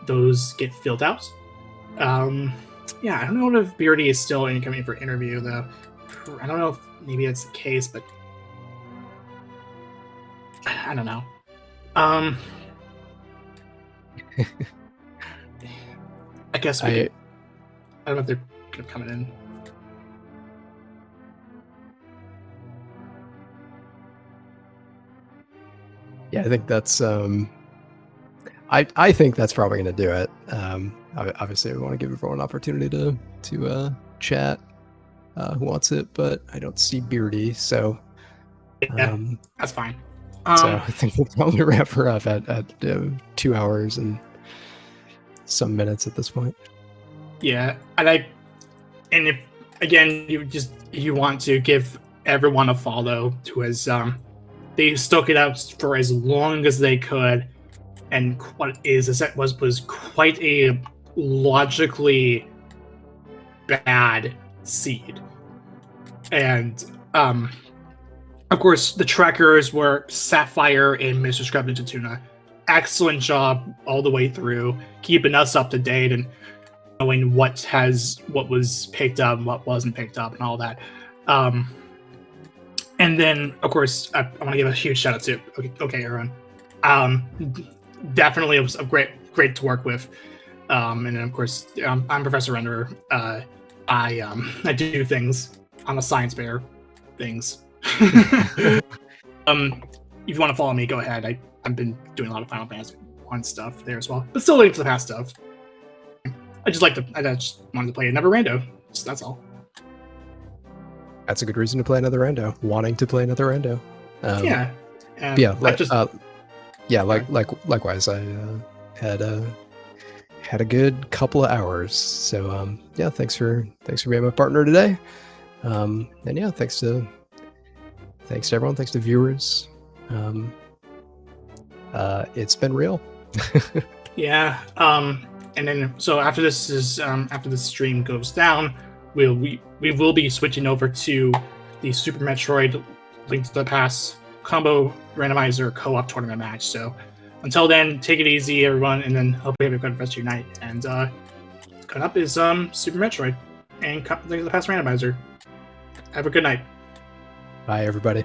those get filled out. Yeah, I don't know if Beardy is still incoming for interview though. I don't know if maybe that's the case, but I don't know. I guess I don't know if they're coming in. Yeah, I think that's I think that's probably going to do it. Obviously, we want to give everyone an opportunity to chat who wants it, but I don't see Beardy, so Yeah, that's fine. So I think we'll probably wrap her up at 2 hours and some minutes at this point. Yeah, and if again you want to give everyone a follow who has they stuck it out for as long as they could, and what was quite a logically bad seed, and of course the trackers were Sapphire and Mr. Scrub Ninja Tuna. Excellent job all the way through, keeping us up to date and knowing what was picked up and what wasn't picked up and all that. And then, of course, I want to give a huge shout out to okay Aaron. Definitely, it was great to work with. And then, of course, I'm Professor Renderer. I do things. I'm a science bear. Things. If you want to follow me, go ahead. I've been doing a lot of Final Fantasy 1 stuff there as well, but still linking to the past stuff. I just wanted to play another rando. That's all. That's a good reason to play another rando. Wanting to play another rando. Yeah. Likewise. I had a good couple of hours. So yeah, thanks for being my partner today. And yeah, thanks to everyone. Thanks to viewers. It's been real. Yeah. And then so after the stream goes down, we will be switching over to the Super Metroid Link to the Past combo randomizer co-op tournament match. So until then, take it easy, everyone, and then hope you have a good rest of your night. And coming up is Super Metroid and Link to the Past randomizer. Have a good night. Bye, everybody.